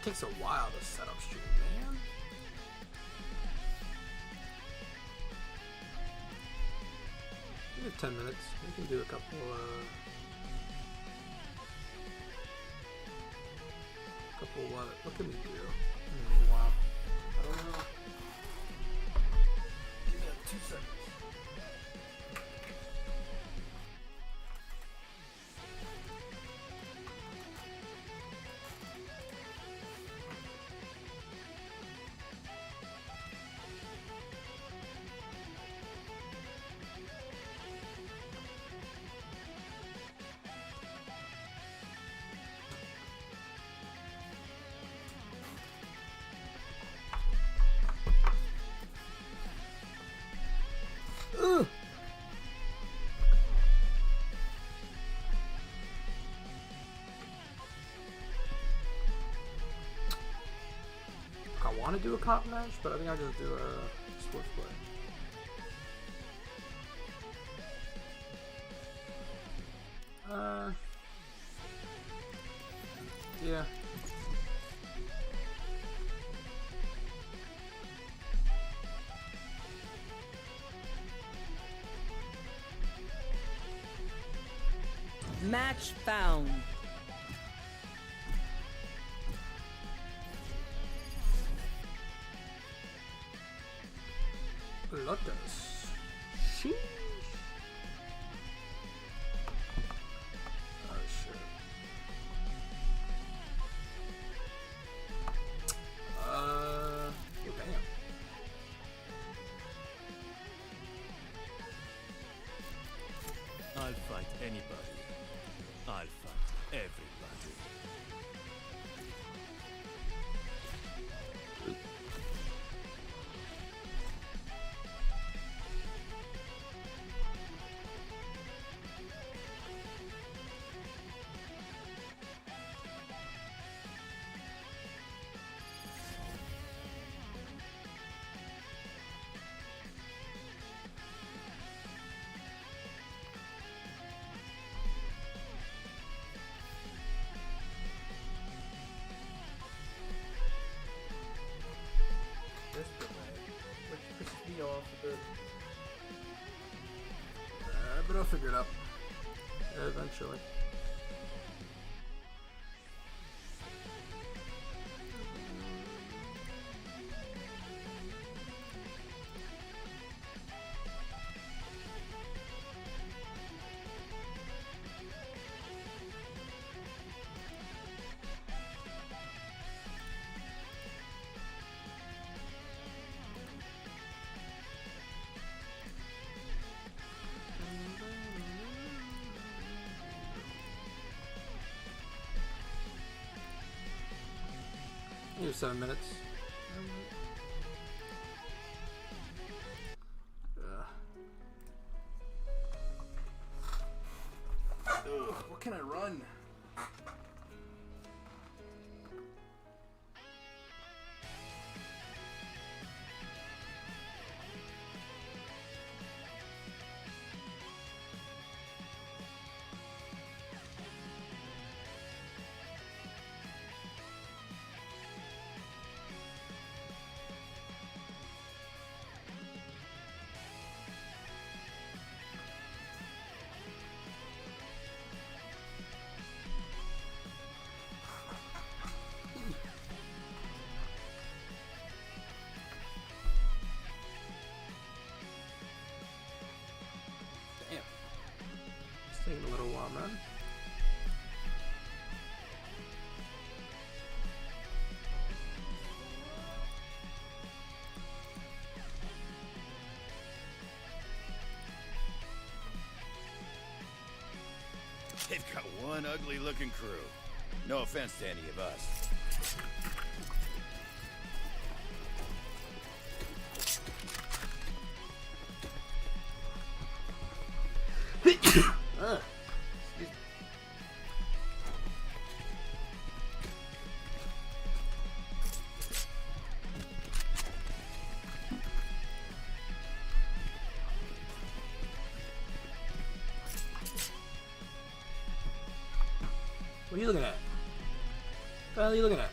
takes a while to set up stream, man. We have 10 minutes. We can do a couple, what can we do? Wow. I don't know. Give me 2 seconds. I want to do a comp match, but I think I'll just do a sports play. Yeah. Match found. Lotus. Sheesh. Oh shit. Damn. I'll fight anybody. I'll fight everybody. This delay, which pisses me off a bit. But I'll figure it out eventually. You have 7 minutes. Ugh, what can I run? Taking a little while, man. They've got one ugly-looking crew. No offense to any of us. What are you looking at? What the hell are you looking at?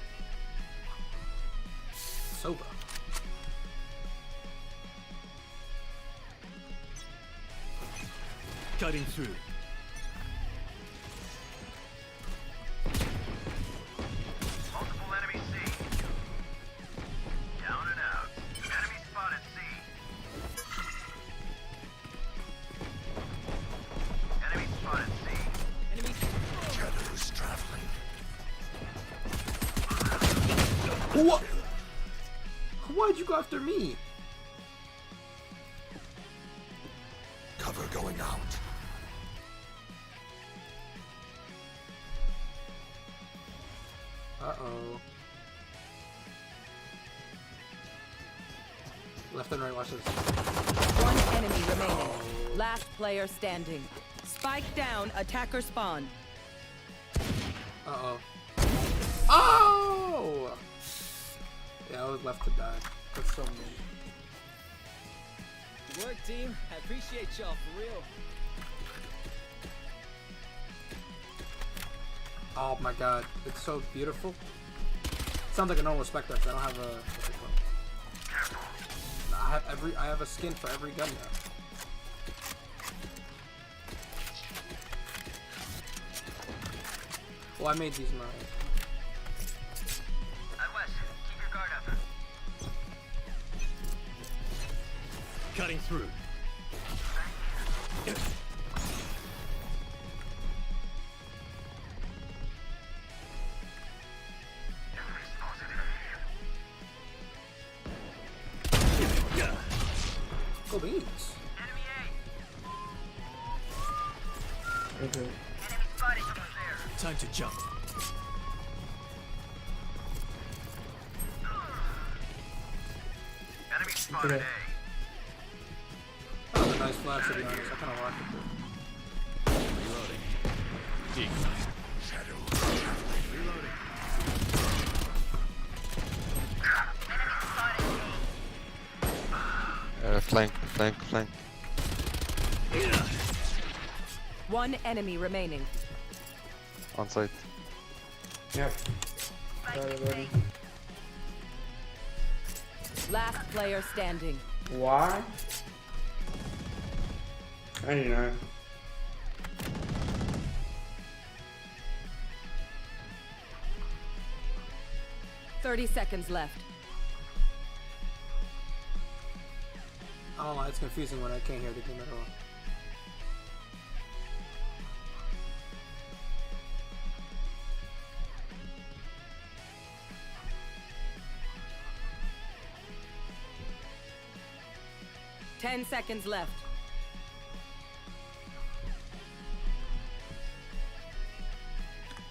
Soba. Cutting through. Multiple enemy C. Down and out. Enemy spotted C. Enemy spotted C. Enemy. Shadows traveling. What? Why'd you go after me? Cover going out. Uh-oh. Left and right, watch this. One enemy remaining. Last player standing. Spike down, attacker spawn. Uh-oh. Oh! Yeah, I was left to die. That's so mean. Good work, team. I appreciate y'all for real. Oh my god, it's so beautiful. Sounds like a normal Spectre, 'cause I don't have a... what's it called? I have a skin for every gun now. Well, I made these mine. West, keep your guard up. Cutting through. Go beans. Enemy A. Okay. Enemy spotted over there. Time to jump. Enemy spotted Okay. A. That was a nice flash, to be honest. I kind of rocked it. Reloading. Decoy. Reloading. Flank. One enemy remaining. On site. Yep. Got it ready. Last player standing. Why? 99. Thirty seconds left. I don't know, it's confusing when I can't hear the game at all. Ten seconds left.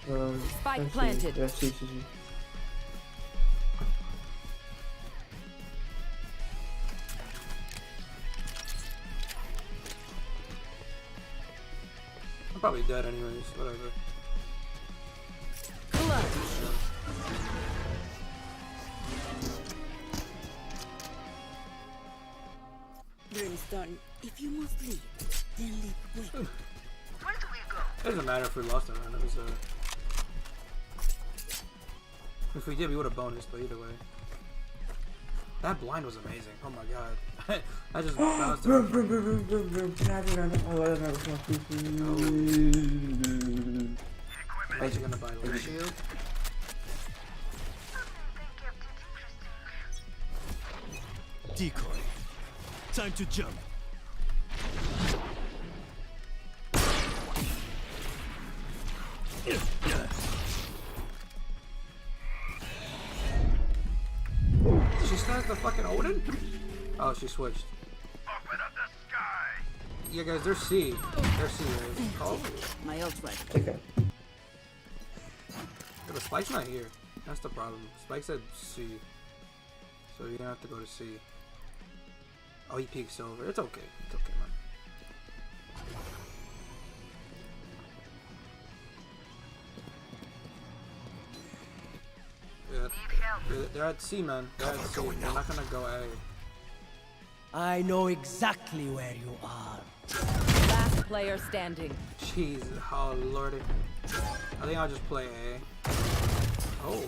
Spike let's see. planted. Yeah, see. I'm probably dead anyways, whatever. Brimstone, if you must leave, then leave quick. Where do we go? It doesn't matter if we lost it, man. It was if we did, we would have bonus, but either way. That blind was amazing. Oh my god. I just bounced it. Are you gonna buy a shield? Decoy. Time to jump. She starts the fucking Odin? Oh, she switched. Open up the sky. Yeah, guys, they're C. They're C, guys. Oh. My ult's ready. Okay. Yeah, but Spike's not here. That's the problem. Spike said C. So you're gonna have to go to C. Oh, he peeked silver. It's okay. It's okay, man. Yeah, they're at C, man. They're at C. They're not gonna go A. I know exactly where you are. Last player standing. Jeez, oh lordy. I think I'll just play A. Oh.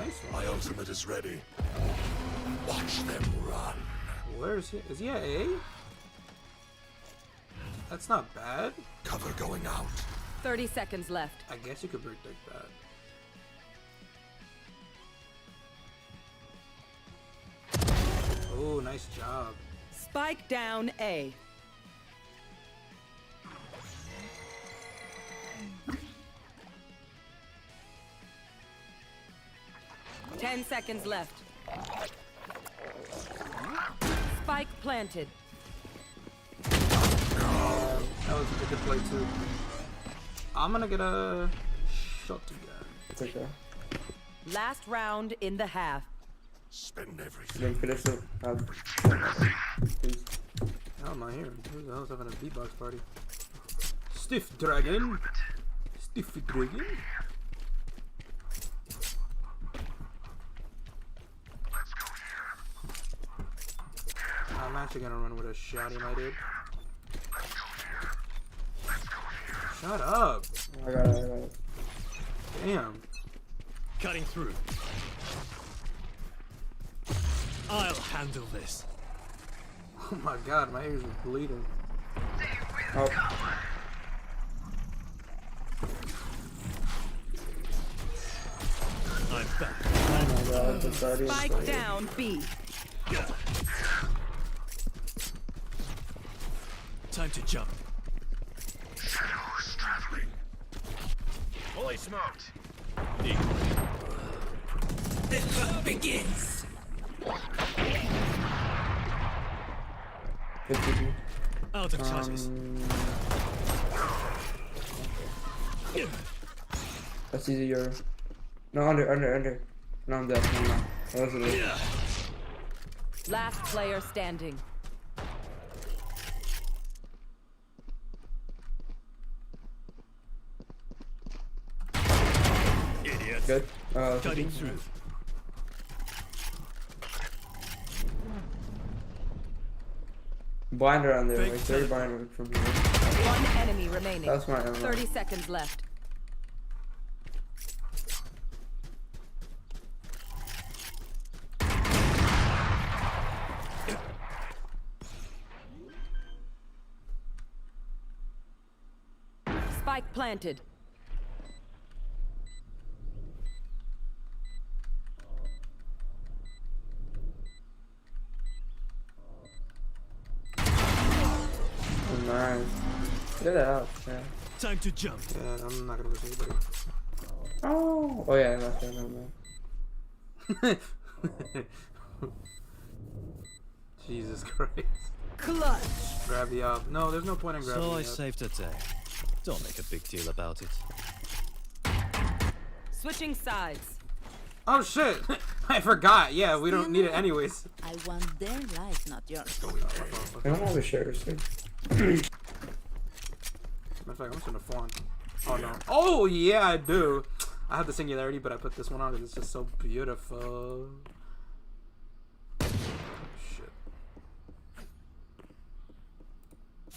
Nice one. My ultimate is ready. Watch them run. Where is he? Is he at A? That's not bad. Cover going out. 30 seconds left. I guess you could predict that. Oh, nice job. Spike down A. Ten seconds left. Spike planted. That was a good play too. I'm gonna get a shotgun. It's okay. Last round in the half. Spend everything. Then finish it. Please. How am I here? Who the hell's having a beatbox party? Stiff dragon. Stiffy dragon. I'm actually gonna run with a shotty, my dude. Shut up. I got it. Damn. Cutting through. I'll handle this. Oh my god, my ears are bleeding. Oh. I'm back. Oh my god, the guardian. Spike down B. Time to jump. Shadows traveling. Fully smoked. The hunt begins. 52. Out of charges. That's easier. No, under. No, I'm dead. No. That was it. Last player standing. Idiot. Good. Cutting 50. through. Binder on there. Big Like 30 binder from here. One enemy remaining. That's my ammo. 30 seconds left. Spike planted. Oh, nice. Get out. Yeah. Time to jump. Yeah, I'm not gonna lose anybody. Oh. Oh yeah, that's right. No. Jesus Christ. Clutch. Grab the up. No, there's no point in grabbing So the I up. saved a day. Don't make a big deal about it. Switching sides. Oh shit! I forgot. Yeah, we don't need it anyways. I want their life, not yours. I don't want to share this thing. Matter of fact, I'm just gonna fawn. Oh no. Oh yeah, I do. I have the singularity, but I put this one on because it's just so beautiful. Shit.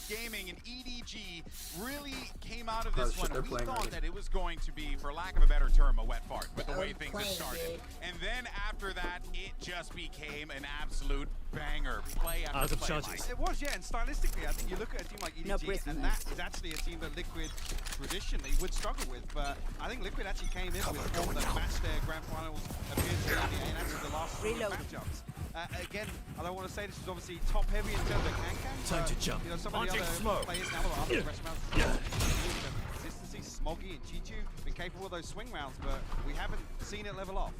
Gaming and EDG really came out of Oh, this shit, one. they're We playing thought already. that it was going to be, for lack of a better term, a wet fart with the way things had started. And then after that, it just became an absolute banger. Play after Out of play. charges. It was, yeah, and stylistically, I think you look at a team like No EDG, prison. and that is actually a team that Liquid traditionally would struggle with, but I think Liquid actually came in with form that matched their grand finals appearances in actually the last three Reloading. matchups. Again, I don't want to say this is obviously top heavy in terms of can-can. Time to jump. You know, some of the Launching other smoke. players now are after the rest rounds. Consistency, Smoggy and Chichu been capable of those swing rounds, but we haven't seen it level off.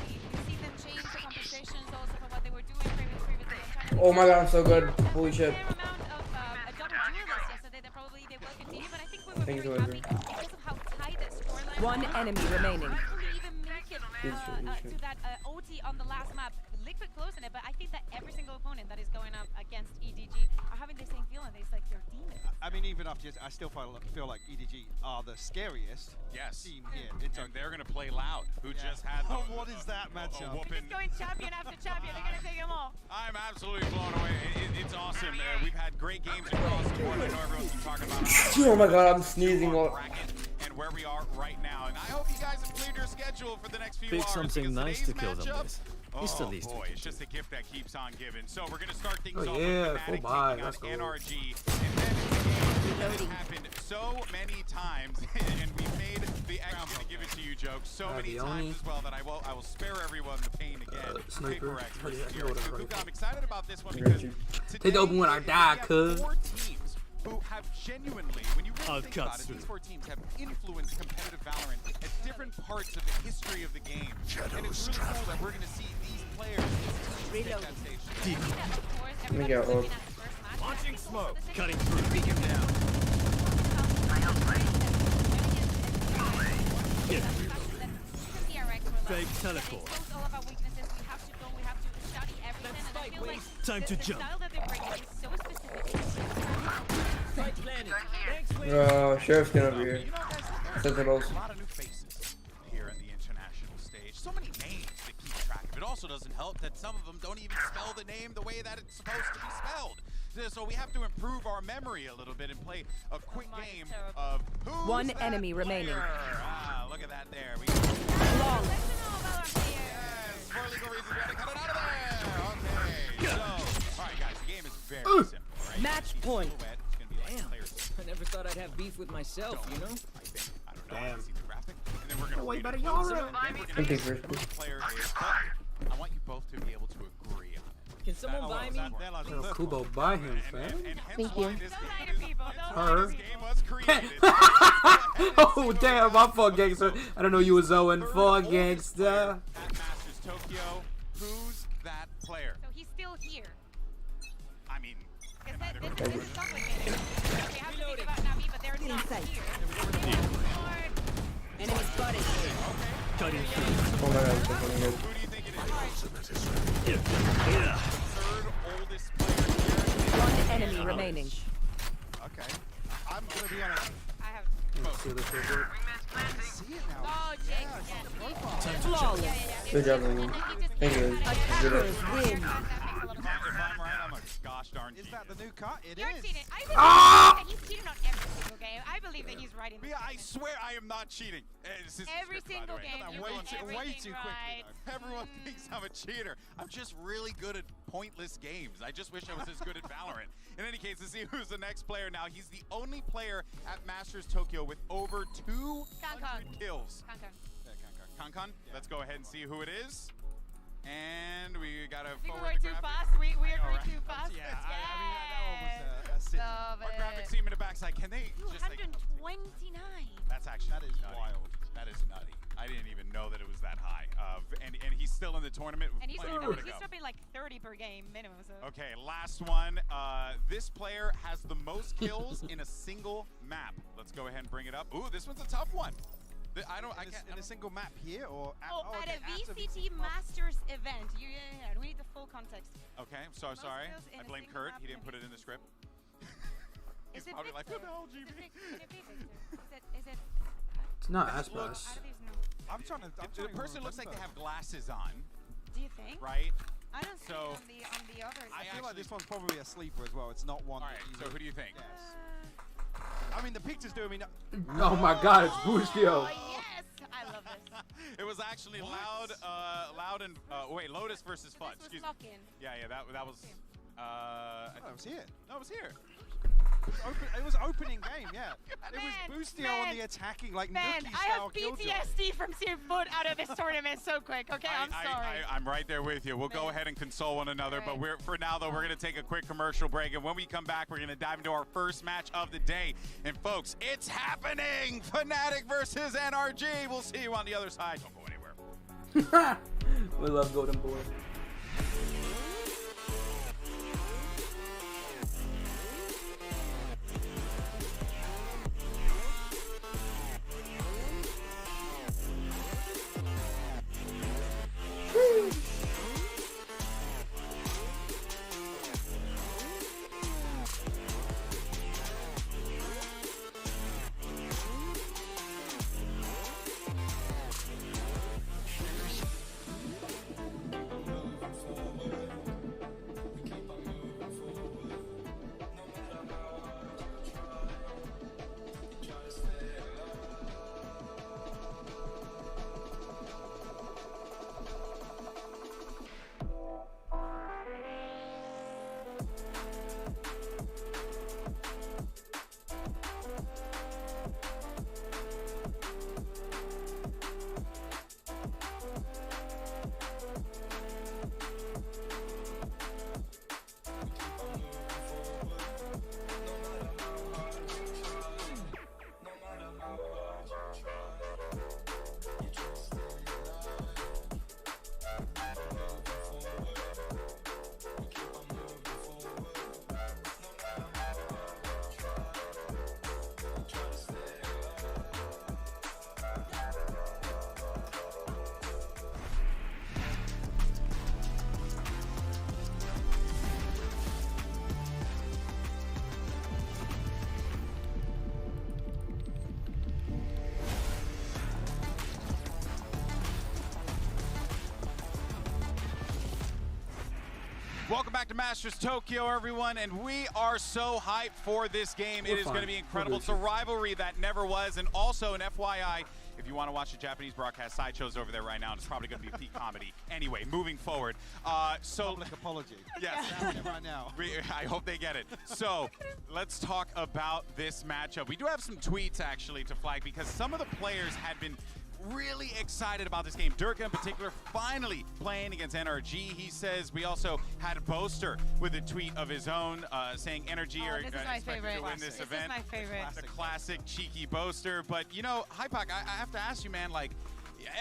See them change the compensations also for what they were doing previously. Oh my god, I'm so good. Holy shit. Fair amount of a double duelist yesterday that probably they will continue, but I think we were Thanks, very Oliver. happy because of how tight the scoreline One was. enemy remaining. How could we even make it Good shit. to that OT on the last map? Liquid closing it, but I think that every single opponent that is going up against EDG are having the same feeling. It's like they're demons. I mean, even after I still feel like EDG are the scariest team here. And they're going to play loud, who just had the, What is that matchup? whooping. Just going champion after champion. They're going to take them all. I'm absolutely blown away. It's awesome. We've had great games across the board. I know everyone's been talking about Oh my god, I'm sneezing. bracket and and where we are right now. And I hope you guys have cleared your schedule for the next few Pick hours. something because nice today's to kill them matchup- with. It's the least we boy, can it's just do. a gift that keeps on giving. So we're gonna start things Oh, off yeah, with Fnatic full buy, taking on let's go. NRG, and then it's a game that has happened so many times, and we've made the I'm gonna give it to you joke so many the times only- as well that I will spare everyone the pain again. Sniper. PRX Oh, yeah, versus I know what DRX. I'm Kuka, right. I'm excited about this one Yeah, because you- today the open when I we die, have cuz. 4 teams who have genuinely, when you really I'll think cut about it, through. these 4 teams have influenced competitive Valorant at different parts of the history of the game. And it's really cool that we're going to see these players, these teams take that stage. Let me get ult. Launching smoke. Cutting through. Beat him down. Get DRX fake teleport. all of our weaknesses. We have to go. We have to study everything. And I feel like Time to the jump. style that they bring in is so specific. Sheriff's getting over here. You know, guys, Sentinels. a lot of new faces here in the international stage. So many names to keep track of. It also doesn't help that some of them don't even spell the name the way that it's supposed to be spelled. So we have to improve our memory a little bit and play a quick game of who's One that enemy remaining. player? Ah, look at that there. We Flawless. yes, for legal reasons, we had to cut it out of there. Okay, so, all right, guys, the game is very simple, right? Match You see point. silhouette, it's gonna be like Damn. players. I never thought I'd have beef with myself, you know? I think. I don't know. Damn. I see the graphic. And then we're gonna way read better it. y'all So run. then we're I gonna think see first. who the player is. But I want you both to be able to agree on it. Can someone buy me? Yo, Kubo, buy him, fam. And hence Thank why you. this Don't lie game to people. Don't lie Her. to this people. game was created. Oh damn, my fault, gangster. I don't know you was 0-4, gangster. At Masters Tokyo, who's that player? So he's still here. I mean, Because can either this be. is complicated. We have to think about Navi, but they're not inside. here. Lord. Enemy spotted. Cutting through. Oh my god, something good. Who do you think it is? Yeah. Third oldest player here. One enemy remaining. Okay. I'm gonna be honest. I have. See this real quick. See it now. Oh, Jake. Yes. Flawless. Good job, everyone. Thank you. Attackers win. If I'm right, I'm a gosh darn Is genius. that the new cut? It You're is. cheating. I believe that he's cheating on every single game. I believe that he's right in this Yeah, I game. swear I am not cheating. This is Every script, by the single way. game, That you way win too- way everything too quickly, right. Everyone thinks I'm a cheater. I'm just really good at pointless games. I just wish I was as good at Valorant. In any case, let's see who's the next player now. He's the only player at Masters Tokyo with over 200 kills. Kankan. Kankan, let's go ahead and see who it is. And we got a We forward were the too graphic. fast. We I know, agreed right? too fast. Yeah, I mean, that one was a sit. Love Our it. graphics team in the backside, can they just like... 229. That's actually That is nutty. wild. That is nutty. I didn't even know that it was that high. And he's still in the tournament with And he's plenty more to go. dropping like 30 per game minimum. So. Okay, last one. This player has the most kills in a single map. Let's go ahead and bring it up. Ooh, this one's a tough one. I can't. In a single map here or at, Oh, at okay, a at VCT Masters event. Yeah, we need the full context. Okay, so Most sorry. kills in I a blame single Kurt. map He didn't in put it in the script. He's Is it probably like, Victor? what the hell, Is GB? it Victor? Is it? It's not Out Aspas. of these, no. I'm trying to. The person looks like they have glasses on, Do you think? right? I don't see So- it on the others. I I feel like actually- this one's probably a sleeper as well. It's not one. All right, that so who do you think? Yes. I mean, the pictures do me. Oh my god, it's Bushio. Oh yes, I love this. It was actually loud and wait, Lotus versus Fudge. This was Excuse me. Lock-in. Yeah, that was. I Oh, it was here. No, it was here. It was opening game, yeah. It Man, was Boostio man, on the attacking, like Man, nookie I style have killjoy. PTSD from seeing foot out of this tournament so quick. Okay, I'm sorry. I'm right there with you. We'll go Man. ahead and console one another, but Right. for now though, we're gonna take a quick commercial break, and when we come back, we're gonna dive into our first match of the day. And folks, it's happening! Fnatic versus NRG. We'll see you on the other side. Don't go anywhere. We love Golden Boy. Welcome back to Masters Tokyo, everyone, and we are so hyped for this game. It is going to be incredible. It's a rivalry that never was, and also an FYI, if you want to watch the Japanese broadcast, Sideshow's over there right now, and it's probably going to be peak comedy. Anyway, moving forward. Public apology. Yes. Right now. I hope they get it. So let's talk about this matchup. We do have some tweets, actually, to flag, because some of the players had been really excited about this game. Durka in particular finally playing against NRG. He says we also had a Boaster with a tweet of his own saying NRG are expected to win this event. This is my favorite. The classic cheeky Boaster. But you know, Hypoc, I have to ask you, man, like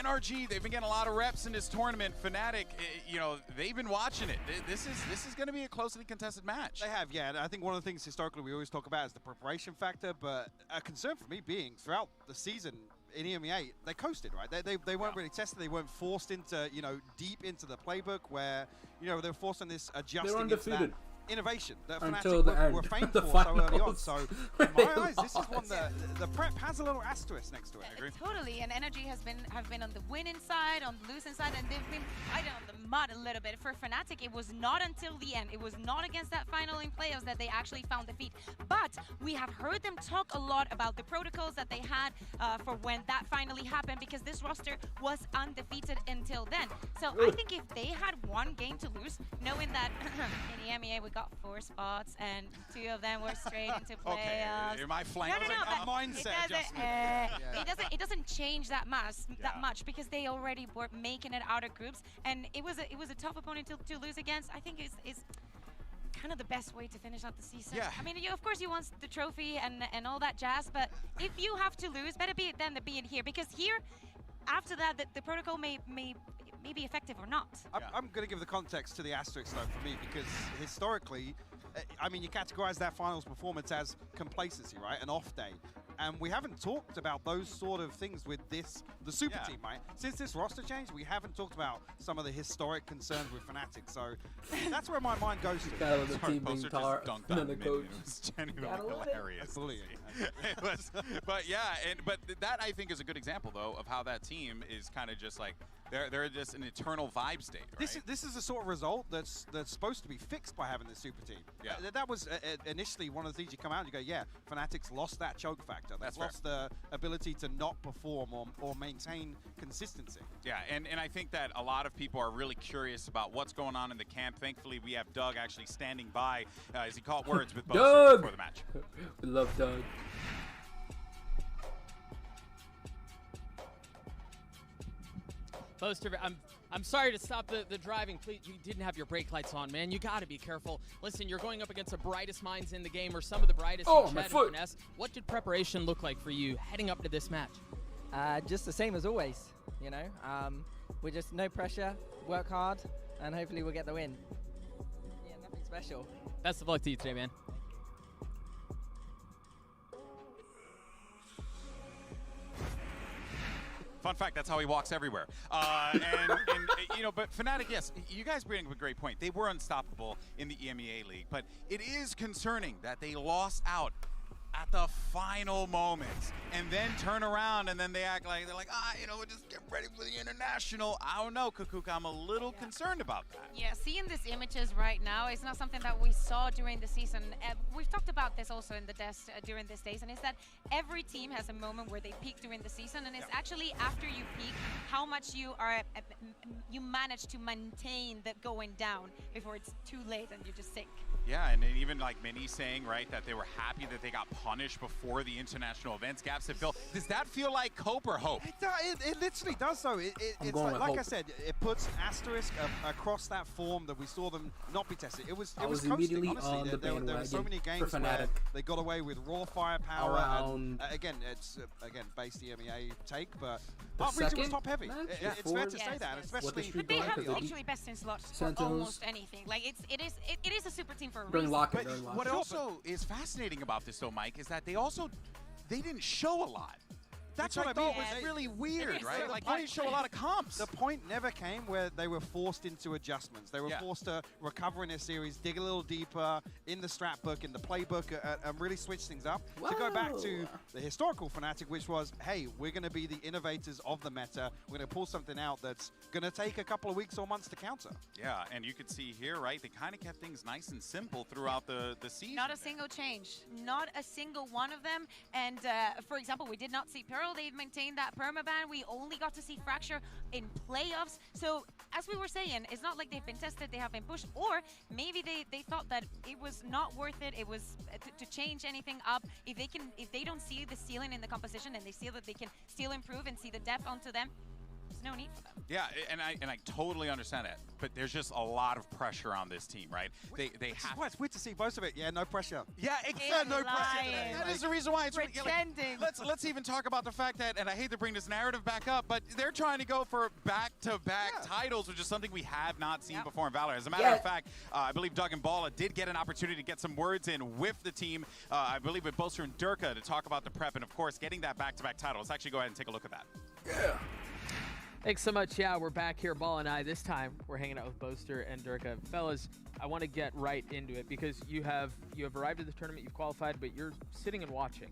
NRG, they've been getting a lot of reps in this tournament. Fnatic, you know, they've been watching it. This is going to be a closely contested match. They have, yeah. And I think one of the things historically we always talk about is the preparation factor, but a concern for me being throughout the season in EMEA, they coasted, right? They weren't really tested. They weren't forced into, you know, deep into the playbook where, you know, they're forced on this adjusting into that innovation that Fnatic were famed for so early on. So in my eyes, this is one that the prep has a little asterisk next to it. Totally, and NRG have been on the winning side, on the losing side, and they've been fighting on the mud a little bit. For Fnatic, it was not until the end. It was not against that final in playoffs that they actually found defeat. But we have heard them talk a lot about the protocols that they had for when that finally happened, because this roster was undefeated until then. So I think if they had one game to lose, knowing that in EMEA we got 4 spots and 2 of them were straight into playoffs. Okay, my flank No, a mindset adjustment. It doesn't change that much because they already were making it out of groups, and it was a tough opponent to lose against. I think is kind of the best way to finish out the season. Yeah. I mean, of course you want the trophy and all that jazz, but if you have to lose, better be it than to be in here, because here, after that, the protocol may be effective or not. I'm going to give the context to the asterisk, though, for me, because historically, I mean, you categorize that finals performance as complacency, right? An off day. And we haven't talked about those sort of things with the super team, right? Since this roster change, we haven't talked about some of the historic concerns with Fnatic. So that's where my mind goes to. The team being taller than the coach. It was genuinely hilarious. It was, but yeah, but that I think is a good example, though, of how that team is kind of just like they're just an eternal vibe state. Right? This is the sort of result that's supposed to be fixed by having this super team. Yeah. That was initially one of the things you come out and you go, yeah, Fnatic's lost that choke factor. They've lost the ability to not perform or maintain consistency. Yeah, and I think that a lot of people are really curious about what's going on in the camp. Thankfully, we have Doug actually standing by as he caught words with both before the match. We love Doug. Boaster, I'm sorry to stop the driving. Please, you didn't have your brake lights on, man. You got to be careful. Listen, you're going up against the brightest minds in the game, or some of the brightest. My foot. What did preparation look like for you heading up to this match? Just the same as always, you know. We're just no pressure, work hard, and hopefully we'll get the win. Yeah, nothing special. Best of luck to you today, man. Fun fact, that's how he walks everywhere. And you know, but Fnatic, yes, you guys bring up a great point. They were unstoppable in the EMEA League, but it is concerning that they lost out at the final moments and then turn around and then they act like they're like, you know, we'll just get ready for the international. I don't know, Kukuka, I'm a little concerned about that. Yeah, seeing these images right now is not something that we saw during the season. We've talked about this also in the desk during this days, and it's that every team has a moment where they peak during the season, and it's actually after you peak how much you manage to maintain the going down before it's too late and you just sink. Yeah, and even like Minnie saying, right, that they were happy that they got punished before the international events gaps that Phil. Does that feel like cope or hope? It literally does, though. It's like I said, it puts an asterisk across that form that we saw them not be tested. It was immediately coasting, honestly. on the bandwagon. There were so many games where they got away with raw firepower. And, again, it's based EMEA take, but our region was top heavy. It's fair to say that, especially. But they have literally best in slots for almost anything. Like it is a super team for a reason. But what also is fascinating about this, though, Mike, is that they didn't show a lot. That's Which what I I mean. thought was It's really Yeah, weird, the right? Like, point- you show a lot of comps. The point never came where they were forced into adjustments. They were Yeah. forced to recover in their series, dig a little deeper in the strat book, in the playbook, and really switch things up. To go back to the historical Fnatic, which was, hey, we're going to be the innovators of the meta. We're going to pull something out that's going to take a couple of weeks or months to counter. Yeah, and you could see here, right, they kind of kept things nice and simple throughout the season. Not a single change. Not a single one of them. And for example, we did not see Pearl. They've maintained that permaban. We only got to see Fracture in playoffs. So as we were saying, it's not like they've been tested, they have been pushed, or maybe they thought that it was not worth it. It was to change anything up. If they don't see the ceiling in the composition and they see that they can still improve and see the depth onto them, there's no need for them. Yeah, and I totally understand that, but there's just a lot of pressure on this team, right? They have. Well, it's weird to see most of it. Yeah, no pressure. Yeah, exactly. No pressure today. That is the reason why it's pretending. Let's even talk about the fact that, and I hate to bring this narrative back up, but they're trying to go for back-to-back titles, which is something we have not seen before in Valor. As a matter of fact, I believe Doug and Balla did get an opportunity to get some words in with the team. I believe with Bolster and Durka to talk about the prep, and of course, getting that back-to-back title. Let's actually go ahead and take a look at that. Yeah. Thanks so much. Yeah, we're back here, Ball and I. This time, we're hanging out with Boaster and Durka. Fellas, I want to get right into it because you have arrived at the tournament, you've qualified, but you're sitting and watching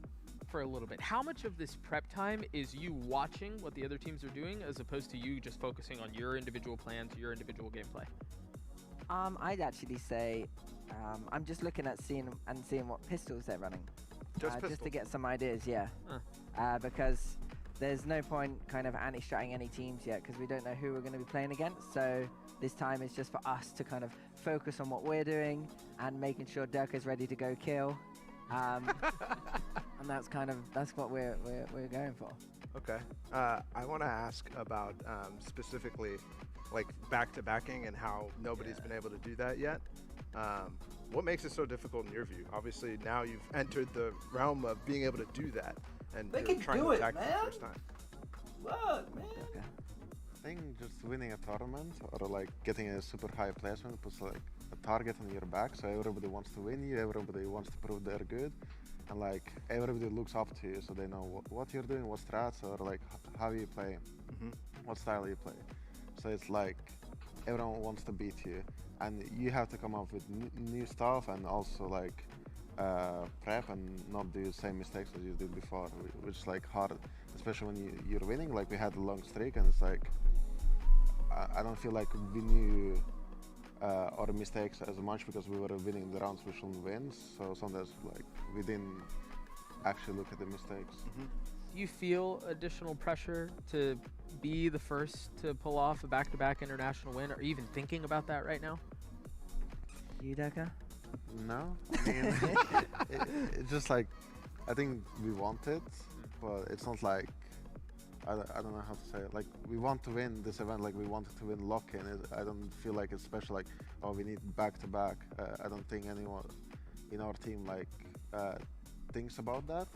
for a little bit. How much of this prep time is you watching what the other teams are doing as opposed to you just focusing on your individual plans, your individual gameplay? I'd actually say I'm just looking at seeing what pistols they're running. Just to get some ideas, yeah. Because there's no point kind of anti-stratting any teams yet because we don't know who we're going to be playing against. So this time is just for us to kind of focus on what we're doing and making sure Durka's ready to go kill. And that's what we're going for. Okay. I want to ask about specifically like back-to-backing and how nobody's been able to do that yet. What makes it so difficult in your view? Obviously now you've entered the realm of being able to do that. And they you're can trying do to it, attack man. for the first time. Look, man. Okay. I think just winning a tournament or like getting a super high placement puts like a target on your back, so everybody wants to win you, everybody wants to prove they're good, and like everybody looks up to you, so they know what you're doing, what strats, or like how you play, what style you play. So it's like everyone wants to beat you, and you have to come up with new stuff and also like prep and not do the same mistakes as you did before, which is like hard, especially when you're winning. Like we had a long streak and it's like I don't feel like we knew our mistakes as much because we were winning the rounds we shouldn't win, so sometimes like we didn't actually look at the mistakes. Do you feel additional pressure to be the first to pull off a back-to-back international win, or even thinking about that right now? You, Durka? No, I mean, it's just like, I think we want it, but it's not like, I don't know how to say it. Like, we want to win this event, like we wanted to win lock-in. I don't feel like it's special, like, oh, we need back-to-back. I don't think anyone in our team, like, thinks about that.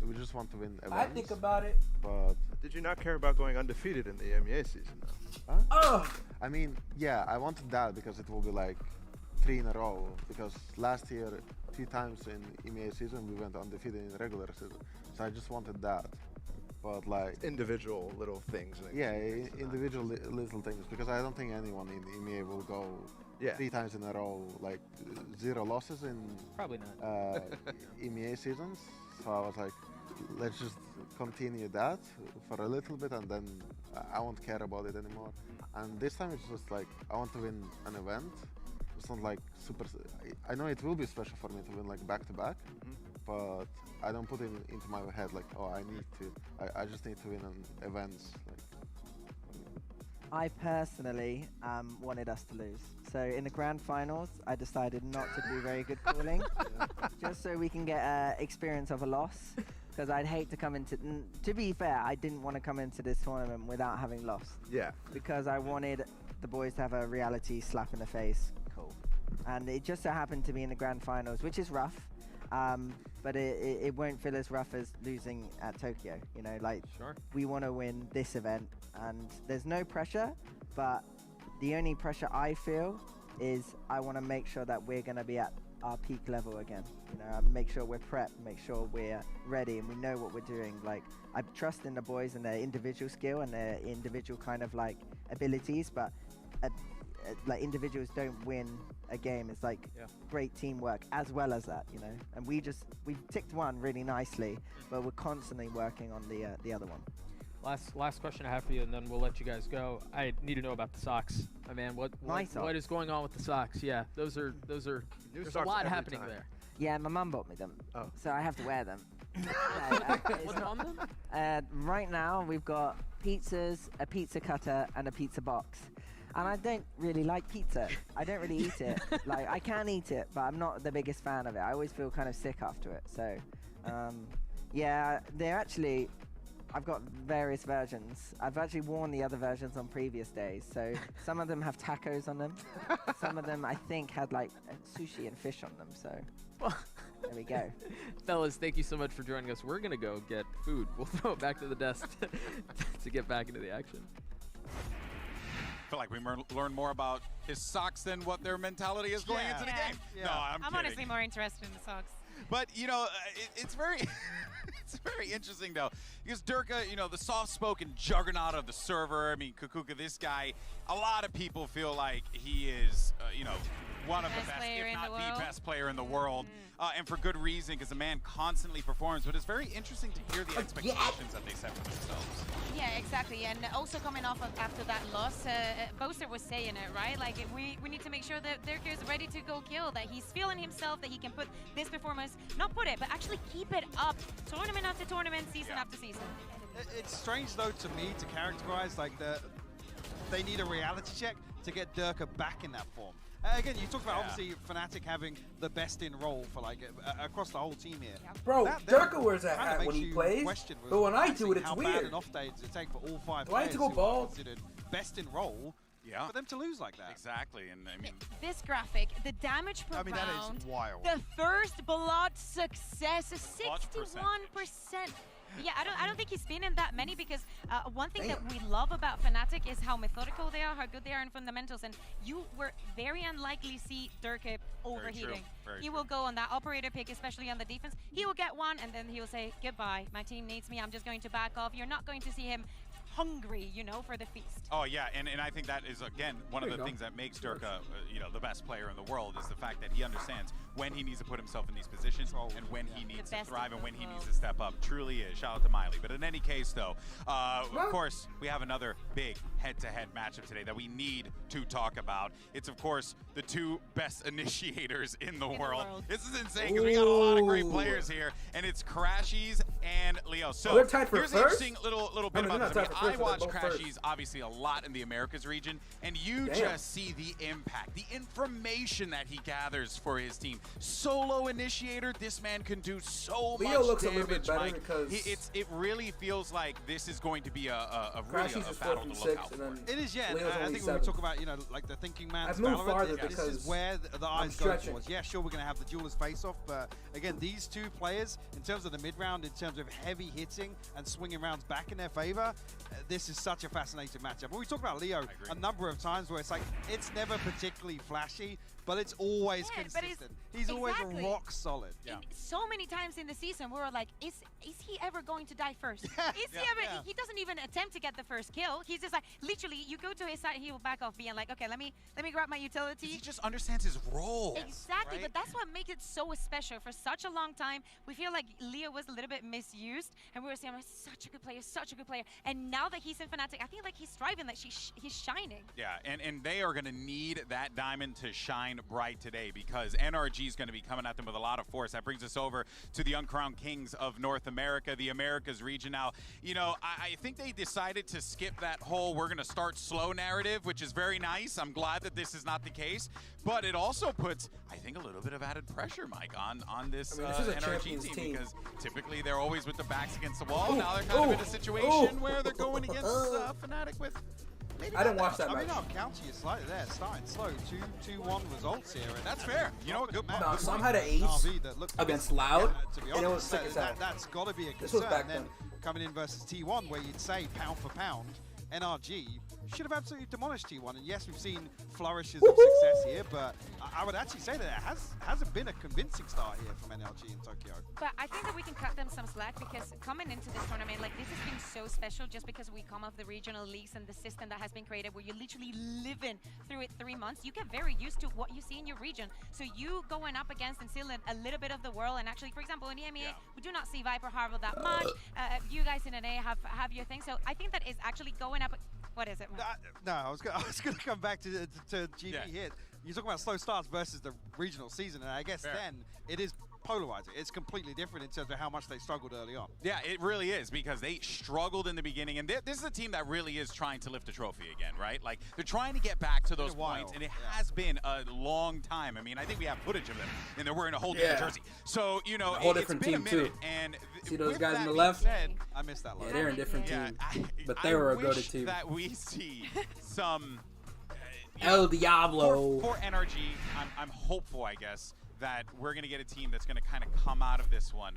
We just want to win events. I think about it. But did you not care about going undefeated in the MEA season, though? Huh? Oh! I mean, yeah, I wanted that because it will be like 3 in a row, because last year 2 times in EMEA season we went undefeated in regular season, so I just wanted that. But like individual little things. Yeah, individual little things, because I don't think anyone in EMEA will go 3 times in a row, like 0 losses in probably not EMEA seasons. So I was like, let's just continue that for a little bit and then I won't care about it anymore. And this time it's just like, I want to win an event. It's not like super. I know it will be special for me to win like back-to-back, but I don't put it into my head like, oh, I need to. I just need to win an events. Like, I personally wanted us to lose. So in the grand finals, I decided not to do very good calling, just so we can get experience of a loss. Because I'd hate to come into. To be fair, I didn't want to come into this tournament without having lost. Yeah. Because I wanted the boys to have a reality slap in the face. Cool. And it just so happened to be in the grand finals, which is rough. But it won't feel as rough as losing at Tokyo. You know, like we want to win this event, and there's no pressure. But the only pressure I feel is I want to make sure that we're going to be at our peak level again. You know, make sure we're prepped, make sure we're ready, and we know what we're doing. Like, I trust in the boys and their individual skill and their individual kind of like abilities, but like individuals don't win a game. It's like great teamwork as well as that, you know. And we ticked one really nicely, but we're constantly working on the other one. Last question I have for you, and then we'll let you guys go. I need to know about the socks. My man, what is going on with the socks? Yeah, those are there's a lot happening there. Yeah, my mum bought me them, so I have to wear them. What's on them? Right now we've got pizzas, a pizza cutter, and a pizza box. And I don't really like pizza. I don't really eat it. Like, I can eat it, but I'm not the biggest fan of it. I always feel kind of sick after it. So, yeah, they're actually... I've got various versions. I've actually worn the other versions on previous days. So some of them have tacos on them. Some of them, I think, had like sushi and fish on them. So there we go. Fellas, thank you so much for joining us. We're going to go get food. We'll throw it back to the desk to get back into the action. I feel like we learn more about his socks than what their mentality is going into the game. Yeah. No, I'm kidding. honestly more interested in the socks. But, you know, it's very it's very interesting, though, because Durka, you know, the soft-spoken juggernaut of the server. I mean, Kukuka, this guy, a lot of people feel like he is, you know, one of the best, if not the best player in the world. And for good reason, because the man constantly performs. But it's very interesting to hear the expectations that they set for themselves. Yeah, exactly. And also coming off of after that loss, Boaster was saying it, right? Like, we need to make sure that Durka is ready to go kill, that he's feeling himself, that he can put this performance, not put it, but actually keep it up tournament after tournament, season after season. It's strange, though, to me, to characterize, like, they need a reality check to get Durka back in that form. Again, you talked about obviously Fnatic having the best in role for like across the whole team here. Bro, Durka wears that hat when he plays, but when I do it, it's how weird. Bad an off day to take for all 5 Do I players need to go who are bald? considered best in role. For them to lose like that. Exactly, and I mean... This graphic, the damage per I mean, round, that is wild. the first blood success, 61%. Yeah, I don't think he's been in that many because one thing that we love about Fnatic is how methodical they are, how good they are in fundamentals, and you were very unlikely to see Durka overheating. He will go on that operator pick, especially on the defense. He will get one, and then he will say, goodbye, my team needs me, I'm just going to back off. You're not going to see him hungry, you know, for the feast. Oh yeah, and I think that is again one of the things that makes Durka, you know, the best player in the world is the fact that he understands when he needs to put himself in these positions and when he needs to thrive and when he needs to step up. Truly is. Shout out to Miley. But in any case, though, of course, we have another big head-to-head matchup today that we need to talk about. It's of course the two best initiators in the world. This is insane because we got a lot of great players here, and it's Crashies and Leo. So they're tied for here's first? an interesting little bit about this. I watch Crashies Crashies obviously a lot in the Americas region, and you just see the impact, the information that he gathers for his team. Solo initiator, this man can do so Leo much looks damage, a little bit better Mike. because It really feels like this is going to be a really Crashies a is battle 4 to from look 6, out and for. then It is, yeah. Leo's I only think 7. when we talk about, you know, like the thinking man's I've moved Valorant, farther this is because where the I'm eyes go stretching. towards. Yeah, sure, we're going to have the duelers face off, but again, these two players, in terms of the mid round, in terms of heavy hitting and swinging rounds back in their favor, this is such a fascinating matchup. But we talked about Leo a number of times where it's like, it's never particularly flashy, but it's always consistent. He's always rock solid. So many times in the season, we were like, is he ever going to die first? Is he ever? He doesn't even attempt to get the first kill. He's just like, literally, you go to his side, he will back off, being like, okay, let me grab my utility. He just understands his role. Exactly, right? but that's what makes it so special. For such a long time, we feel like Leo was a little bit misused, and we were saying, such a good player, such a good player. And now that he's in Fnatic, I feel like he's thriving, like he's shining. Yeah, and they are going to need that diamond to shine bright today because NRG is going to be coming at them with a lot of force. That brings us over to the uncrowned kings of North America, the Americas region. Now, you know, I think they decided to skip that whole we're going to start slow narrative, which is very nice. I'm glad that this is not the case, but it also puts, I think, a little bit of added pressure, Mike, on this, this is a NRG team because typically they're always with the backs against the wall. Now they're kind of in a situation where they're going against Fnatic with I didn't watch that I match. mean, I'll counter you slightly there. Starting slow, 2-1 results here. And that's fair. You know what? Good match. No, Sam had an ace against Loud, and it was sick as hell. That's got to be a concern. This was back and then then. coming in versus T1, where you'd say pound for pound, NRG should have absolutely demolished T1. And yes, we've seen flourishes of success here, but I would actually say that it hasn't been a convincing start here from NRG in Tokyo. But I think that we can cut them some slack because coming into this tournament, like this has been so special just because we come off the regional leagues and the system that has been created where you're literally living through it 3 months. You get very used to what you see in your region. So you going up against and seeing a little bit of the world, and actually, for example, in EMEA, we do not see Viper Harvard that much. You guys in NA have your thing. So I think that is actually going up. What is it? No, I was gonna come back to GB hit. You're talking about slow starts versus the regional season, and I guess then it is polarizing. It's completely different in terms of how much they struggled early on. Yeah, it really is, because they struggled in the beginning, and this is a team that really is trying to lift a trophy again, right? Like, they're trying to get back to those points, and it has been a long time. I mean, I think we have footage of them, and they're wearing a whole different jersey. So, you know, it's been a minute, too. And see those guys on the left? I missed that line. Yeah, they're a different team, but they were a goated team. That we see some El Diablo for NRG. I'm hopeful, I guess, that we're going to get a team that's going to kind of come out of this one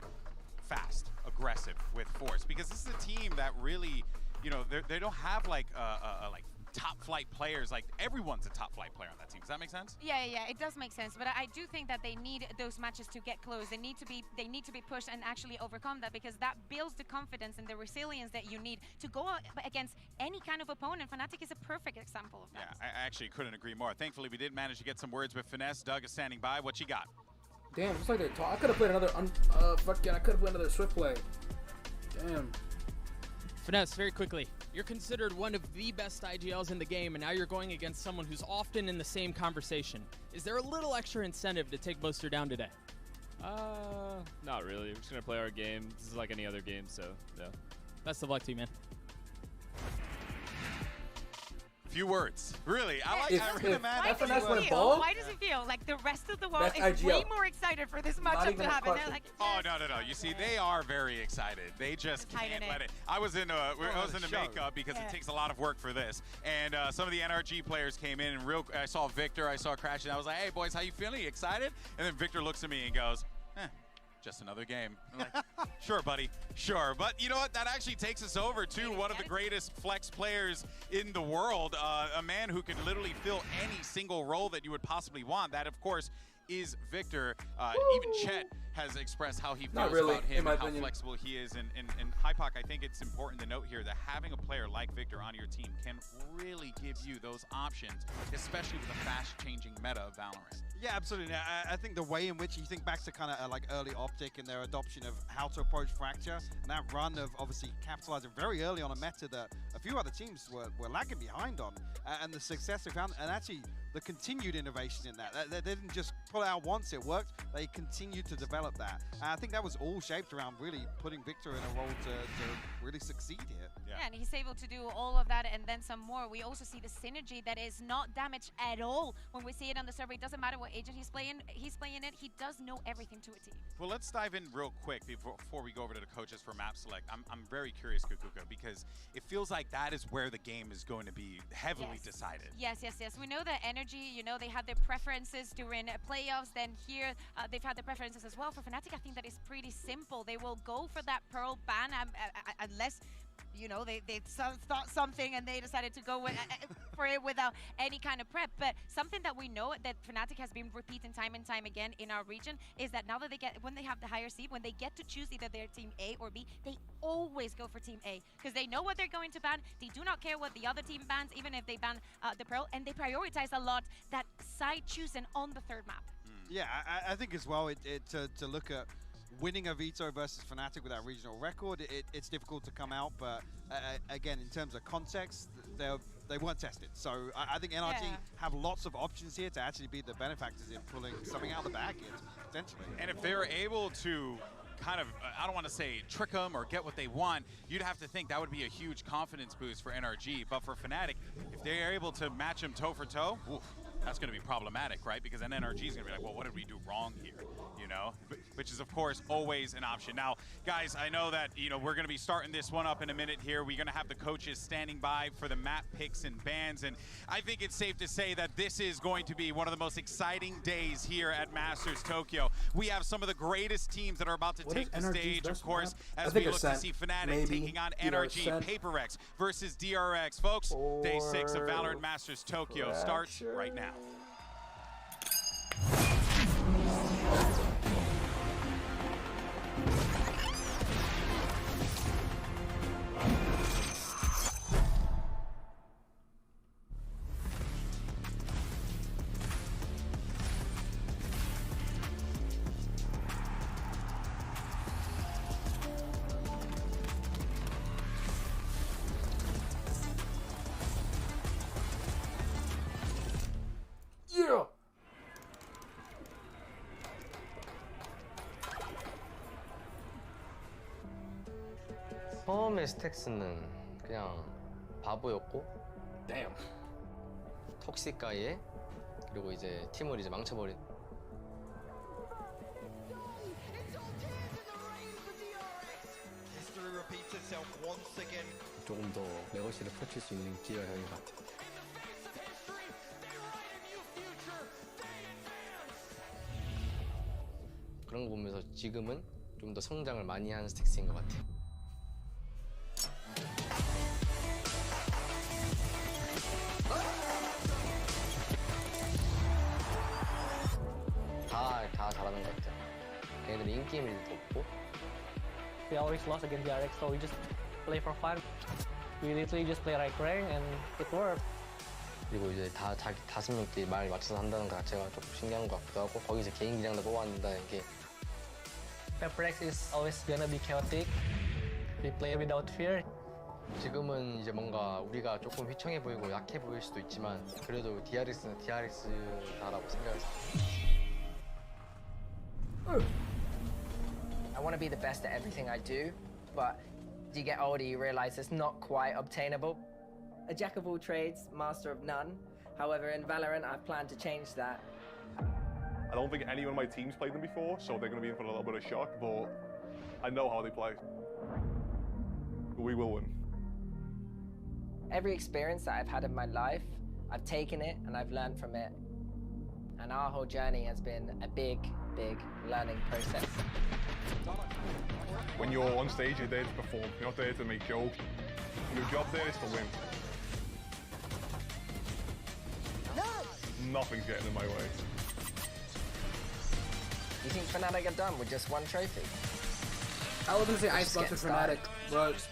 fast, aggressive, with force. Because this is a team that really, you know, they don't have like like top flight players. Like, everyone's a top flight player on that team. Does that make sense? Yeah, it does make sense. But I do think that they need those matches to get close. They need to be pushed and actually overcome that, because that builds the confidence and the resilience that you need to go against any kind of opponent. Fnatic is a perfect example of that. Yeah, I actually couldn't agree more. Thankfully, we did manage to get some words with Finesse. Doug is standing by. What you got? Damn, looks like they talk. I could have played another I could have played another Swift play. Damn. Finesse, very quickly. You're considered one of the best IGLs in the game, and now you're going against someone who's often in the same conversation. Is there a little extra incentive to take Boaster down today? Not really. We're just gonna play our game. This is like any other game, so yeah. Best of luck to you, man. Few words. Really, I can imagine. Why does it feel like the rest of the world is way more excited for this matchup to happen? They're like, oh no. You see, they are very excited. They just can't let it. I was in makeup because it takes a lot of work for this, and some of the NRG players came in, and I saw Victor, I saw Crash, and I was like, hey boys, how you feeling? You excited? And then Victor looks at me and goes, just another game. I'm like, sure, buddy, sure. But you know what? That actually takes us over to one of the greatest flex players in the world, a man who can literally fill any single role that you would possibly want. That, of course, is Victor. Even Chet has expressed how he feels about him and how flexible he is. And Hypoc, I think it's important to note here that having a player like Victor on your team can really give you those options, especially with a fast-changing meta of Valorant. Yeah, absolutely. I think the way in which you think back to kind of like early Optic and their adoption of how to approach Fracture, and that run of obviously capitalizing very early on a meta that a few other teams were lagging behind on, and the success they found, and actually the continued innovation in that. They didn't just pull it out once it worked, they continued to develop that. And I think that was all shaped around really putting Victor in a role to really succeed here. Yeah, and he's able to do all of that and then some more. We also see the synergy that is not damaged at all when we see it on the server. It doesn't matter what agent he's playing it. He does know everything to a team. Well, let's dive in real quick before we go over to the coaches for map select. I'm very curious, Kukuka, because it feels like that is where the game is going to be heavily decided. Yes. We know that NRG, you know, they had their preferences during playoffs. Then here, they've had their preferences as well. For Fnatic, I think that is pretty simple. They will go for that Pearl ban unless, you know, they thought something and they decided to go for it without any kind of prep. But something that we know that Fnatic has been repeating time and time again in our region is that now that when they have the higher seed, when they get to choose either their team A or B, they always go for team A because they know what they're going to ban. They do not care what the other team bans, even if they ban the Pearl, and they prioritize a lot that side choosing on the third map. Yeah, I think as well, to look at winning a veto versus Fnatic with that regional record, it's difficult to come out, but again, in terms of context, they weren't tested. So I think NRG have lots of options here to actually be the benefactors in pulling something out of the bag here, potentially. And if they're able to kind of, I don't want to say trick them or get what they want, you'd have to think that would be a huge confidence boost for NRG. But for Fnatic, if they're able to match them toe for toe, oof, that's going to be problematic, right? Because then NRG is going to be like, well, what did we do wrong here? you know, which is of course always an option. Now, guys, I know that, you know, we're going to be starting this one up in a minute here. We're going to have the coaches standing by for the map picks and bans, and I think it's safe to say that this is going to be one of the most exciting days here at Masters Tokyo. We have some of the greatest teams that are about to take the stage, of course, as we look to see Fnatic taking on NRG, PRX versus DRX. Folks, day 6 of Valorant Masters Tokyo starts right now. Yeah. 처음에 스택스는 그냥 바보였고 Damn. 톡식 가이에 그리고 이제 팀을 이제 망쳐버린 조금 더 레거시를 펼칠 수 있는 기회가 되는 것 같아요. 그런 거 보면서 지금은 좀 더 성장을 많이 하는 스택스인 것 같아요. 다 잘하는 것 같아요. 걔네들은 인기임이 더 없고. We always lost against DRX, so we just play for fun. We literally just play right rank and it worked. 그리고 이제 다 자기 5명끼리 말 맞춰서 한다는 것 자체가 좀 신기한 것 같기도 하고 거기서 개인 기량도 뽑아낸다는 게 FNC is always gonna be chaotic. We play without fear. 지금은 이제 뭔가 우리가 조금 휘청해 보이고 약해 보일 수도 있지만 그래도 DRX는 DRX다라고 생각을 I want to be the best at everything I do, but as you get older, you realize it's not quite obtainable. A jack of all trades, master of none. However, in Valorant, I've planned to change that. I don't think anyone on my team's played them before, so they're going to be in for a little bit of shock, but I know how they play. We will win. Every experience that I've had in my life, I've taken it and I've learned from it. And our whole journey has been a big learning process. When you're on stage, you're there to perform. You're not there to make jokes. Your job there is to win. Nothing's getting in my way. You think Fnatic are done with just one trophy? I was gonna say Let's Icebox or get started. Fnatic, but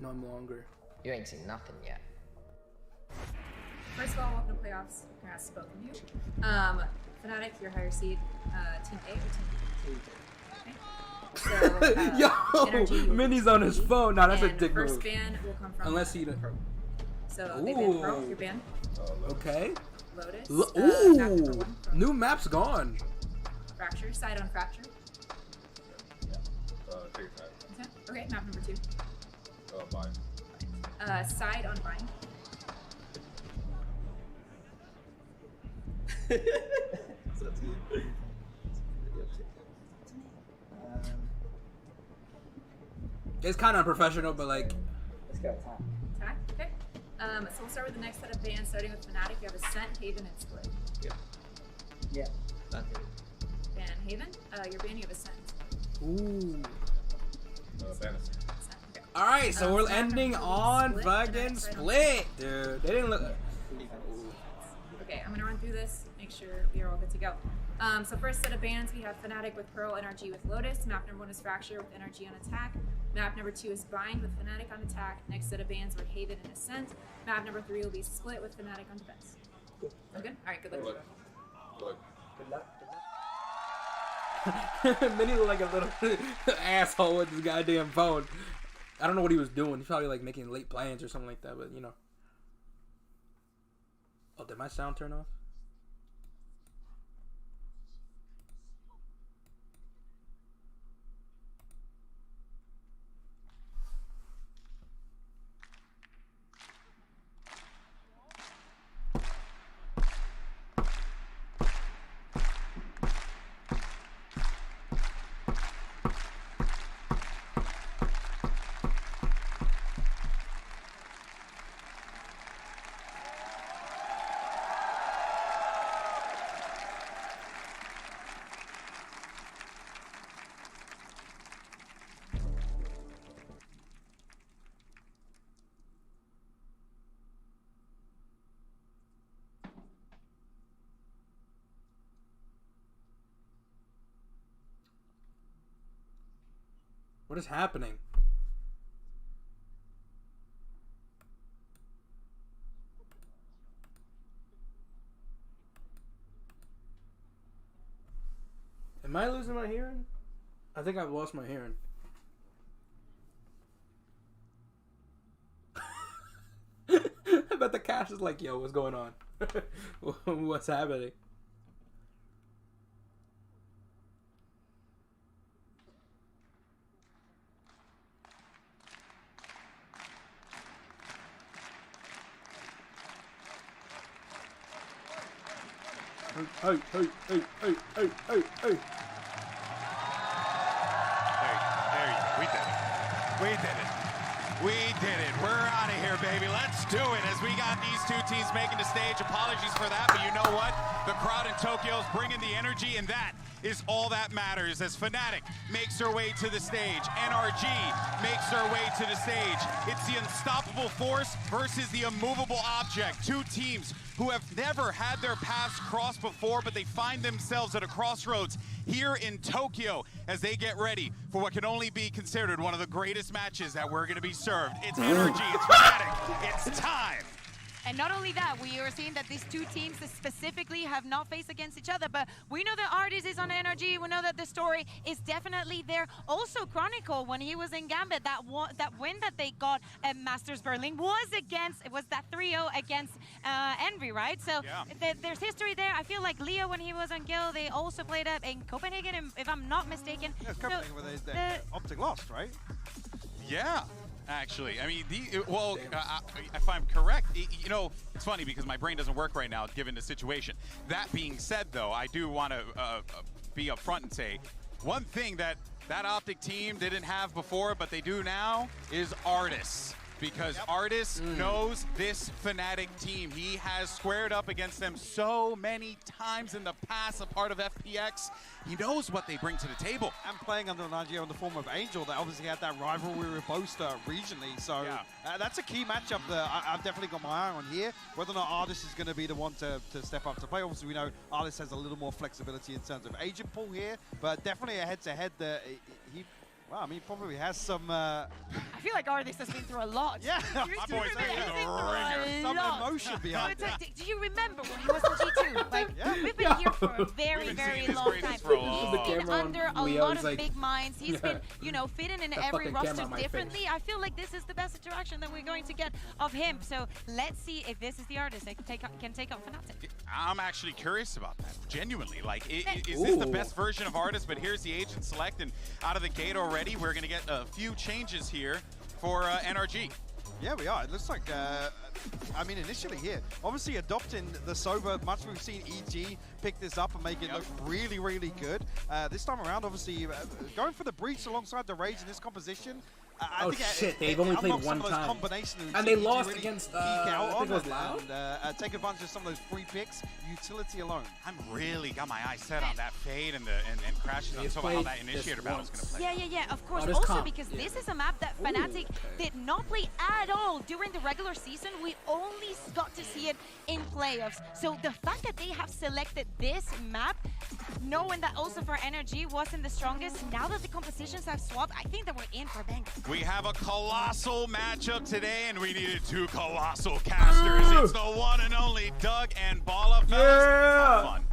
no longer. You ain't seen nothing yet. First of all, welcome to playoffs. Congrats to both of you. Fnatic, your higher seed, Team A or Team B? Okay. So, Yo, NRG Minnie's on his phone. Nah, that's a and dick first move. ban will come from Unless he. So they banned Pro, Ooh. you're banned. Okay. Lotus. Ooh, map number 1 from new map's gone. Fracture, side on Fracture. Take that. Okay, map number 2. Bind. Side on Bind. It's kind of unprofessional, but like. Let's go attack. Attack, okay. So we'll start with the next set of bans, starting with Fnatic. You have Ascent, Haven, and Split. Yeah. Ban Haven. You're banned, you have Ascent. Ooh. Ascent, okay. All right, so we're so map ending number 2 on Split, fucking and then side on Split, dude. They didn't look. Okay, I'm gonna run through this, make sure we are all good to go. So first set of bans, we have Fnatic with Pearl, NRG with Lotus. Map number 1 is Fracture with NRG on attack. Map number 2 is Bind with Fnatic on attack. Next set of bans were Haven and Ascent. Map number 3 will be Split with Fnatic on defense. Cool. All good? All right, good luck. Good luck. Minnie looked like a little asshole with his goddamn phone. I don't know what he was doing. He's probably like making late plans or something like that, but you know. Oh, did my sound turn off? What is happening? Am I losing my hearing? I think I've lost my hearing. I bet the cash is like, yo, what's going on? What's happening? Hey, hey, hey, hey, hey, hey, hey. We did it. We did it. We did it. We're out of here, baby. Let's do it. As we got these two teams making the stage. Apologies for that, but you know what? The crowd in Tokyo is bringing the energy, and that is all that matters. As Fnatic makes their way to the stage, NRG makes their way to the stage. It's the unstoppable force versus the immovable object. Two teams who have never had their paths crossed before, but they find themselves at a crossroads here in Tokyo as they get ready for what can only be considered one of the greatest matches that we're going to be served. It's NRG, it's Fnatic, it's time. And not only that, we are seeing that these two teams specifically have not faced against each other, but we know that Artis is on NRG. We know that the story is definitely there. Also, Chronicle, when he was in Gambit, that win that they got at Masters Berlin was that 3-0 against Envy, right? So there's history there. I feel like Leo, when he was on Gil, they also played up in Copenhagen, if I'm not mistaken. Yeah, Copenhagen, where they Optic lost, right? Yeah. Actually, I mean, if I'm correct, you know, it's funny because my brain doesn't work right now given the situation. That being said, though, I do want to be upfront and say one thing that Optic team didn't have before, but they do now, is Artis. Because Artis knows this Fnatic team. He has squared up against them so many times in the past, a part of FPX. He knows what they bring to the table. And playing under NRG in the form of Angel, that obviously had that rivalry with Boaster regionally. So that's a key matchup that I've definitely got my eye on here. Whether or not Artis is going to be the one to step up to play. Obviously, we know Artis has a little more flexibility in terms of agent pool here, but definitely a head-to-head that well, I mean, probably has some... I feel like Artis has been through a lot. Yeah, my boy's some emotion behind it. Do you remember when he was in G2? Like, we've been here for a very, very long time. He's been under a lot of big minds. He's been, you know, fitting in every roster differently. I feel like this is the best interaction that we're going to get of him. So let's see if this is the Artist that can take up Fnatic. I'm actually curious about that, genuinely. Like, is this the best version of Artist? But here's the agent select, and out of the gate already, we're going to get a few changes here for NRG. Yeah, we are. It looks like, I mean, initially here, obviously adopting the Sober, much we've seen EG pick this up and make it look really, really good. This time around, obviously, going for the Breach alongside the Rage in this composition. Oh shit, they've only played one time. And they lost against, I think it was Loud? And take advantage of some of those free picks, utility alone. I'm really got my eyes set on that fade and crashes on how that initiator battle is going to play. Yeah, of course. Also, because this is a map that Fnatic did not play at all during the regular season. We only got to see it in playoffs. So the fact that they have selected this map, knowing that also for NRG wasn't the strongest, now that the compositions have swapped, I think that we're in for bang. We have a colossal matchup today, and we needed two colossal casters. It's the one and only Doug and Bala. Yeah! Have fun.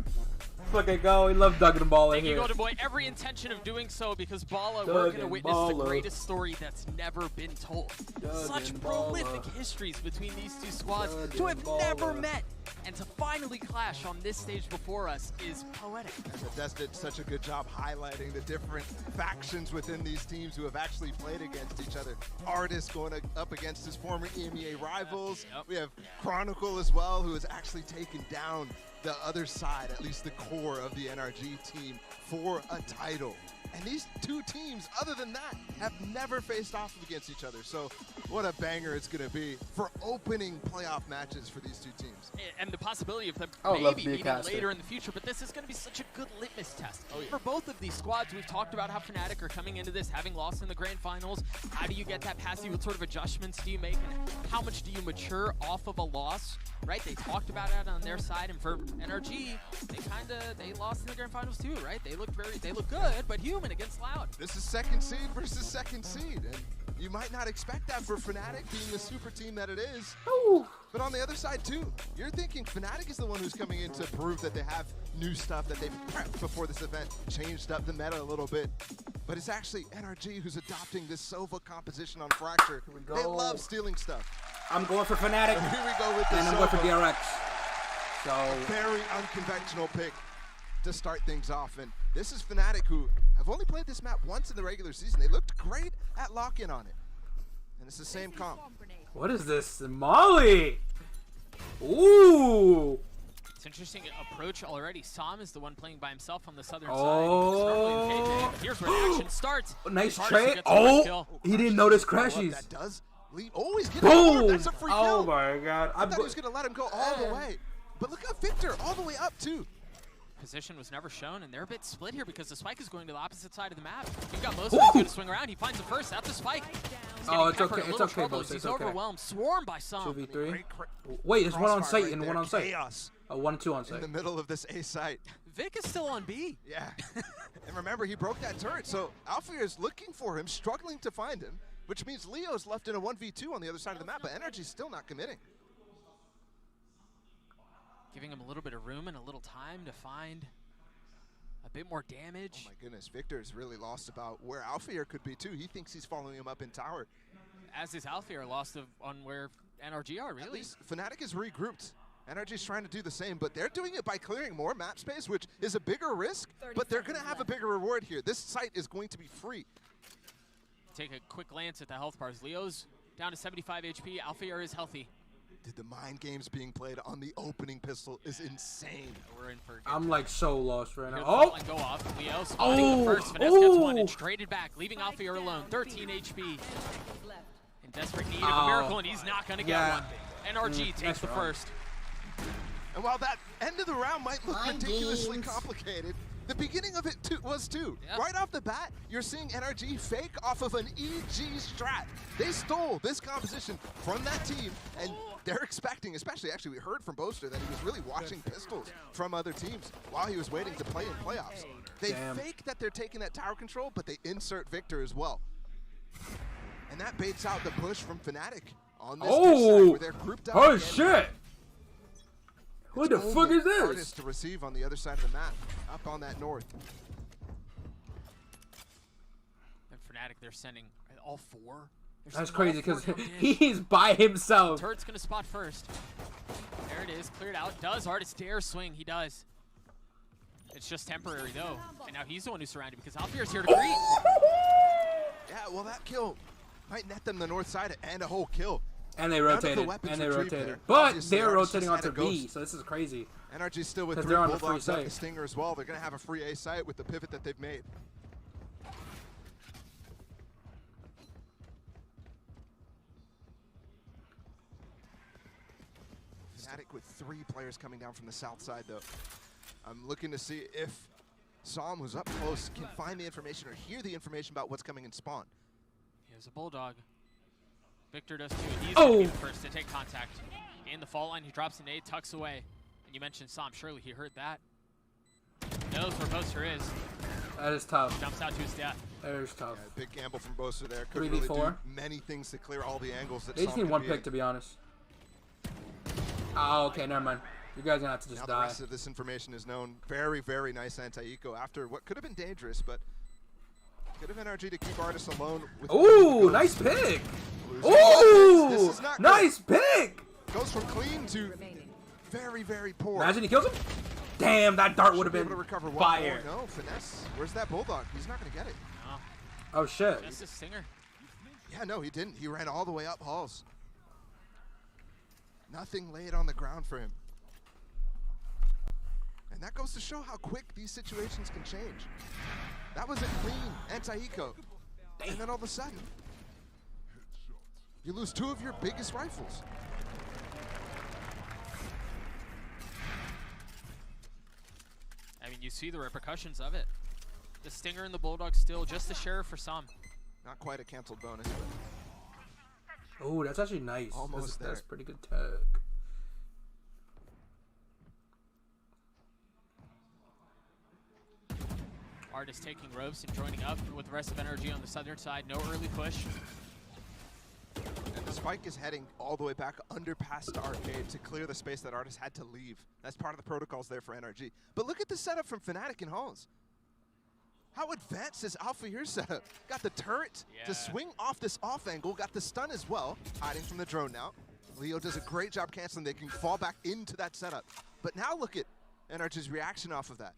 Fucking go. We love Doug and Bala here. You go to boy every intention of doing so because Bala, we're going to witness the greatest story that's never been told. Such prolific histories between these two squads to have never met and to finally clash on this stage before us is poetic. Des did such a good job highlighting the different factions within these teams who have actually played against each other. Artis going up against his former EMEA rivals. We have Chronicle as well, who has actually taken down the other side, at least the core of the NRG team, for a title. And these two teams, other than that, have never faced off against each other. So What a banger it's going to be for opening playoff matches for these two teams. And the possibility of them I would love maybe to be a meeting caster. later in the future, but this is going to be such a good litmus test. For both of these squads, we've talked about how Fnatic are coming into this, having lost in the grand finals. How do you get that past you? What sort of adjustments do you make? And how much do you mature off of a loss? Right? They talked about it on their side, and for NRG, they lost in the grand finals too, right? They look good, but human against Loud. This is second seed versus second seed, and you might not expect that for Fnatic being the super team that it is. Ooh. But on the other side too, you're thinking Fnatic is the one who's coming in to prove that they have new stuff that they've prepped before this event, changed up the meta a little bit. But it's actually NRG who's adopting this Sova composition on Fracture. They love stealing stuff. I'm going for Fnatic. And here we go with the And I'm going for Sova. DRX. So Very unconventional pick to start things off. And this is Fnatic, who have only played this map once in the regular season. They looked great at lock-in on it. And it's the same comp. what is this? Molly! Ooh! It's interesting approach already. Sam is the one playing by himself on the southern Oh. side. But here's where the action starts. Nice Hardest trade. to get the first Oh! kill. He didn't notice Follow up, crashies. That does leave. Oh, he's getting Boom! forward. That's a free kill. Oh my god. I thought he was going to let him go all the way. But look at Victor, all the way up too. Position was never shown, and they're a bit split here because the spike is going to the opposite side of the map. You've got most of them going to swing around. He finds the first at the spike. He's Oh, it's peppered, okay. a It's little okay, trouble boss. as He's It's okay. overwhelmed, swarmed by some. 2v3. Wait, it's one on Crossfire site right and there. one on site. Chaos. Oh, 1 and 2 on In site. the middle of this A site. Vic is still on B. Yeah. And remember, he broke that turret, so Alfir is looking for him, struggling to find him, which means Leo's left in a 1v2 on the other side of the map, but NRG's still not committing. Giving him a little bit of room and a little time to find a bit more damage. Oh my goodness, Victor's really lost about where Alfir could be too. He thinks he's following him up in tower. As is Alfir, lost on where NRG are, really. At least Fnatic is regrouped. NRG's trying to do the same, but they're doing it by clearing more map space, which is a bigger risk, but they're going to have a bigger reward here. This site is going to be free. Take a quick glance at the health bars. Leo's down to 75 HP. Alfir is healthy. Dude, the mind games being played on the opening pistol is insane. We're in for I'm like so lost right now. Here's Oh! the line go off. Leo spotting the first. Finesse gets one and traded back, leaving Alfir alone. 13 HP. In desperate need of a miracle, and he's not going to get one. NRG takes the first. And while that end of the round might look ridiculously complicated, the beginning of it was too. Yep. Right off the bat, you're seeing NRG fake off of an EG strat. They stole this composition from that team, and they're expecting, especially actually we heard from Boaster that he was really watching pistols from other teams while he was waiting to play in playoffs. They fake that they're taking that tower control, but they insert Victor as well. And that baits out the push from Fnatic on this side where they're grouped up. Oh again. shit! What the fuck is this? Hardest to receive on the other side of the map, up on that north. And Fnatic, they're sending all four. That's crazy because he's by himself. Turret's going to spot first. There it is, cleared out. Does Artist dare swing? He does. It's just temporary though. And now he's the one who's surrounded because Alfir's here to greet. Yeah, well that kill might net them the north side and a whole kill. And they rotated. There. But Obviously, they're Artist rotating just had onto a B, ghost. so this is crazy. NRG's still with 'Cause 3 they're on the free Bulldogs up site. the Stinger as well. They're going to have a free A site with the pivot that they've made. Fnatic with 3 players coming down from the south side though. I'm looking to see if Psalm, who's up close, can find the information or hear the information about what's coming in spawn. Here's a Bulldog. Victor does too. He's going to be the first to take contact. In the fall line, he drops an nade, tucks away. And you mentioned Sam. Surely he heard that. Knows where Boaster is. That is tough. Jumps out to his death. That is tough. Yeah, big gamble from Boaster there. Couldn't really do 3v4. many things to clear all the angles that They just Psalm need could one be pick, in. to be honest. Oh, okay, never mind. You guys are gonna have to just Now die. the rest of this information is known. Very, very nice anti-eco after what could have been dangerous, but could have NRG to keep Artist alone. With Ooh, nice pick. This Ooh, is not good. nice pick. Goes from clean to very, very poor. Imagine he kills him. Damn, that dart would have Should be been able to recover one fire. more. No, Finesse. Where's that Bulldog? He's not going to get it. No. Oh shit. That's a stinger. Yeah, no, he didn't. He ran all the way up halls. Nothing laid on the ground for him. And that goes to show how quick these situations can change. That was a clean anti-eco. And then all of a sudden, You lose 2 of your biggest rifles. I mean, you see the repercussions of it. The Stinger and the Bulldog still just the sheriff for some. Not quite a canceled bonus, but Oh, that's actually nice. Almost That's there. pretty good tech. Artis taking ropes and joining up with the rest of NRG on the southern side. No early push. And the spike is heading all the way back under past the arcade to clear the space that Artis had to leave. That's part of the protocols there for NRG. But look at the setup from Fnatic and Halls. How advanced is Alpha here setup? Got the turret to swing off this off angle, got the stun as well, hiding from the drone now. Leo does a great job canceling. They can fall back into that setup. But now look at NRG's reaction off of that.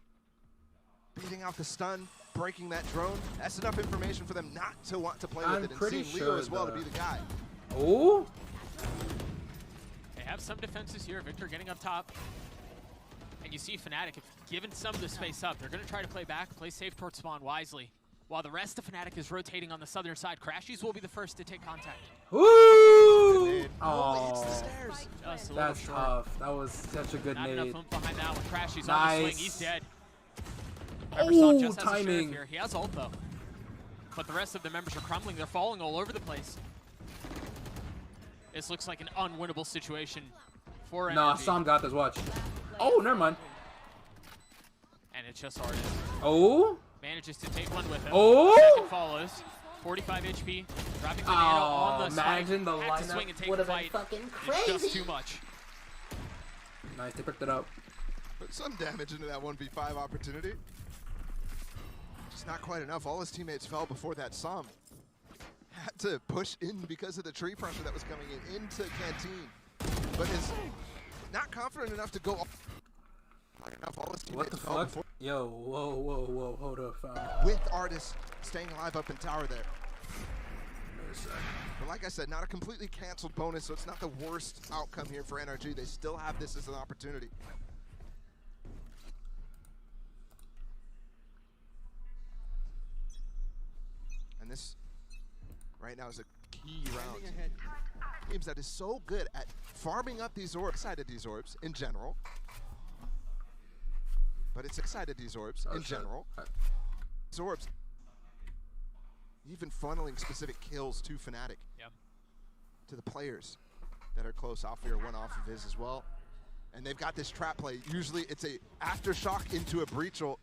Beating out the stun, breaking that drone. That's enough information for them not to want to play with it. And seeing Leo as well to be the guy. Oh! They have some defenses here. Victor getting up top. And you see Fnatic, if given some of the space up, they're going to try to play back, play safe towards spawn wisely. While the rest of Fnatic is rotating on the southern side. Crashies will be the first to take contact. Woo! Oh, that's tough. That was such a good Not nade. enough oomph behind that one. Crashies Nice. on the swing. He's dead. Oh, just has a sheriff timing. here. He has ult though. But the rest of the members are crumbling. They're falling all over the place. This looks like an unwinnable situation for NRG. Nah, Sam got this. Watch. Oh, never mind. And it's just Artis. Oh. Manages to take one with him. Oh. Second follows. 45 HP. Dropping the nano on the imagine spike. the Had to lineup swing and take would the have fight. been fucking It's just crazy. too much. Nice, they picked it up. Put some damage into that 1v5 opportunity. Just not quite enough. All his teammates fell before that Som. Had to push in because of the tree pressure that was coming in into Canteen. But is not confident enough to go enough. All his teammates What the fell fuck? before Yo, whoa, hold up, fam. with Artis staying alive up in tower there. But like I said, not a completely canceled bonus, so it's not the worst outcome here for NRG. They still have this as an opportunity. And this right now is a key round. Teams that is so good at farming up these orbs, excited these orbs in general. But it's excited these orbs in general. These orbs even funneling specific kills to Fnatic. Yep. To the players that are close. Alfir one off of his as well. And they've got this trap play. Usually it's a aftershock into a breach ult.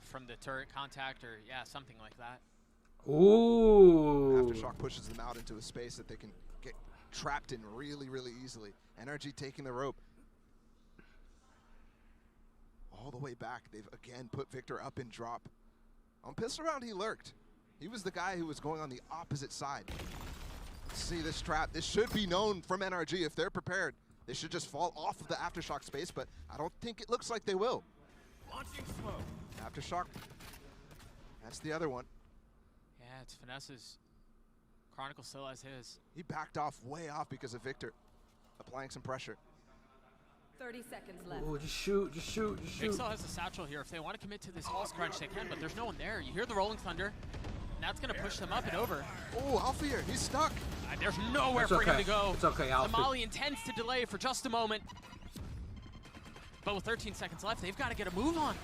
From the turret contact or, yeah, something like that. Ooh. Aftershock pushes them out into a space that they can get trapped in really, really easily. NRG taking the rope. All the way back. They've again put Victor up in drop. On pistol round, he lurked. He was the guy who was going on the opposite side. See this trap. This should be known from NRG if they're prepared. They should just fall off of the aftershock space, but I don't think it looks like they will. Launching smoke. Aftershock. That's the other one. Yeah, it's Finesse's. Chronicle still has his. He backed off way off because of Victor applying some pressure. 30 seconds left. Oh, just shoot. Pixel has a satchel here. If they want to commit to this Hall Scrunch, they can, but there's no one there. You hear the Rolling Thunder, and that's going to push them up and over. Oh, Alfir, he's stuck. There's nowhere It's for him okay. to go. It's okay, Alfir. Somali intends to delay for just a moment. But with 13 seconds left, they've got to get a move on.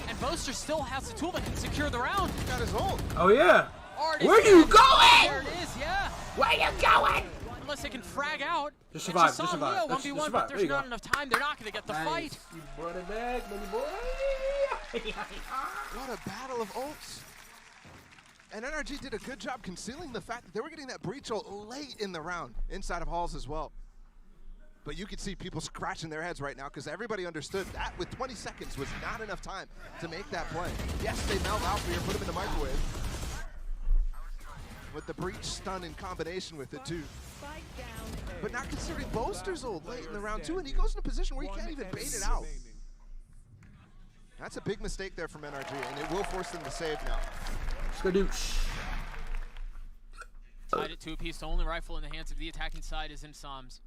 And Boaster still has the tool that can secure the round. He got his ult. Oh, yeah. Artis Where you dead. going? There it is, yeah. Where you going? Unless they can frag out. Just It's survive, Sam just survive. Leo, Just 1v1, survive. but There there's you go. not enough time. They're not going to get the fight. You brought it back, buddy boy. What a battle of ults. And NRG did a good job concealing the fact that they were getting that breach ult late in the round, inside of Halls as well. But you could see people scratching their heads right now because everybody understood that with 20 seconds was not enough time to make that play. Yes, they meld Alfir, put him in the microwave. With the breach stun in combination with it too. But not considering Boaster's ult late in the round too, and he goes in a position where he can't even bait it out. That's a big mistake there from NRG, and it will force them to save now. Skadoosh. Tied it to a piece. The only rifle in the hands of the attacking side is in Psalms.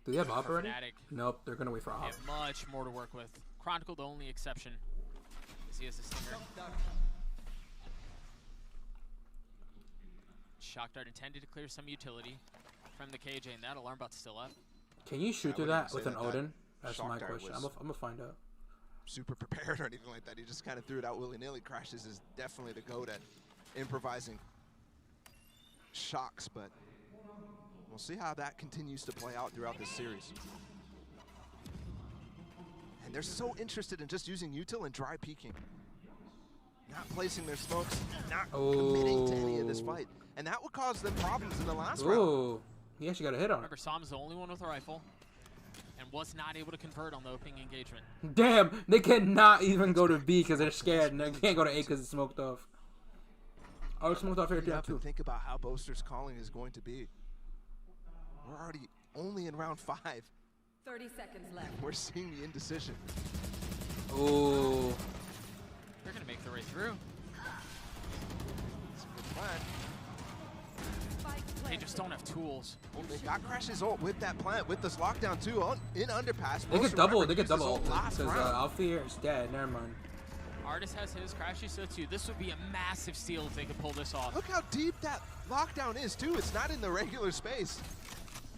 Do they have Hop already? Fnatic. Nope, they're gonna wait for a They Hop. have much more to work with. Chronicle, the only exception, as he has a Stinger. Shock Dart intended to clear some utility from the KJ, and that alarm bot's still up. Can you shoot through that with an Odin? That's Shock my Dart question. I'm gonna find out. Super prepared or anything like that. He just kind of threw it out willy-nilly. Crashes is definitely the goat at improvising shocks, but we'll see how that continues to play out throughout this series. And they're so interested in just using util and dry peeking. Not placing their smokes, not committing to any of this fight. And that would cause them problems in the last round. Ooh, he actually got a hit on it. Remember, Sam's the only one with a rifle and was not able to convert on the opening engagement. Damn, they cannot even go to B because they're scared, and they can't go to A because it's smoked off. Oh, it's smoked off here too. Think about how Boaster's calling is going to be. We're already only in round 5. 30 seconds left. We're seeing the indecision. Ooh. They're gonna make their way through. It's a good plan. They just don't have tools. Well, they got Crash's ult with that plant, with this lockdown too, in underpass. They get double. They get used his double ult last because round. Alfie is dead. Never mind. Artist has his, Crashy so too. This would be a massive steal if they could pull this off. Look how deep that lockdown is too. It's not in the regular space.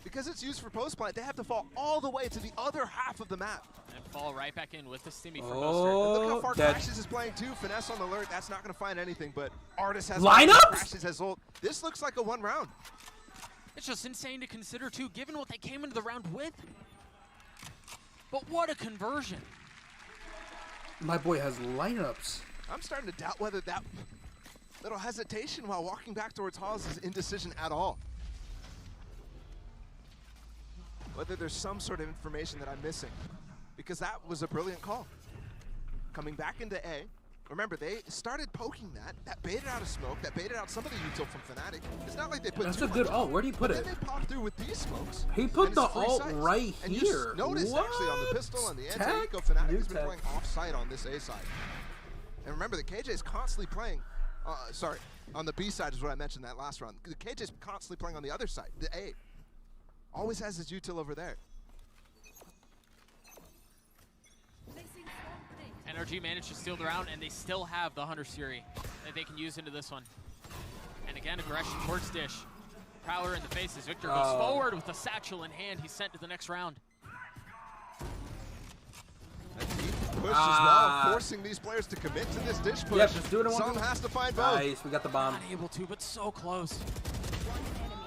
Because it's used for post plant, they have to fall all the way to the other half of the map. And fall right back in with the stimmy from Oh, Buster. Look how far dead. Crashes is playing too. Finesse on alert. That's not going to find anything, but Artist has Lineups? Crashes has ult. This looks like a 1 round. It's just insane to consider too, given what they came into the round with. But what a conversion. My boy has lineups. I'm starting to doubt whether that little hesitation while walking back towards Halls is indecision at all. Whether there's some sort of information that I'm missing. Because that was a brilliant call. Coming back into A. Remember, they started poking that baited out a smoke, that baited out some of the util from Fnatic. It's not like they put That's too a good much, ult. Where do you put but it? Then they popped through with these smokes. He put and the it's free ult sites. right and here. You notice actually on the pistol, on the anti-eco, Fnatic has been playing off-site on this A side. And remember, the KJ is constantly playing, sorry, on the B side is what I mentioned that last round. The KJ is constantly playing on the other side, the A. Always has his util over there. NRG managed to steal the round, and they still have the Hunter Siri that they can use into this one. And again, aggression towards Dish. Prowler in the face as Victor goes forward with a satchel in hand. He's sent to the next round. Push as well, forcing these players to commit to this Dish push. Yep, just do it in one Some go. has to find both. Nice, we got the bomb. Not able to, but so close.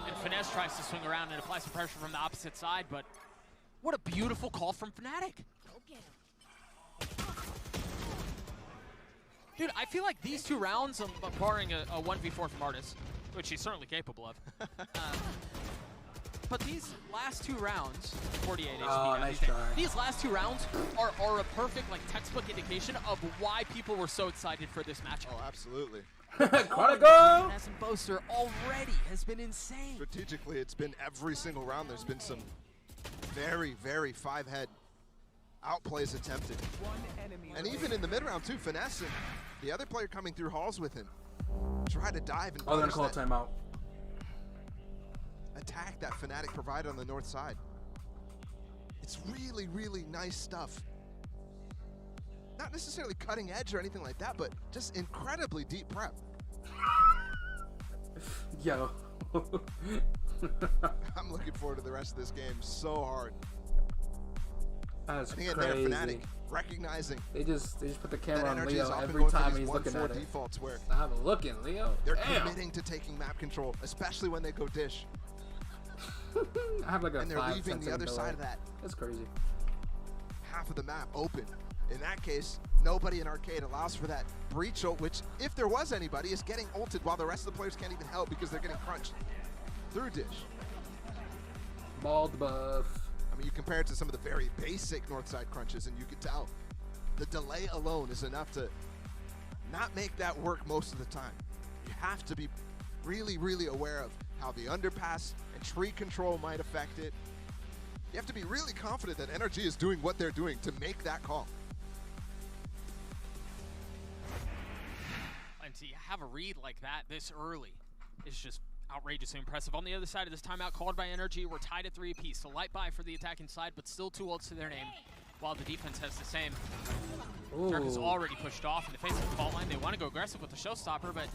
And Finesse tries to swing around and apply some pressure from the opposite side, but what a beautiful call from Fnatic. Dude, I feel like these 2 rounds, barring a 1v4 from Artis, which he's certainly capable of, but these last 2 rounds, 48 HP now, nice try. these last 2 rounds are a perfect textbook indication of why people were so excited for this matchup. Oh, absolutely. Chronicle! As a Boaster already has been insane. Strategically, it's been every single round. There's been some very, very 5-head outplays attempted. And even in the mid-round too, Finesse and the other player coming through halls with him try to dive and Oh, they're gonna punish call that timeout. attack that Fnatic provided on the north side. It's really, really nice stuff. Not necessarily cutting edge or anything like that, but just incredibly deep prep. Yo. I'm looking forward to the rest of this game so hard. That's and again, crazy. Fnatic recognizing They just put the camera on NRG is Leo often every going for time these he's looking 1-4 at it. defaults where Stop looking, Leo. they're Damn. committing to taking map control, especially when they go Dish. I have like a And they're 5 leaving the other delay. side of that. That's crazy. Half of the map open. In that case, nobody in Arcade allows for that breach ult, which, if there was anybody, is getting ulted while the rest of the players can't even help because they're getting crunched through Dish. Bald buff. I mean, you compare it to some of the very basic Northside crunches, and you can tell the delay alone is enough to not make that work most of the time. You have to be really, really aware of how the underpass and tree control might affect it. You have to be really confident that NRG is doing what they're doing to make that call. And to have a read like that this early is just outrageously impressive. On the other side of this timeout called by NRG, we're tied at 3 apiece. So light buy for the attacking side, but still 2 ults to their name, while the defense has the same. Dirk is already pushed off in the face of the fault line. They want to go aggressive with the showstopper, but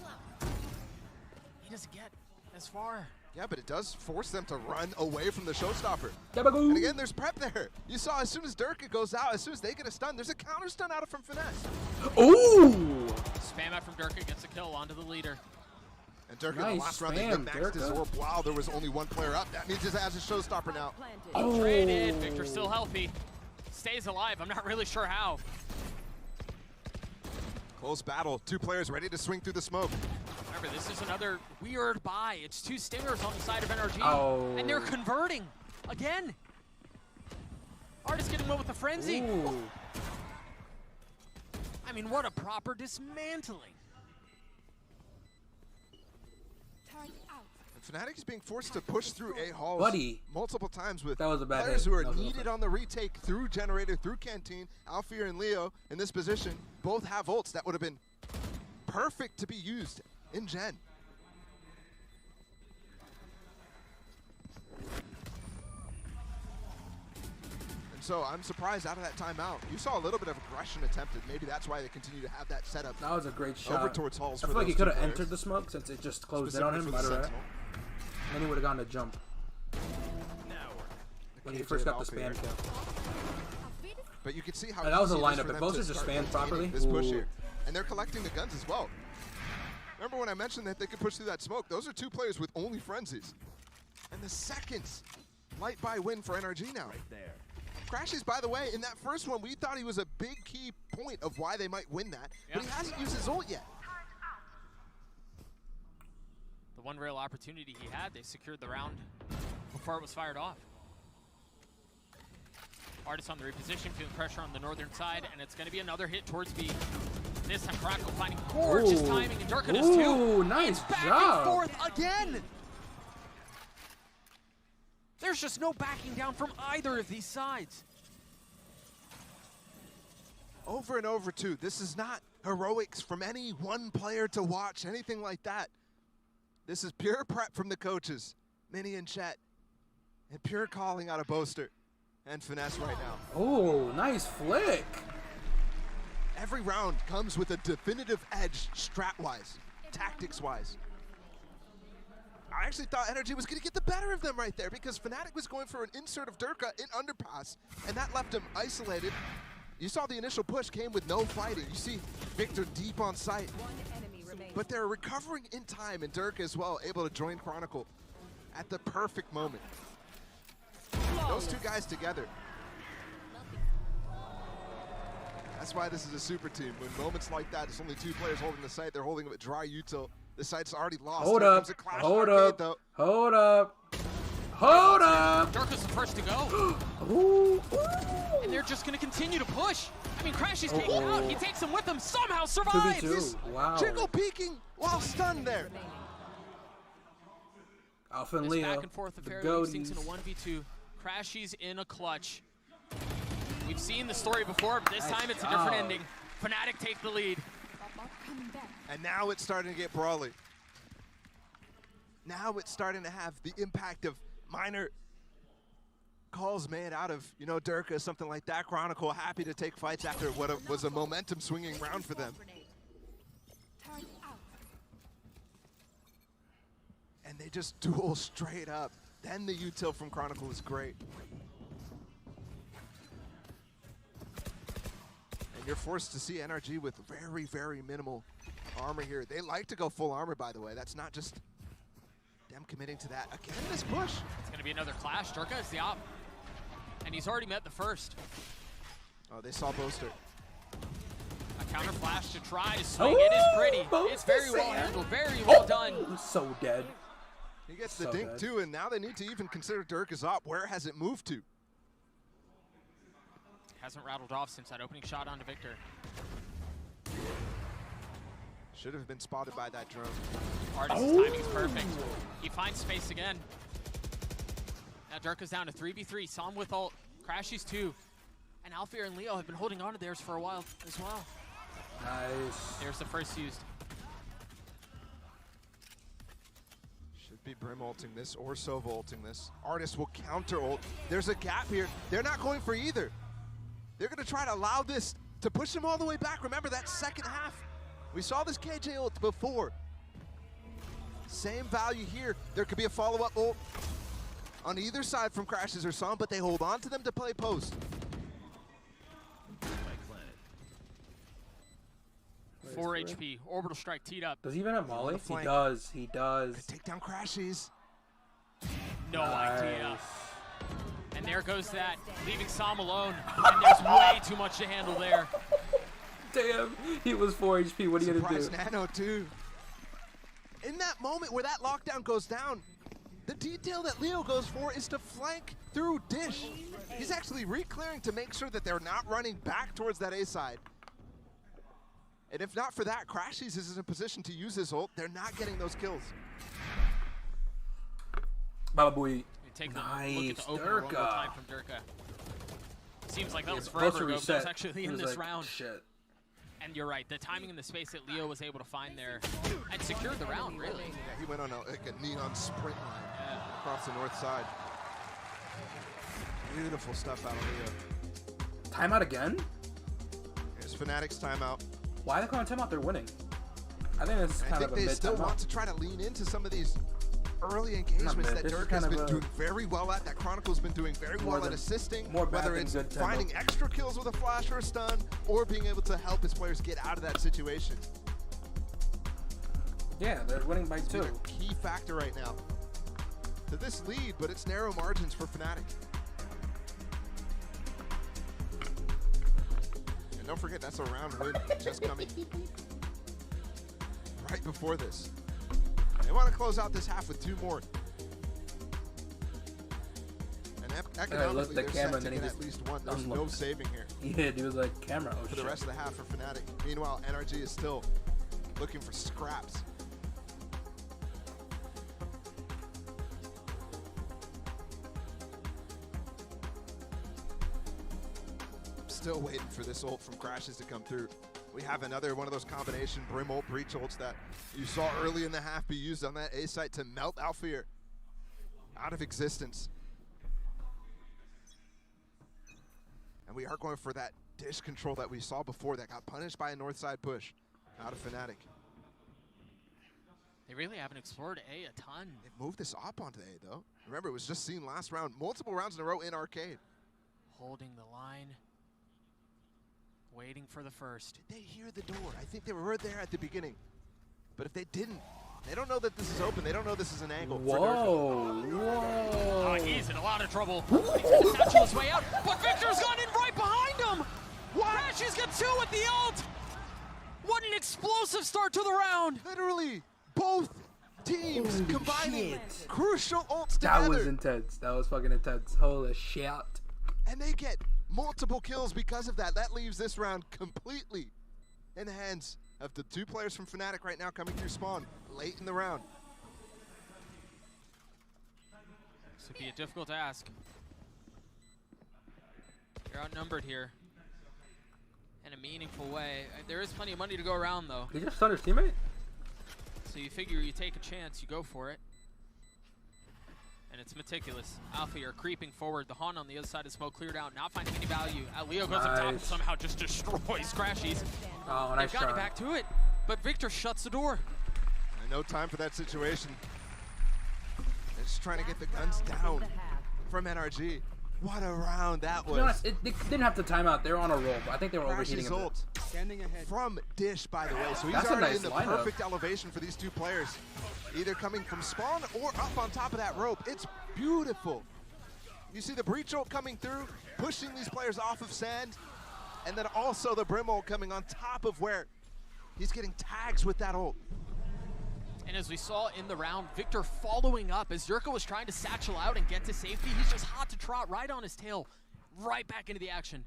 he doesn't get as far. Yeah, but it does force them to run away from the showstopper. Gabagool. And again, there's prep there. You saw as soon as Durka goes out, as soon as they get a stun, there's a counter stun out from Finesse. Ooh! Spam out from Durka, gets a kill onto the leader. And Durka in the last round, they maxed his orb while there was only one player up. That means he has a showstopper now. Traded. Victor still healthy. Stays alive. I'm not really sure how. Close battle. 2 players ready to swing through the smoke. Remember, this is another weird buy. It's 2 stingers on the side of NRG. Oh. And they're converting. Again. Artist getting one with the frenzy. Ooh. I mean, what a proper dismantling. And Fnatic is being forced to push through A halls multiple times with that was a bad players hit. who are needed on the retake through Generator, through Canteen. Alfir and Leo in this position both have ults that would have been perfect to be used in Gen. And so I'm surprised out of that timeout. You saw a little bit of aggression attempted. Maybe that's why they continue to have that setup. That was a great shot. Over towards halls. I feel like he could have entered the smoke since it just closed in on him. Then he would have gotten a jump. When he first got the spam kill. But you can see how that was a easy it is lineup. for If them both to are just start spanned properly. This push here. And they're collecting the guns as well. Remember when I mentioned that they could push through that smoke? Those are 2 players with only frenzies. And the seconds. Light by win for NRG now. Right there. Crashes, by the way, in that first one, we thought he was a big key point of why they might win that. But he hasn't used his ult yet. The one real opportunity he had, they secured the round before it was fired off. Artist on the reposition, feeling pressure on the northern side, and it's going to be another hit towards B. This time, Crackle finding gorgeous timing, and Durka does too. Ooh, nice back job. and forth again. There's just no backing down from either of these sides. Over and over, too. This is not heroics from any one player to watch, anything like that. This is pure prep from the coaches, Minnie and Chet, and pure calling out of Boaster and Finesse right now. Oh, nice flick. Every round comes with a definitive edge strat-wise, tactics-wise. I actually thought NRG was going to get the better of them right there because Fnatic was going for an insert of Durka in underpass, and that left him isolated. You saw the initial push came with no fighting. You see Victor deep on site. But they're recovering in time, and Durka as well, able to join Chronicle at the perfect moment. Those 2 guys together. That's why this is a super team. When moments like that, it's only 2 players holding the site. They're holding it with dry util. The site's already lost. Hold up. Hold up. Hold up. Hold up. Durka's the first to go. Ooh. And they're just going to continue to push. I mean, Crash is taken out. He takes him with him, somehow survives. 2v2. Wow. Jiggle peeking while stunned there. Alpha and This Leo. back and forth affair sinks in a 1v2. Crashies in a clutch. We've seen the story before, but this time it's a different ending. Fnatic take the lead. And now it's starting to get brawly. Now it's starting to have the impact of minor calls made out of, you know, Durka, something like that. Chronicle happy to take fights after what was a momentum swinging round for them. And they just duel straight up. Then the util from Chronicle is great. And you're forced to see NRG with very, very minimal armor here. They like to go full armor, by the way. That's not just them committing to that. Again, this push. It's going to be another clash. Durka is the op. And he's already met the first. Oh, they saw Boaster. A counter flash to try to swing. It is pretty. It's very well handled. Very well done. He's so dead. He gets the dink too, and now they need to even consider Durka's op. Where has it moved to? Hasn't rattled off since that opening shot onto Victor. Should have been spotted by that drone. Artist's timing is perfect. He finds space again. Now Durka's down to 3v3. Saw him with ult. Crashies 2. And Alfir and Leo have been holding on to theirs for a while as well. Nice. There's the first used. Should be Brim ulting this or Sova ulting this. Artist will counter ult. There's a gap here. They're not going for either. They're going to try to allow this to push them all the way back. Remember that second half. We saw this KJ ult before. Same value here. There could be a follow-up ult on either side from Crashes or Som, but they hold on to them to play post. 4 HP. Orbital strike teed up. Does he even have Molly? He does. He does. Could take down Crashes. No idea. And there goes that, leaving Som alone. And there's way too much to handle there. Damn, he was 4 HP. What are you gonna do? Surprise Nano too. In that moment where that lockdown goes down, the detail that Leo goes for is to flank through Dish. He's actually re-clearing to make sure that they're not running back towards that A side. And if not for that, Crashies is in a position to use his ult. They're not getting those kills. Baba Booey. Take a look at the opener one more time from Durka. Seems like that was forever ago, but that was actually in this round. Shit. And you're right, the timing and the space that Leo was able to find there and secured the round, really. Yeah, he went on a neon sprint line across the north side. Beautiful stuff out of Leo. Timeout again? Here's Fnatic's timeout. Why are they calling timeout? They're winning. I think this is kind of a mid-timeout. They still want to try to lean into some of these early engagements that Dirk has been doing very well at, that Chronicle's been doing very well at assisting, whether it's finding extra kills with a flash or a stun, or being able to help his players get out of that situation. Yeah, they're winning by 2. A key factor right now to this lead, but it's narrow margins for Fnatic. And don't forget, that's a round win just coming right before this. They want to close out this half with 2 more. And economically, the they're camera, set to get at least 1. There's no saving here. Yeah, he was like, camera, oh for the rest of the half for Fnatic. Meanwhile, NRG is still looking for scraps. Still waiting for this ult from Crashes to come through. We have another one of those combination Brim ult, Breach ults that you saw early in the half be used on that A site to melt Alfear out of existence. And we are going for that Dish control that we saw before that got punished by a north side push out of Fnatic. They really haven't explored A a ton. They've moved this up onto A though. Remember, it was just seen last round, multiple rounds in a row in Arcade. Holding the line. Waiting for the first. Did they hear the door? I think they were right there at the beginning. But if they didn't, they don't know that this is open. They don't know this is an angle. Whoa, whoa. Oh, he's in a lot of trouble. He's going to satchel his way out, but Victor's gone in right behind him. Crashes got 2 with the ult. What an explosive start to the round. Literally, both teams combining crucial ults together. That was intense. That was fucking intense. Holy shit. And they get multiple kills because of that. That leaves this round completely in the hands of the 2 players from Fnatic right now coming through spawn late in the round. This would be a difficult ask. You're outnumbered here in a meaningful way. There is plenty of money to go around, though. Did he just stun his teammate? So you figure you take a chance, you go for it. And it's meticulous. Alpha, you're creeping forward. The Han on the other side of smoke cleared out, not finding any value. Leo goes up top and somehow just destroys Crashies. Oh, They've gotten back to it, but Victor shuts the door. And no time for that situation. They're just trying to get the guns down from NRG. What a round that was. To be honest, they didn't have to time out. They were on a roll, but I think they were overheating a bit. Standing ahead from Dish, by the way. So he's That's a already nice in the lineup. perfect elevation for these 2 players. Either coming from spawn or up on top of that rope. It's beautiful. You see the Breach ult coming through, pushing these players off of sand, and then also the Brim ult coming on top of where he's getting tags with that ult. And as we saw in the round, Victor following up as Zerka was trying to satchel out and get to safety. He's just hot to trot right on his tail, right back into the action.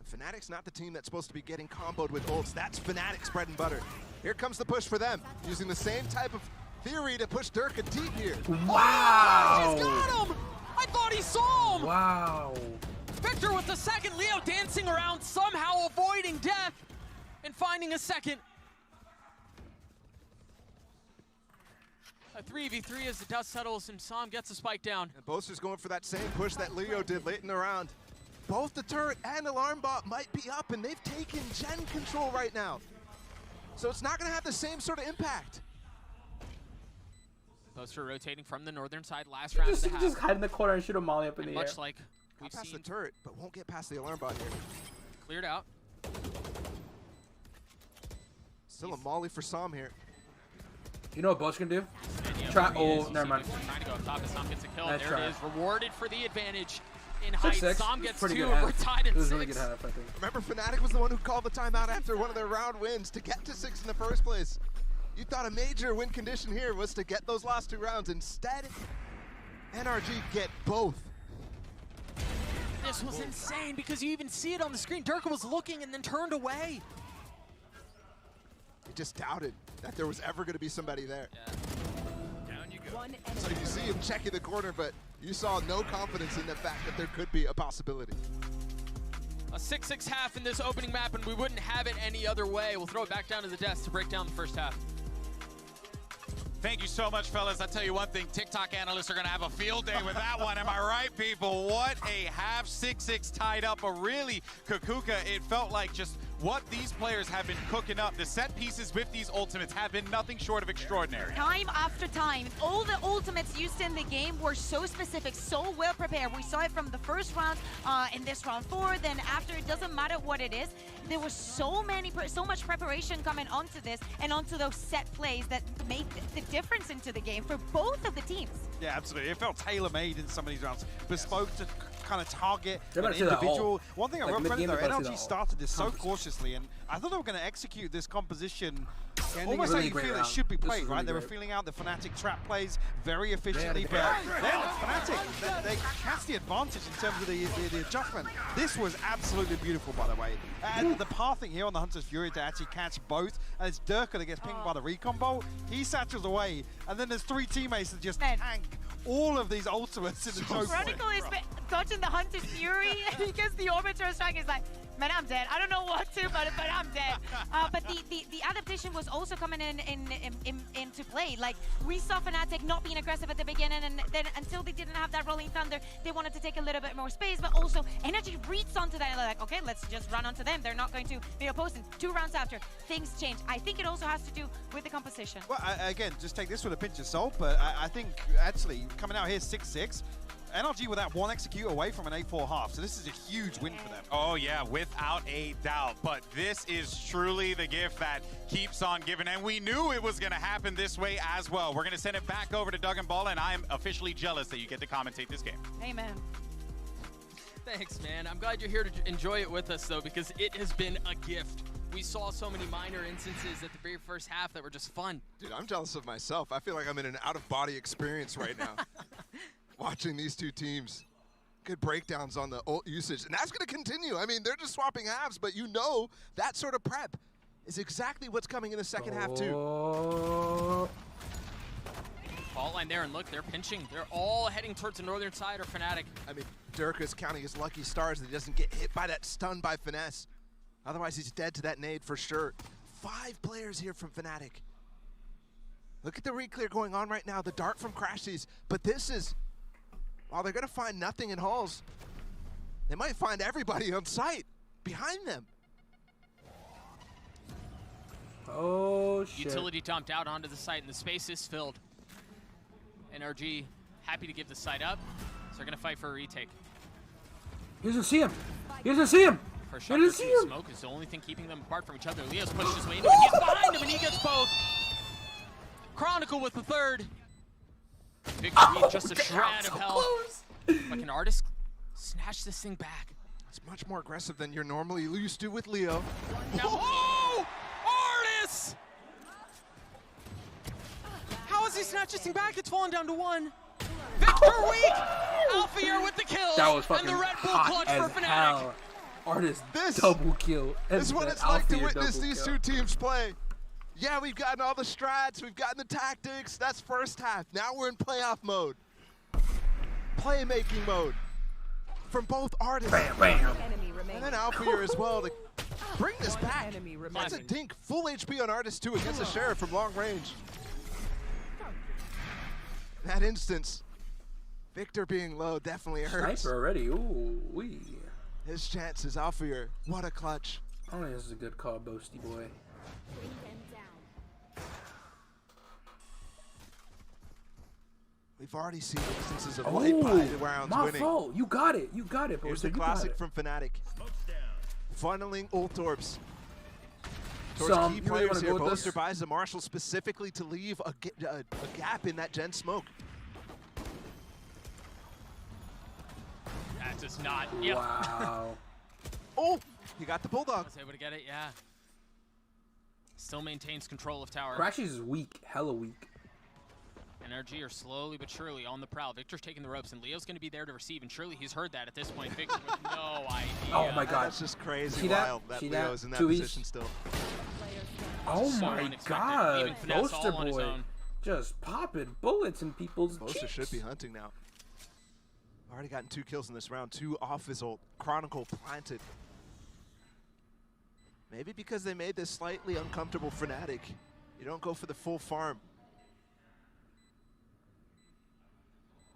Fnatic's not the team that's supposed to be getting comboed with ults. That's Fnatic's bread and butter. Here comes the push for them, using the same type of theory to push Durka deep here. Wow! Oh, he's got him! I thought he saw him! Wow. Victor with the second, Leo dancing around, somehow avoiding death and finding a second. A 3v3 as the dust settles and Som gets a spike down. And Boaster's going for that same push that Leo did late in the round. Both the turret and alarm bot might be up, and they've taken gen control right now. So it's not going to have the same sort of impact. Poster rotating from the northern side. Last round of the half. Just hide in the corner and shoot a molly up in And the air. much like we've Past seen the turret, but won't get past the alarm bot here. cleared out. Still a molly for Sam here. You know what Bo's can do? Yeah, Try. there he is. Oh, You never see mind. Victor trying to go up top, and Sam gets a kill. Nice There try. it is, rewarded for the advantage in height. 6-6. Sam gets Pretty 2, good and half. we're tied at It was 6. really good half, I think. Remember, Fnatic was the one who called the timeout after one of their round wins to get to 6 in the first place. You thought a major win condition here was to get those last 2 rounds. Instead, NRG get both. This was insane because you even see it on the screen. Durka was looking and then turned away. He just doubted that there was ever going to be somebody there. Down you go. So you see him checking the corner, but you saw no confidence in the fact that there could be a possibility. A 6-6 half in this opening map, and we wouldn't have it any other way. We'll throw it back down to the desk to break down the first half. Thank you so much, fellas. I'll tell you one thing, TikTok analysts are going to have a field day with that one. Am I right, people? What a half 6-6 tied up. A really Kukuka. It felt like just what these players have been cooking up. The set pieces with these ultimates have been nothing short of extraordinary. Time after time, all the ultimates used in the game were so specific, so well prepared. We saw it from the first round in this round 4. Then after, it doesn't matter what it is. There was so much preparation coming onto this and onto those set plays that made the difference into the game for both of the teams. Yeah, absolutely. It felt tailor-made in some of these rounds. Bespoke to kind of target They're an about to see that individual. all. One thing I Like, will credit mid-game, though, they're about to see NRG that all. started this so cautiously, and I thought they were going to execute this composition almost really how you great feel it round. should be This played, is right? really They were great. feeling out the Fnatic trap plays very efficiently, but then Fnatic, they cast the advantage in terms of the adjustment. This was absolutely beautiful, by the way. And the pathing here on the Hunter's Fury to actually catch both, and it's Durka that gets pinged by the recon bolt. He satchels away, and then there's 3 teammates that just tank all of these ultimates in the choke point. Chronicle is touching the Hunter's Fury because the Orbiter strike is like, man, I'm dead. I don't know what to, but I'm dead. But the adaptation was also coming into play. Like, we saw Fnatic not being aggressive at the beginning, and then until they didn't have that Rolling Thunder, they wanted to take a little bit more space, but also NRG reads onto that, and they're like, okay, let's just run onto them. They're not going to be opposing. 2 rounds after, things change. I think it also has to do with the composition. Well, again, just take this with a pinch of salt, but I think actually coming out here 6-6, NRG were that 1 execute away from an A4 half, so this is a huge win for them. Oh yeah, without a doubt. But this is truly the gift that keeps on giving, and we knew it was going to happen this way as well. We're going to send it back over to Doug and Ball, and I am officially jealous that you get to commentate this game. Amen. Thanks, man. I'm glad you're here to enjoy it with us, though, because it has been a gift. We saw so many minor instances at the very first half that were just fun. Dude, I'm jealous of myself. I feel like I'm in an out-of-body experience right now. Watching these 2 teams. Good breakdowns on the ult usage, and that's going to continue. I mean, they're just swapping halves, but you know that sort of prep is exactly what's coming in the second half too. Ball line there, and look, they're pinching. They're all heading towards the northern side or Fnatic. I mean, Durka's counting his lucky stars that he doesn't get hit by that stun by Finesse. Otherwise, he's dead to that nade for sure. 5 players here from Fnatic. Look at the re-clear going on right now, the dart from Crashies, but this is, while they're going to find nothing in halls, they might find everybody on site behind them. Oh, shit. Utility dumped out onto the site, and the space is filled. NRG happy to give the site up, so they're going to fight for a retake. He doesn't see him. He doesn't see him. First He shot, doesn't see him. smoke is the only thing keeping them apart from each other. Leo's pushed his way into it. He's behind him, and he gets both. Chronicle with the third. Victor Reed, just a shred of health. But can Artist snatch this thing back? It's much more aggressive than you're normally used to with Leo. Oh! Artist! How is he snatched this thing back? It's fallen down to 1. Victor weak! Alphair with the kill. That was fucking and the Red Bull hot clutch as for Fnatic. hell. Artist double kill. This is what it's like to witness these 2 teams play. Yeah, we've gotten all the strats, we've gotten the tactics. That's first half. Now we're in playoff mode. Playmaking mode. From both artists. Bam, bam. And then Alphair as well to bring this back. That's a dink. Full HP on Artist too against the Sheriff from long range. In that instance, Victor being low definitely hurts. Sniper already. Ooh, wee. His chances, Alphair. What a clutch. I don't think this is a good call, Boasty boy. We've already seen instances of late rounds my winning. fault. You got it. You got it. Here's the classic from Fnatic. Funneling ult orbs towards key you really players here. go with Boaster this? buys the Marshall specifically to leave a gap in that Gen smoke. That does not. Yep. Wow. Oh, he got the Bulldog. Was able to get it, yeah. Still maintains control of tower. Crashies is weak, hella weak. NRG are slowly but surely on the prowl. Victor's taking the ropes, and Leo's going to be there to receive, and surely he's heard that at this point. Victor with no idea. Oh my God. That's just crazy See wild that? that See Leo's in that 2 position East. still. Oh So my unexpected. God. Leaving Finesse Boaster all on his boy. own. Just popping bullets in people's Boaster cheeks. should be hunting now. Already gotten 2 kills in this round, 2 off his ult. Chronicle planted. Maybe because they made this slightly uncomfortable Fnatic. You don't go for the full farm.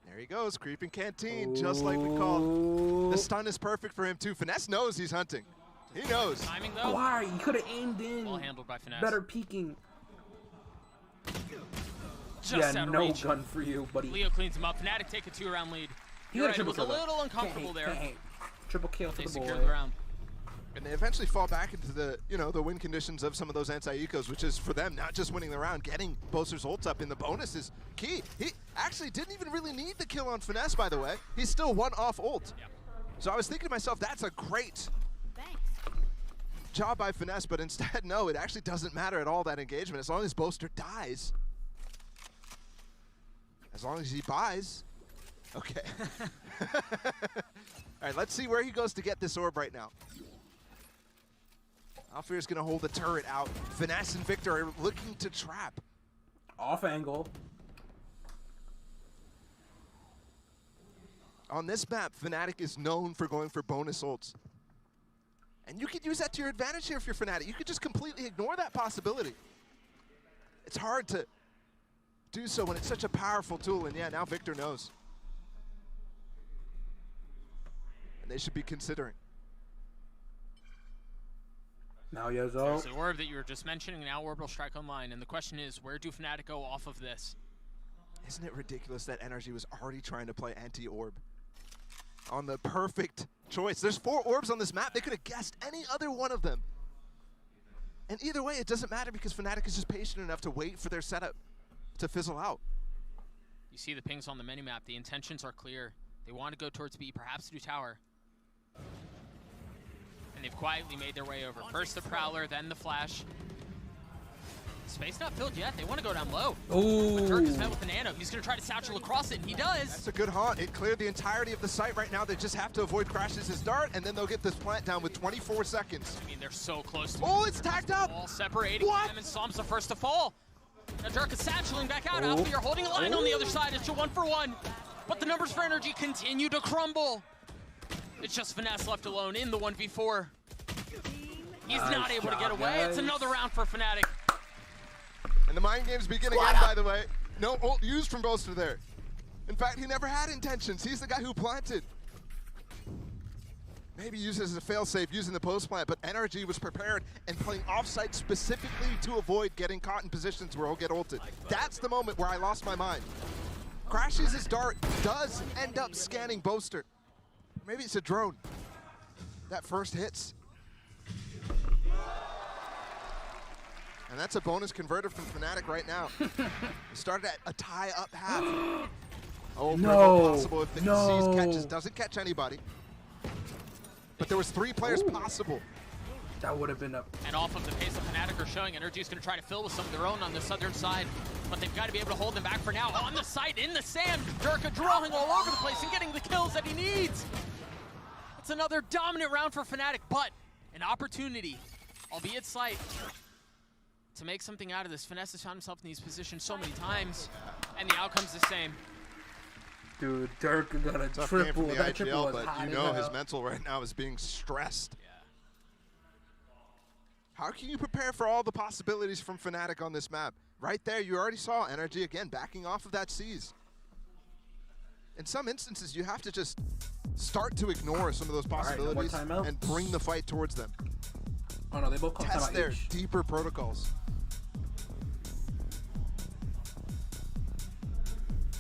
There he goes, creeping canteen, just like we called. The stun is perfect for him too. Finesse knows he's hunting. He knows. Timing though. Why? You could have aimed in. Well handled by Finesse. Better peeking. Just yeah, out of no reach. gun for you, buddy. Leo cleans him up. Fnatic take a 2-round lead. He You're got a right, it was a triple kill, little though. uncomfortable there. Triple kill for They the boy. secured the round. And they eventually fall back into the, the win conditions of some of those anti-ecos, which is for them not just winning the round, getting Boaster's ults up in the bonus is key. He actually didn't even really need the kill on Finesse, by the way. He's still 1 off ult. Yep. So I was thinking to myself, that's a great job by Finesse, but instead, no, it actually doesn't matter at all, that engagement. As long as Boaster dies, as long as he buys, okay. All right, let's see where he goes to get this orb right now. Alfear's gonna hold the turret out. Finesse and Victor are looking to trap. Off angle. On this map, Fnatic is known for going for bonus ults. And you could use that to your advantage here if you're Fnatic. You could just completely ignore that possibility. It's hard to do so when it's such a powerful tool, and yeah, now Victor knows. And they should be considering. Now Yozo. There's the orb that you were just mentioning, now orbital strike online, and the question is, where do Fnatic go off of this? Isn't it ridiculous that NRG was already trying to play anti-orb on the perfect choice? There's 4 orbs on this map. They could have guessed any other one of them. And either way, it doesn't matter because Fnatic is just patient enough to wait for their setup to fizzle out. You see the pings on the minimap. The intentions are clear. They want to go towards B, perhaps do tower. And they've quietly made their way over. First the Prowler, then the Flash. Space not filled yet. They want to go down low. Ooh. But Dirk is met with the nano. He's going to try to satchel across it, and he does. That's a good haunt. It cleared the entirety of the site right now. They just have to avoid crashes as dart, and then they'll get this plant down with 24 seconds. I mean, they're so close to Oh, it's tagged up. All separating them, and Psalm's the first to fall. Now Dirk is satcheling back out. Oh. Alfie are holding a line on the other side. It's a 1-for-1. But the numbers for NRG continue to crumble. It's just Finesse left alone in the 1v4. He's not able to get away. Guys. It's another round for Fnatic. And the mind games begin again, by the way. No ult used from Boaster there. In fact, he never had intentions. He's the guy who planted. Maybe used it as a failsafe using the post plant, but NRG was prepared and playing offsite specifically to avoid getting caught in positions where he'll get ulted. That's the moment where I lost my mind. Crashes his dart, does end up scanning Boaster. Maybe it's a drone. That first hits. And that's a bonus converted from Fnatic right now. We started at a tie up half. Oh, no, possible if the no. sees catches, doesn't catch anybody. But there was 3 players possible. That would have been up. And off of the pace of Fnatic are showing, NRG's going to try to fill with some of their own on the southern side. But they've got to be able to hold them back for now. On the site, in the sand, Durka drawing all over the place and getting the kills that he needs. It's another dominant round for Fnatic, but an opportunity, albeit slight, to make something out of this. Finesse has found himself in these positions so many times, and the outcome's the same. Dude, Dirk got a Tough triple. game from the That triple IGL, was but hot you as know hell. his mental right now is being stressed. Yeah. How can you prepare for all the possibilities from Fnatic on this map? Right there, you already saw NRG again backing off of that C's. In some instances, you have to just start to ignore some of those possibilities and bring the fight towards them. Oh no, they both call Test timeout their each. deeper protocols.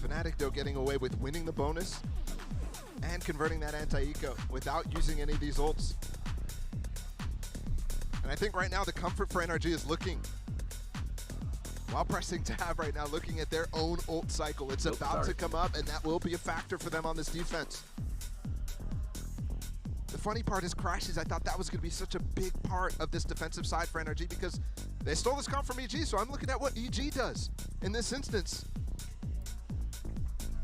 Fnatic, though, getting away with winning the bonus and converting that anti-eco without using any of these ults. And I think right now the comfort for NRG is looking, while pressing tab right now, looking at their own ult cycle. It's about to come up, and that will be a factor for them on this defense. The funny part is Crashies. I thought that was going to be such a big part of this defensive side for NRG because they stole this comp from EG, so I'm looking at what EG does in this instance.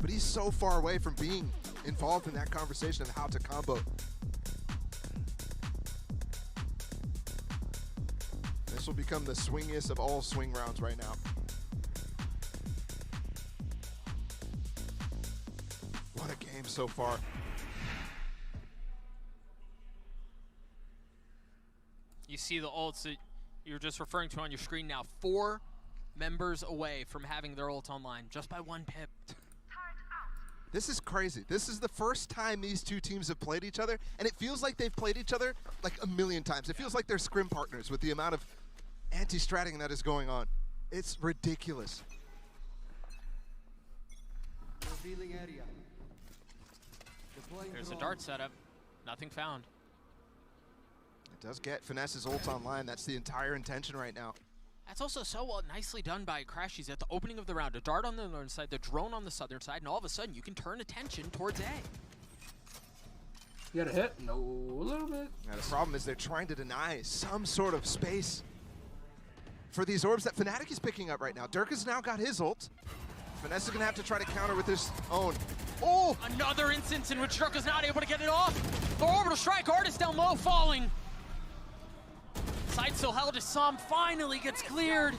But he's so far away from being involved in that conversation of how to combo. This will become the swingiest of all swing rounds right now. What a game so far. You see the ults that you're just referring to on your screen now. 4 members away from having their ult online just by 1 pip. This is crazy. This is the first time these two teams have played each other, and it feels like they've played each other like a million times. It feels like they're scrim partners with the amount of anti-stratting that is going on. It's ridiculous. There's a dart setup. Nothing found. It does get Finesse's ult online. That's the entire intention right now. That's also so nicely done by Crashies at the opening of the round. A dart on the northern side, the drone on the southern side, and all of a sudden you can turn attention towards A. You got a hit? No, a little bit. Now the problem is they're trying to deny some sort of space for these orbs that Fnatic is picking up right now. Dirk has now got his ult. Finesse is going to have to try to counter with his own. Oh! Another instance in which Dirk is not able to get it off. The orbital strike, Artist down low, falling. Side still held as Som finally gets cleared.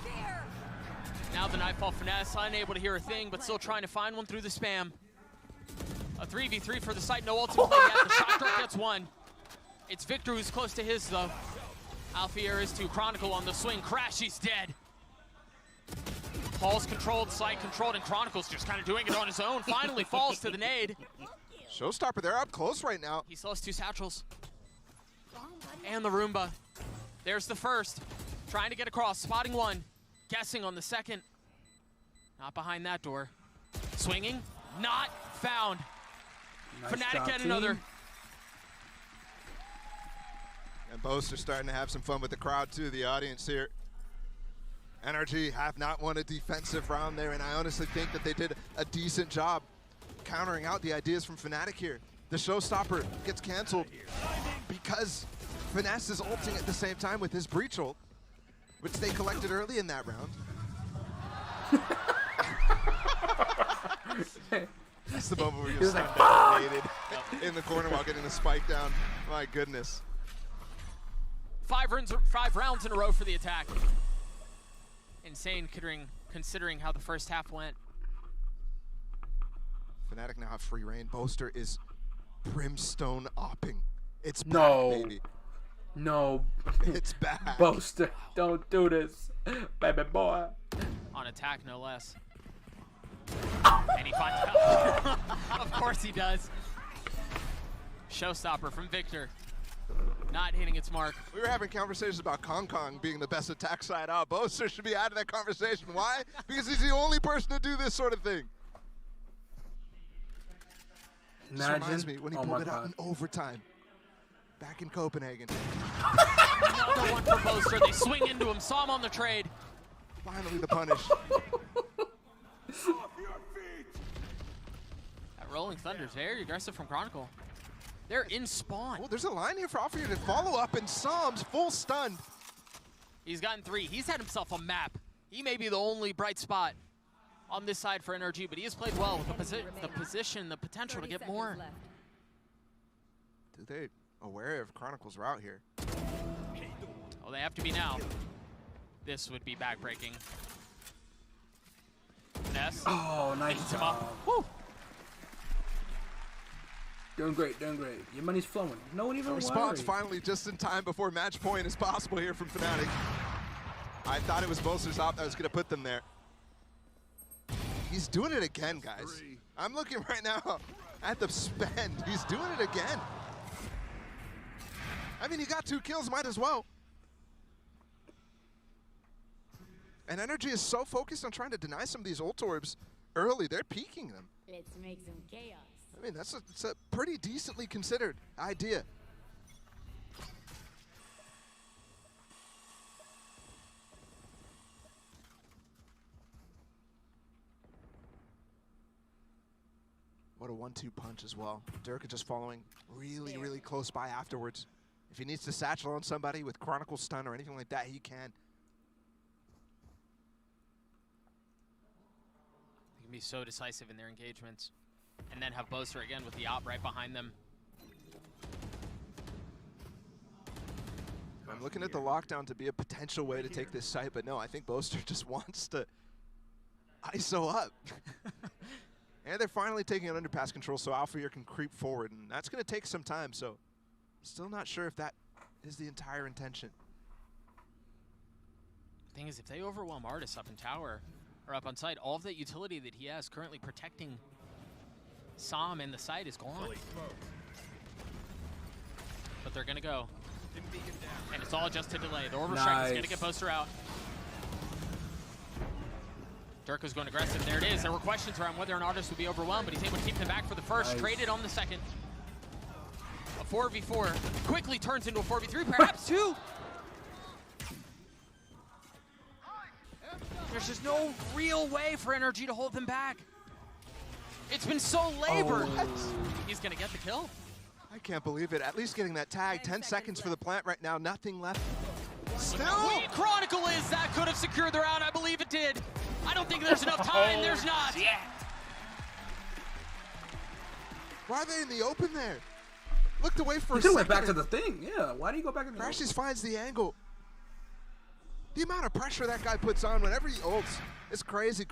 Now the Nightfall Finesse, unable to hear a thing, but still trying to find one through the spam. A 3v3 for the site, no ultimate play yet. The shot Dirk gets one. It's Victor who's close to his, though. Alfier is to Chronicle on the swing. Crashy's dead. Paul's controlled, site controlled, and Chronicle's just kind of doing it on his own. Finally falls to the nade. Showstopper, they're up close right now. He still has 2 satchels. And the Roomba. There's the first. Trying to get across, spotting one. Guessing on the second. Not behind that door. Swinging, not found. Nice Fnatic job, get team. another. And Boast are starting to have some fun with the crowd too, the audience here. NRG have not won a defensive round there, and I honestly think that they did a decent job countering out the ideas from Fnatic here. The Showstopper gets canceled because Finesse is ulting at the same time with his breach ult, which they collected early in that round. That's the moment where you're dominated in the corner while getting the spike down. My goodness. 5 rounds in a row for the attack. Insane considering how the first half went. Fnatic now have free reign. Boaster is brimstone opping. It's back, No. baby. No. It's back. Boaster, don't do this, baby boy. On attack, no less. And he finds out. Of course he does. Showstopper from Victor. Not hitting its mark. We were having conversations about Kong Kong being the best attack side out. Boaster should be out of that conversation. Why? Because he's the only person to do this sort of thing. This reminds me when he pulled it out in overtime. Back in Copenhagen. Another one for Boaster. They swing into him. Saw him on the trade. Finally the punish. That Rolling Thunder's very aggressive from Chronicle. They're in spawn. Oh, there's a line here for Alfier to follow up, and Psalms full stunned. He's gotten 3. He's had himself a map. He may be the only bright spot on this side for NRG, but he has played well with the position, the potential to get more. Dude, they aware of Chronicle's route here. Oh, they have to be now. This would be backbreaking. Finesse. Oh, nice job. Woo. Doing great, doing great. Your money's flowing. No one even worried. Response finally just in time before match point is possible here from Fnatic. I thought it was Boaster's op that was going to put them there. He's doing it again, guys. I'm looking right now at the spend. He's doing it again. I mean, he got 2 kills, might as well. And NRG is so focused on trying to deny some of these ult orbs early. They're peeking them. Let's make some chaos. I mean, it's a pretty decently considered idea. What a 1-2 punch as well. Durka just following really, really close by afterwards. If he needs to satchel on somebody with Chronicle stun or anything like that, he can. They can be so decisive in their engagements. And then have Boaster again with the op right behind them. I'm looking at the lockdown to be a potential way to take this site, but no, I think Boaster just wants to ISO up. And they're finally taking an underpass control, so Alpha can creep forward, and that's going to take some time, so still not sure if that is the entire intention. The thing is, if they overwhelm Artis up in tower, or up on site, all of that utility that he has currently protecting Som and the site is gone. But they're going to go. And it's all just a delay. The order strike is going to get Boaster out. Durka's going aggressive. There it is. There were questions around whether an Artis would be overwhelmed, but he's able to keep them back for the first. Traded on the second. A 4v4 quickly turns into a 4v3, perhaps 2. There's just no real way for NRG to hold them back. It's been so labored. He's going to get the kill. I can't believe it. At least getting that tag. 10 seconds for the plant right now. Nothing left. Still. Chronicle is. That could have secured the round. I believe it did. I don't think there's enough time. There's not. Yeah. Why are they in the open there? Looked away for a second. He went back to the thing. Yeah. Why do you go back to the Crashes finds the angle. The amount of pressure that guy puts on whenever he ults is crazy.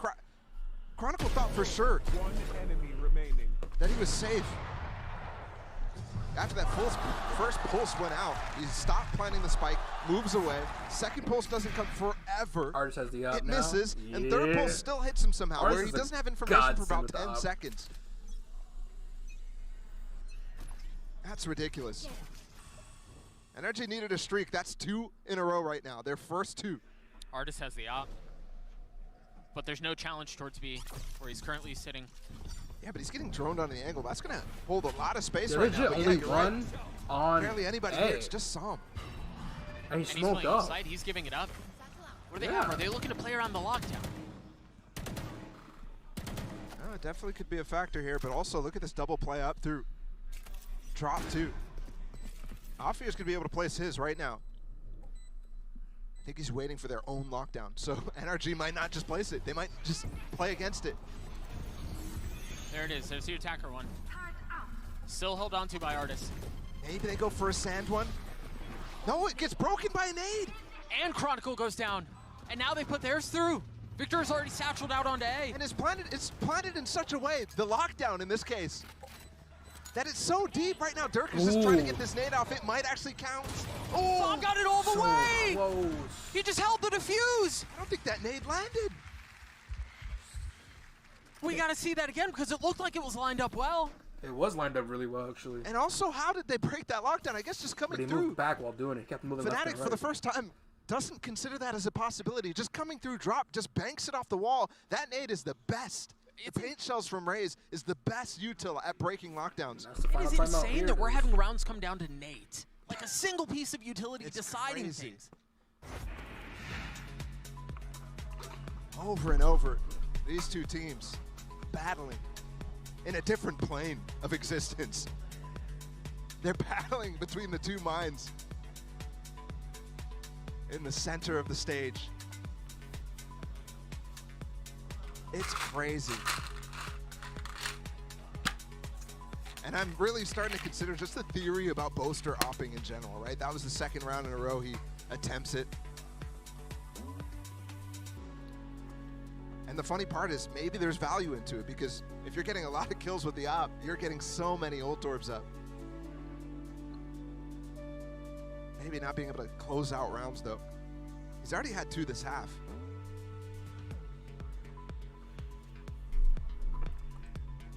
Chronicle thought for sure one enemy remaining that he was safe. After that first pulse went out, he stopped planting the spike, moves away. Second pulse doesn't come forever. Artis has the up It now. misses, and third pulse still hits him somehow, where he doesn't have information for about 10 seconds. That's ridiculous. NRG needed a streak. That's 2 in a row right now. Their first 2. Artis has the op. But there's no challenge towards B, where he's currently sitting. Yeah, but he's getting droned on the angle. That's going to hold a lot of space There right is now. only one on barely anybody here. It's just Som. And he he's smoked playing up. Inside. He's giving it up. What do they have? Are they looking to play around the lockdown? It definitely could be a factor here, but also look at this double play up through. Drop 2. Alfier's going to be able to place his right now. I think he's waiting for their own lockdown, so NRG might not just place it. They might just play against it. There it is. There's the attacker one. Still held on to by Artis. Maybe they go for a sand one. No, it gets broken by an aid. And Chronicle goes down. And now they put theirs through. Victor is already satcheled out onto A. And it's planted in such a way, the lockdown in this case, that it's so deep right now. Dirk is just trying to get this nade off. It might actually count. Oh, Som got it all the way. Close. He just held the defuse. I don't think that nade landed. We got to see that again because it looked like it was lined up well. It was lined up really well, actually. And also, how did they break that lockdown? I guess just coming But he through. moved back while doing it. Kept moving left Fnatic, and right. for the first time, doesn't consider that as a possibility. Just coming through drop, just banks it off the wall. That nade is the best. The paint shells from Raze is the best util at breaking lockdowns. It is insane that we're having rounds come down to nade. Like a single piece of utility deciding things. Over and over, these two teams battling in a different plane of existence. They're battling between the two minds in the center of the stage. It's crazy. And I'm really starting to consider just the theory about Boaster opping in general, right? That was the second round in a row he attempts it. And the funny part is maybe there's value into it because if you're getting a lot of kills with the op, you're getting so many ult orbs up. Maybe not being able to close out rounds though. He's already had 2 this half.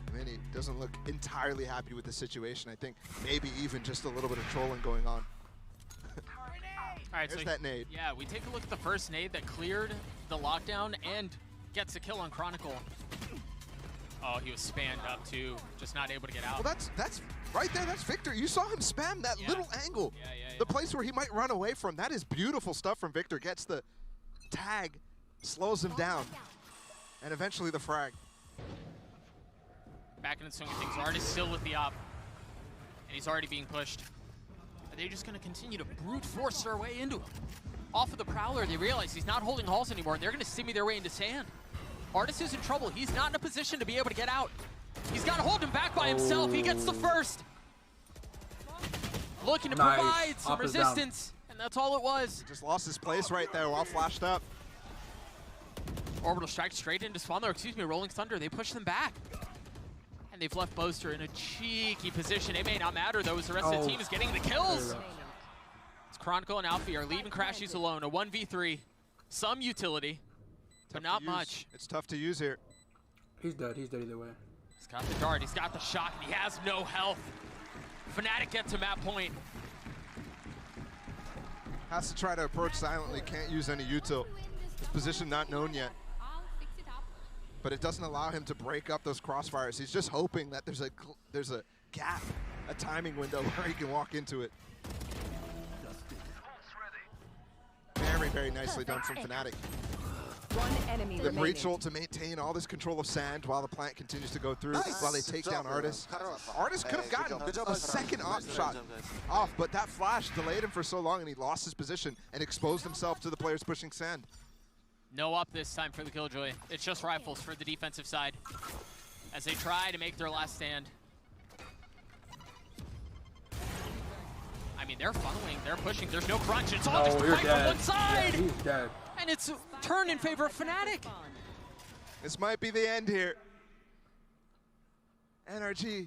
I mean, he doesn't look entirely happy with the situation. I think maybe even just a little bit of trolling going on. All right, There's so that nade. Yeah, we take a look at the first nade that cleared the lockdown and gets a kill on Chronicle. Oh, he was spanned up too, just not able to get out. Well, that's right there. That's Victor. You saw him spam that little angle. The place where he might run away from. That is beautiful stuff from Victor. Gets the tag, slows him down, and eventually the frag. Back in the swing of things. Artist still with the op, and he's already being pushed. Are they just going to continue to brute force their way into him? Off of the Prowler, they realize he's not holding halls anymore, and they're going to simmy their way into sand. Artist is in trouble. He's not in a position to be able to get out. He's got to hold him back by himself. He gets the first. Looking to provide some resistance, and that's all it was. Just lost his place right there while flashed up. Orbital strike straight into spawn, or excuse me, Rolling Thunder. They push them back. And they've left Boaster in a cheeky position. It may not matter, though, as the rest of the team is getting the kills. It's Chronicle and Alfie are leaving Crashies alone. A 1v3. Some utility, but not much. It's tough to use here. He's dead. He's dead either way. He's got the dart. He's got the shock, and he has no health. Fnatic gets him at point. Has to try to approach silently. Can't use any util. His position not known yet. But it doesn't allow him to break up those crossfires. He's just hoping that there's a gap, a timing window where he can walk into it. Very, very nicely done from Fnatic. One enemy The remaining. breach ult to maintain all this control of sand while the plant continues to go through, while they take down Artist. Artist could have gotten a second op shot off, but that flash delayed him for so long, and he lost his position and exposed himself to the players pushing sand. No up this time for the Killjoy. It's just rifles for the defensive side as they try to make their last stand. I mean, they're funneling, they're pushing, there's no crunch. It's all just a fight from one side! Yeah, he's dead. And it's turned in favor of Fnatic. This might be the end here. NRG,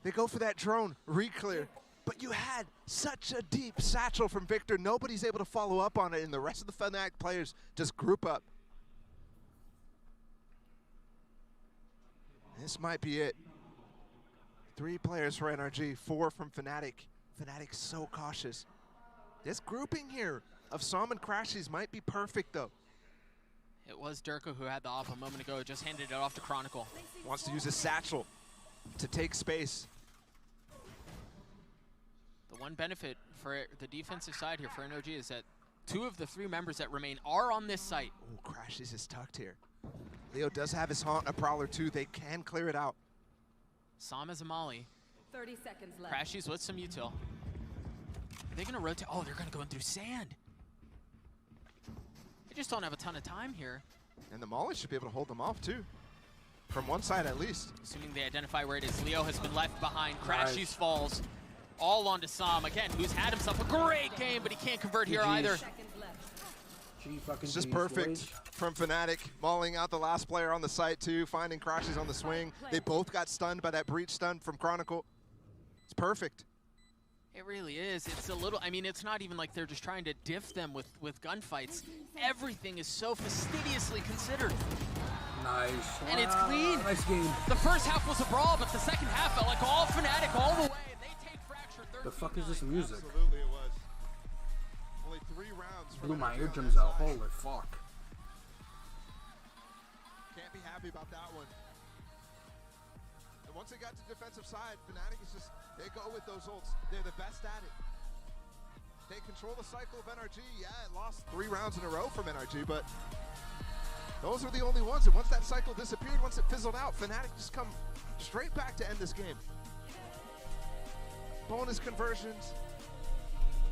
they go for that drone, re-clear. But you had such a deep satchel from Victor. Nobody's able to follow up on it, and the rest of the Fnatic players just group up. This might be it. 3 players for NRG, 4 from Fnatic. Fnatic's so cautious. This grouping here of Som and Crashies might be perfect, though. It was Durka who had the off a moment ago, just handed it off to Chronicle. Wants to use his satchel to take space. The one benefit for the defensive side here for NRG is that 2 of the 3 members that remain are on this site. Oh, Crashies is tucked here. Leo does have his Haunt, a Prowler too. They can clear it out. Sam as a Molly. 30 seconds left. Crashies with some util. Are they gonna rotate? Oh, they're gonna go in through sand. They just don't have a ton of time here. And the Molly should be able to hold them off too. From one side at least. Assuming they identify where it is. Leo has been left behind. Crashies falls. All onto Sam again, who's had himself a great game, but he can't convert here either. It's just perfect from Fnatic, mauling out the last player on the site too, finding Crashies on the swing. They both got stunned by that breach stun from Chronicle. It's perfect. It really is. It's a little, I mean, it's not even like they're just trying to diff them with gunfights. Everything is so fastidiously considered. Nice. And it's clean. Nice game. The first half was a brawl, but the second half felt like all Fnatic all the way. And they take Fracture 13. The fuck is this music? Absolutely it was. Only 3 rounds. Blew my eardrums out. Holy fuck. Can't be happy about that one. And once they got to defensive side, Fnatic is just, they go with those ults. They're the best at it. They control the cycle of NRG. Yeah, it lost 3 rounds in a row from NRG, but those are the only ones. And once that cycle disappeared, once it fizzled out, Fnatic just come straight back to end this game. Bonus conversions.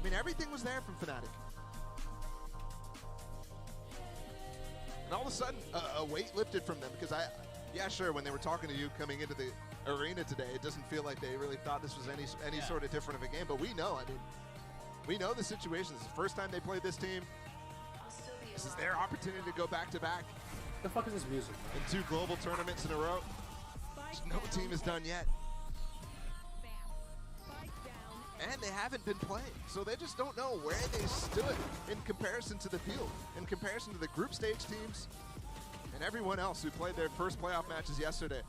I mean, everything was there from Fnatic. And all of a sudden, a weight lifted from them because yeah, sure, when they were talking to you coming into the arena today, it doesn't feel like they really thought this was any sort of different of a game, but we know, I mean, we know the situation. This is the first time they played this team. This is their opportunity to go back-to-back. The fuck is this music? In 2 global tournaments in a row. No team has done yet. And they haven't been playing, so they just don't know where they stood in comparison to the field, in comparison to the group stage teams and everyone else who played their first playoff matches yesterday.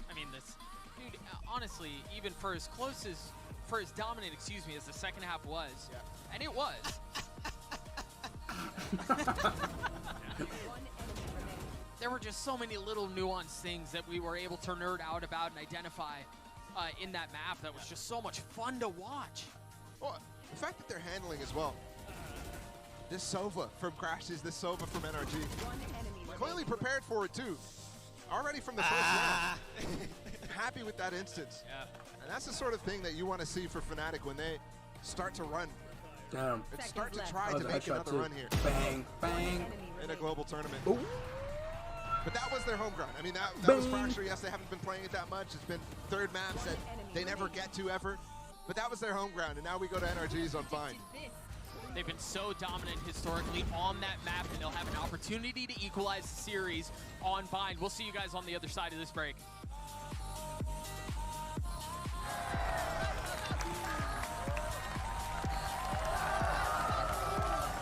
I mean, this, dude, honestly, even for as dominant, excuse me, as the second half was, and it was, There were just so many little nuanced things that we were able to nerd out about and identify in that map that was just so much fun to watch. Well, the fact that they're handling as well. This Sova from Crashes, this Sova from NRG. Clearly prepared for it too. Already from the first round. Happy with that instance. Yeah. And that's the sort of thing that you want to see for Fnatic when they start to run. Damn. And start to try to make another run here. Bang, bang. In a global tournament. Ooh. But that was their home ground. I mean, that was Fracture. Yes, they haven't been playing it that much. It's been third maps that they never get to ever. But that was their home ground, and now we go to NRG's on Vine. They've been so dominant historically on that map, and they'll have an opportunity to equalize the series on Vine. We'll see you guys on the other side of this break.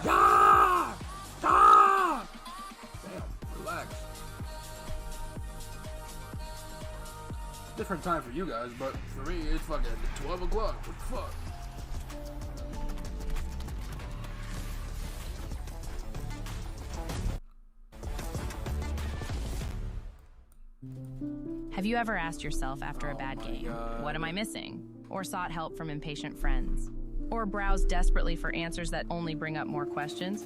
Yeah! Ah! Damn, relax. Different time for you guys, but for me, it's fucking 12 o'clock. What the fuck? Have you ever asked yourself after a bad game, what am I missing? Or sought help from impatient friends? Or browsed desperately for answers that only bring up more questions?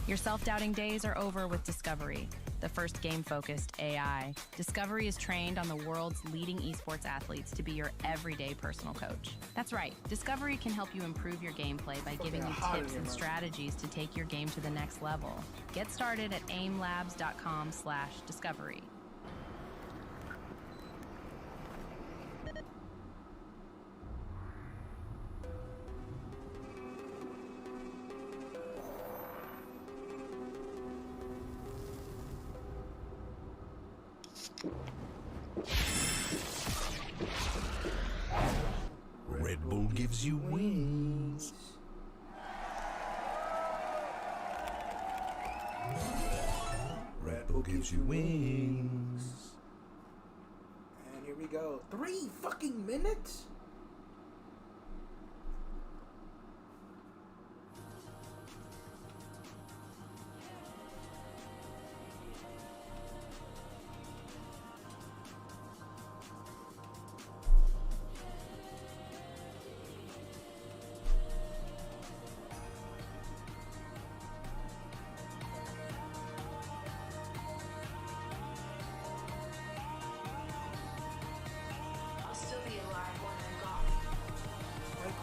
Your self-doubting days are over with Discovery, the first game-focused AI. Discovery is trained on the world's leading esports athletes to be your everyday personal coach. That's right, Discovery can help you improve your gameplay by giving you tips and strategies to take your game to the next level. Get started at aimlabs.com/discovery. Red Bull gives you wings. Red Bull gives you wings. And here we go. 3 fucking minutes?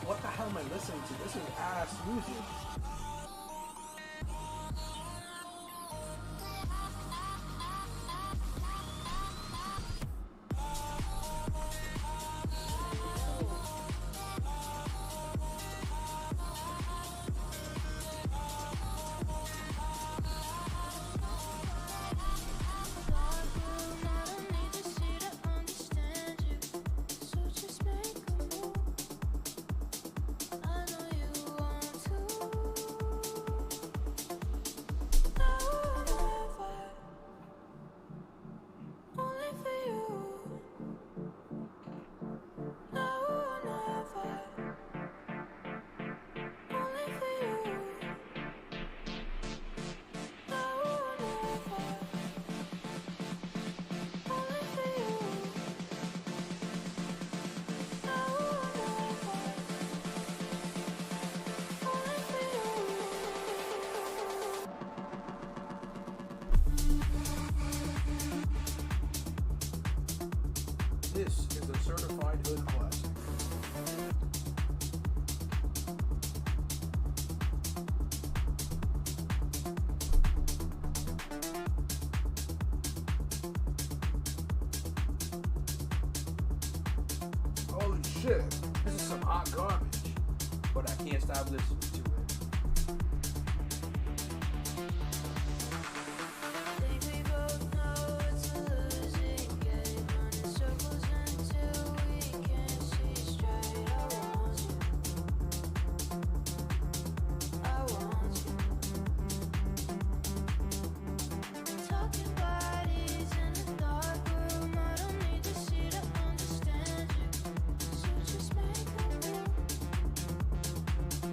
What the hell am I listening to? This is ass music. This is a certified hood classic. Holy shit, this is some hot garbage. But I can't stop listening to it.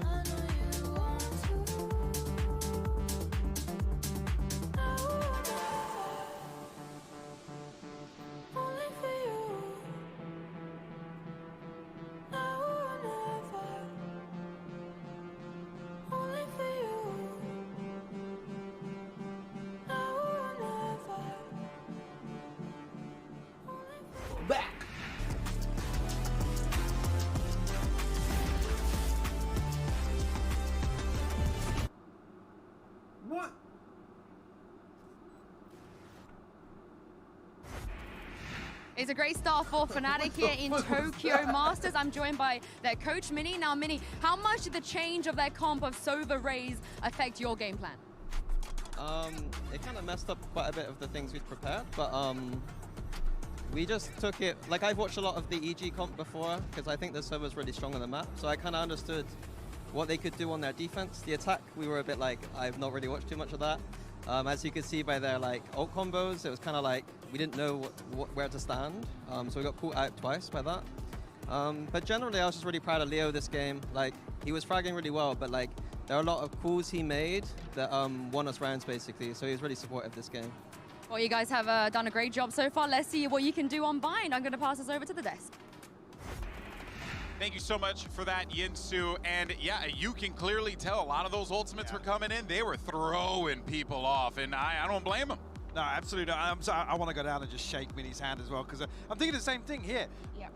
I know you It's a great start for Fnatic here in Tokyo Masters. I'm joined by their coach, Minnie. Now, Minnie, how much did the change of their comp of Sova Raze affect your game plan? It kind of messed up quite a bit of the things we'd prepared, but we just took it, like I've watched a lot of the EG comp before, because I think the server's really strong on the map, so I kind of understood what they could do on their defense. The attack, we were a bit like, I've not really watched too much of that. As you could see by their like ult combos, it was kind of like, we didn't know where to stand, so we got caught out twice by that. But generally, I was just really proud of Leo this game. Like, he was fragging really well, but like, there are a lot of calls he made that won us rounds, basically, so he was really supportive this game. Well, you guys have done a great job so far. Let's see what you can do on Bind. I'm going to pass this over to the desk. Thank you so much for that, Yinsu. And yeah, you can clearly tell a lot of those ultimates were coming in. They were throwing people off, and I don't blame them. No, absolutely. I want to go down and just shake Minnie's hand as well, because I'm thinking the same thing here. Yeah.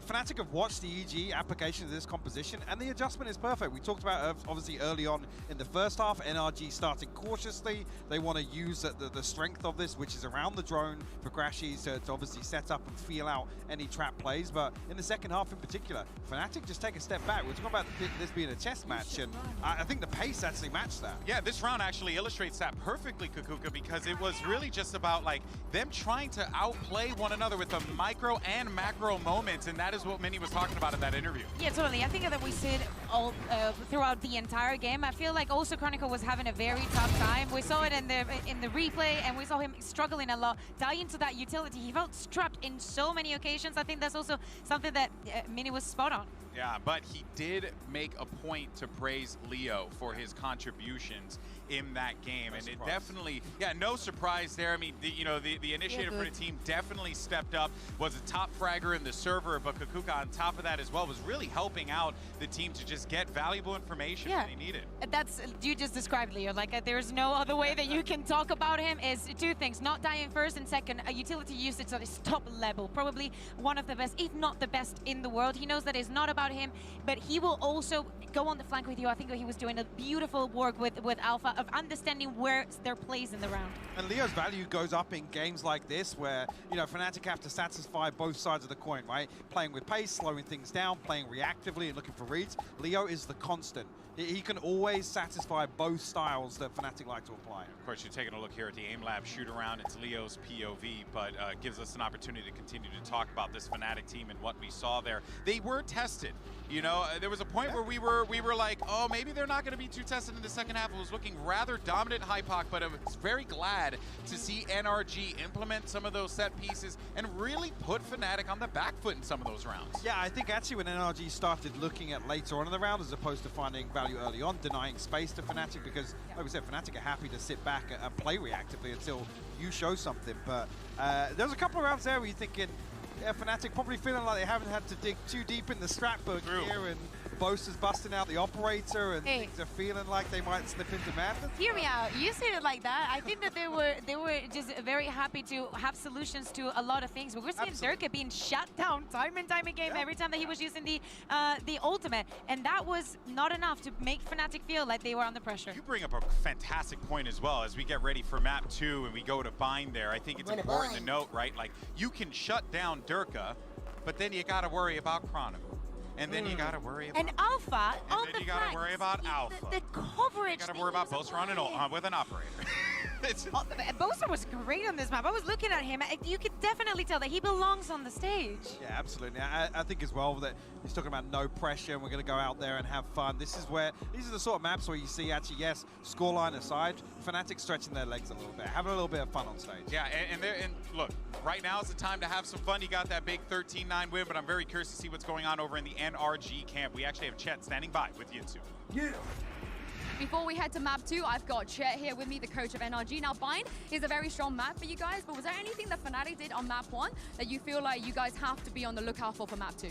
Fnatic have watched the EG application of this composition, and the adjustment is perfect. We talked about, obviously, early on in the first half, NRG starting cautiously. They want to use the strength of this, which is around the drone, for Crashies to obviously set up and feel out any trap plays. But in the second half in particular, Fnatic just take a step back. We're talking about this being a chess match, and I think the pace actually matched that. Yeah, this round actually illustrates that perfectly, Kakuka, because it was really just about like them trying to outplay one another with the micro and macro moments, and that is what Minnie was talking about in that interview. Yeah, totally. I think that we see it all throughout the entire game. I feel like also Chronicle was having a very tough time. We saw it in the replay, and we saw him struggling a lot, dying to that utility. He felt strapped in so many occasions. I think that's also something that Minnie was spot on. Yeah, but he did make a point to praise Leo for his contributions in that game, and it definitely, yeah, no surprise there. I mean, the initiator for the team definitely stepped up, was a top fragger in the server, but Kakuka on top of that as well was really helping out the team to just get valuable information when they needed. That's, you just described Leo, like there's no other way that you can talk about him. Is two things: not dying first, and second, a utility usage that is top level, probably one of the best, if not the best in the world. He knows that it's not about him, but he will also go on the flank with you. I think he was doing a beautiful work with Alpha of understanding where their plays in the round. And Leo's value goes up in games like this where, Fnatic have to satisfy both sides of the coin, right? Playing with pace, slowing things down, playing reactively and looking for reads. Leo is the constant. He can always satisfy both styles that Fnatic like to apply. Of course, you're taking a look here at the Aim Lab shoot around. It's Leo's POV, but gives us an opportunity to continue to talk about this Fnatic team and what we saw there. They were tested. There was a point where we were like, oh, maybe they're not going to be too tested in the second half. It was looking rather dominant Hypoc, but I was very glad to see NRG implement some of those set pieces and really put Fnatic on the back foot in some of those rounds. Yeah, I think actually when NRG started looking at later on in the round, as opposed to finding value early on, denying space to Fnatic, because, like we said, Fnatic are happy to sit back and play reactively until you show something. But there's a couple of rounds there where you're thinking, yeah, Fnatic probably feeling like they haven't had to dig too deep in the strat book here, and Boast is busting out the operator, and things are feeling like they might slip into madness. Hear me out. You said it like that. I think that they were just very happy to have solutions to a lot of things. But we're seeing Durka being shut down time and time again every time that he was using the ultimate, and that was not enough to make Fnatic feel like they were under pressure. You bring up a fantastic point as well as we get ready for map 2 and we go to Bind there. I think it's important to note, right? Like, you can shut down Durka, but then you got to worry about Chronicle. And then you gotta worry about... And Alpha on then you gotta worry about Alpha. The coverage... You gotta worry about Boaster on with an operator. Boaster was great on this map. I was looking at him. You could definitely tell that he belongs on the stage. Yeah, absolutely. I think as well that he's talking about no pressure and we're going to go out there and have fun. These are the sort of maps where you see actually, yes, scoreline aside, Fnatic stretching their legs a little bit, having a little bit of fun on stage. Yeah, and look, right now is the time to have some fun. You got that big 13-9 win, but I'm very curious to see what's going on over in the NRG camp. We actually have Chet standing by with Yinsu. Yeah. Before we head to map 2, I've got Chet here with me, the coach of NRG. Now, Bind is a very strong map for you guys, but was there anything that Fnatic did on map 1 that you feel like you guys have to be on the lookout for map 2?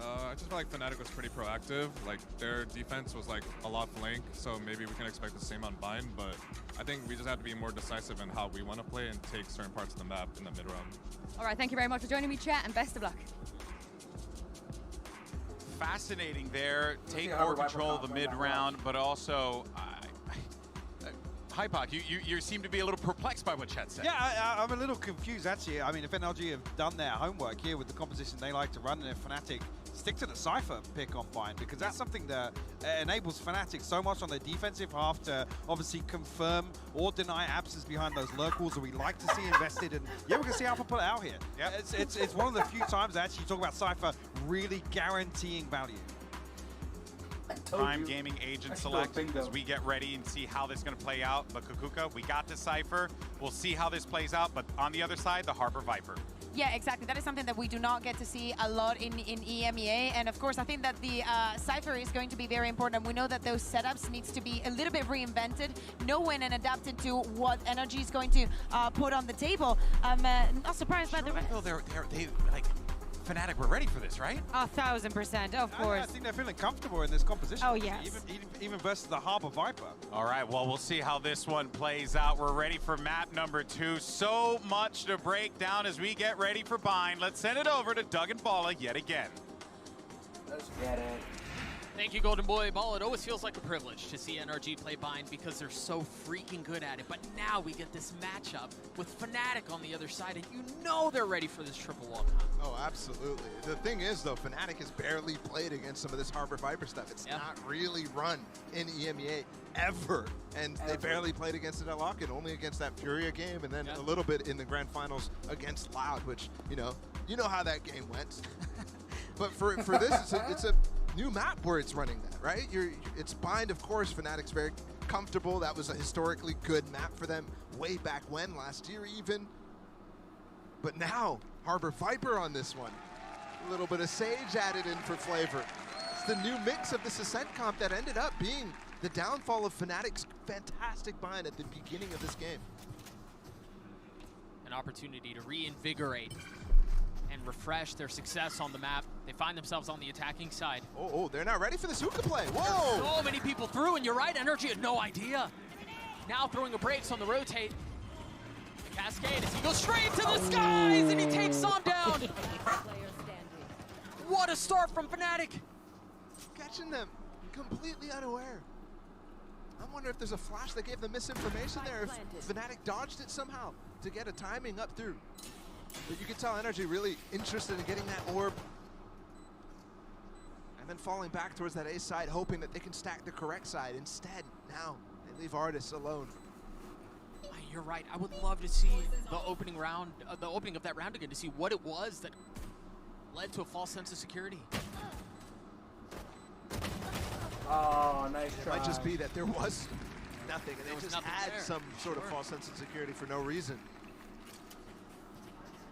I just feel like Fnatic was pretty proactive. Like, their defense was like a lot flank, so maybe we can expect the same on Bind, but I think we just have to be more decisive in how we want to play and take certain parts of the map in the mid-round. All right, thank you very much for joining me, Chet, and best of luck. Fascinating there. Take more control of the mid-round, but also Hypoc, you seem to be a little perplexed by what Chet said. Yeah, I'm a little confused actually. I mean, if NRG have done their homework here with the composition they like to run, and if Fnatic stick to the Cypher pick on Bind, because that's something that enables Fnatic so much on their defensive half to obviously confirm or deny absence behind those lurk walls that we like to see invested. And yeah, we're gonna see Alpha pull it out here. Yeah, it's one of the few times that actually you talk about Cypher really guaranteeing value. Prime Gaming agent select as we get ready and see how this is going to play out. But Kukuka, we got the Cypher. We'll see how this plays out. But on the other side, the Harbor Viper. Yeah, exactly. That is something that we do not get to see a lot in EMEA. And of course, I think that the Cypher is going to be very important. We know that those setups needs to be a little bit reinvented, known and adapted to what NRG is going to put on the table. I'm not surprised by the rest. Oh, they like Fnatic, we're ready for this, right? 1,000%, of course. I think they're feeling comfortable in this composition. Oh, yes. Even versus the Harbor Viper. All right, well, we'll see how this one plays out. We're ready for map number 2. So much to break down as we get ready for Bind. Let's send it over to Doug and Balla yet again. Let's get it. Thank you, Golden Boy Ball. It always feels like a privilege to see NRG play Bind because they're so freaking good at it. But now we get this matchup with Fnatic on the other side, and you know they're ready for this triple wall comp. Oh, absolutely. The thing is, though, Fnatic has barely played against some of this Harbor Viper stuff. It's not really run in EMEA ever. And they barely played against it at Lock-In, only against that Furia game, and then a little bit in the Grand Finals against Loud, which, you know how that game went. But for this, it's a new map where it's running that, right? It's Bind, of course. Fnatic's very comfortable. That was a historically good map for them way back when, last year even. But now, Harbor Viper on this one. A little bit of Sage added in for flavor. It's the new mix of this Ascent comp that ended up being the downfall of Fnatic's fantastic Bind at the beginning of this game. An opportunity to reinvigorate and refresh their success on the map. They find themselves on the attacking side. Oh, they're not ready for this hookah play. Whoa! So many people through, and you're right, NRG had no idea. Now throwing a brakes on the rotate. The cascade as he goes straight to the skies, and he takes Som down. What a start from Fnatic. Catching them completely unaware. I wonder if there's a flash that gave them misinformation there, if Fnatic dodged it somehow to get a timing up through. But you can tell NRG really interested in getting that orb. And then falling back towards that A side, hoping that they can stack the correct side. Instead, now, they leave Artis alone. You're right. I would love to see the opening round, the opening of that round again, to see what it was that led to a false sense of security. Oh, nice try. It might just be that there was nothing, and There they was just nothing had there. some sort of false sense of security for no reason.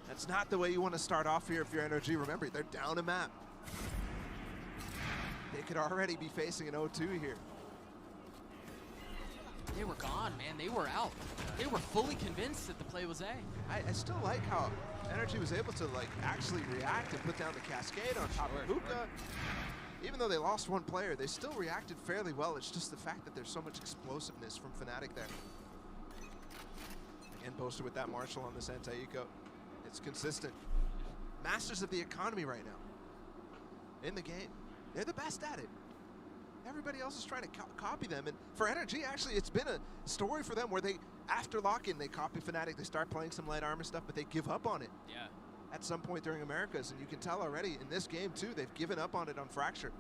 That's not the way you want to start off here if you're NRG. Remember, they're down a map. They could already be facing an 0-2 here. They were gone, man. They were out. They were fully convinced that the play was A. I still like how NRG was able to actually react and put down the cascade on top of Hookah. Even though they lost one player, they still reacted fairly well. It's just the fact that there's so much explosiveness from Fnatic there. Again, Boaster with that Marshall on this anti-eco. It's consistent. Masters of the economy right now in the game. They're the best at it. Everybody else is trying to copy them. And for NRG, actually, it's been a story for them where they, after lock-in, they copy Fnatic. They start playing some light armor stuff, but they give up on it. Yeah. At some point during Americas, and you can tell already in this game too, they've given up on it on Fracture.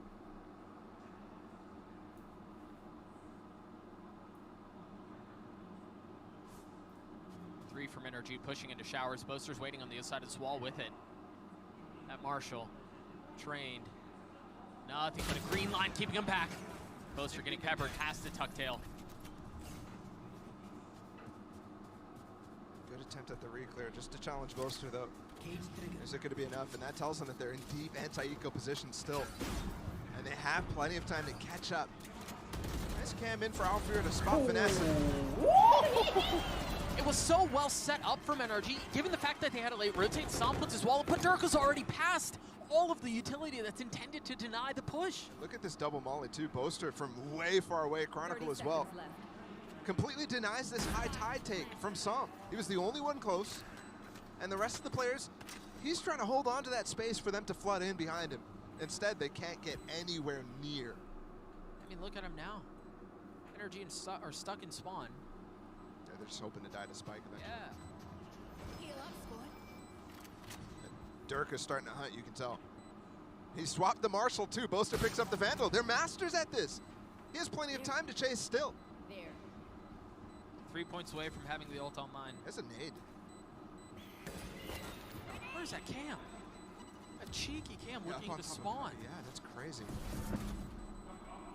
Three from NRG pushing into showers. Boaster's waiting on the other side of this wall with it. That Marshall, trained. Nothing but a green line keeping him back. Boaster getting peppered past the tuck tail. Good attempt at the re-clear, just to challenge Boaster though. Is it going to be enough? And that tells them that they're in deep anti-eco position still. And they have plenty of time to catch up. Nice cam in for Alfred to spot finesse. It was so well set up from NRG, given the fact that they had a late rotate. Som puts his wall, but Durka's already passed all of the utility that's intended to deny the push. Look at this double molly too. Boaster from way far away, Chronicle as well. Completely denies this high tide take from Som. He was the only one close. And the rest of the players, he's trying to hold on to that space for them to flood in behind him. Instead, they can't get anywhere near. I mean, look at him now. NRG are stuck in spawn. they're just hoping to die to Spike eventually. Yeah. Heal up, squad. Dirk is starting to hunt, you can tell. He swapped the Marshall too. Boaster picks up the Vandal. They're masters at this. He has plenty of time to chase still. There. 3 points away from having the ult online. There's a nade. Where's that Cam? A cheeky Cam looking up on to top of spawn. it. Yeah, that's crazy.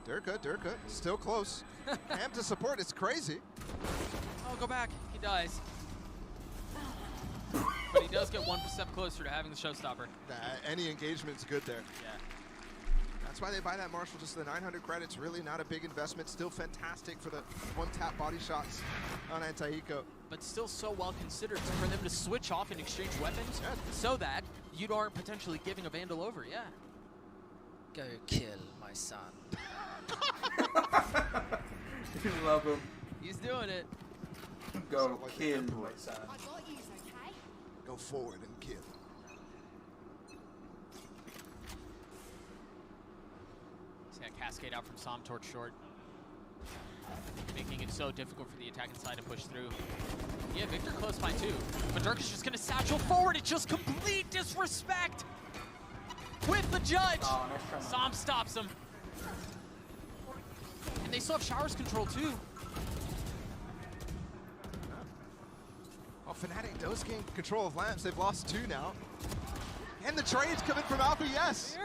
Durka, still close. Cam to support, it's crazy. Oh, go back. He dies. But he does get 1 step closer to having the showstopper. Any engagement's good there. Yeah. That's why they buy that Marshall, just the 900 credits. Really not a big investment. Still fantastic for the one-tap body shots on Anti-Eco. But still so well considered for them to switch off and exchange weapons so that you aren't potentially giving a Vandal over, yeah. Go kill my son. You love him. He's doing it. Go kill my son. Go forward and kill. See that cascade out from Som towards short. Making it so difficult for the attacking side to push through. Yeah, Victor close by too. But Dirk is just gonna satchel forward. It's just complete disrespect with the judge. Oh, nice try. Som stops him. And they still have Showers control too. Well, Fnatic does gain control of lamps. They've lost 2 now. And the trade's coming from Alpha, yes.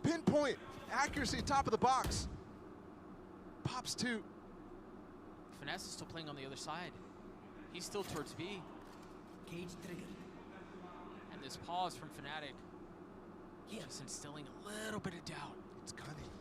Pinpoint, accuracy, top of the box. Pops 2. Finesse is still playing on the other side. He's still towards B. Cage triggered. And this pause from Fnatic just instilling a little bit of doubt. It's cunning.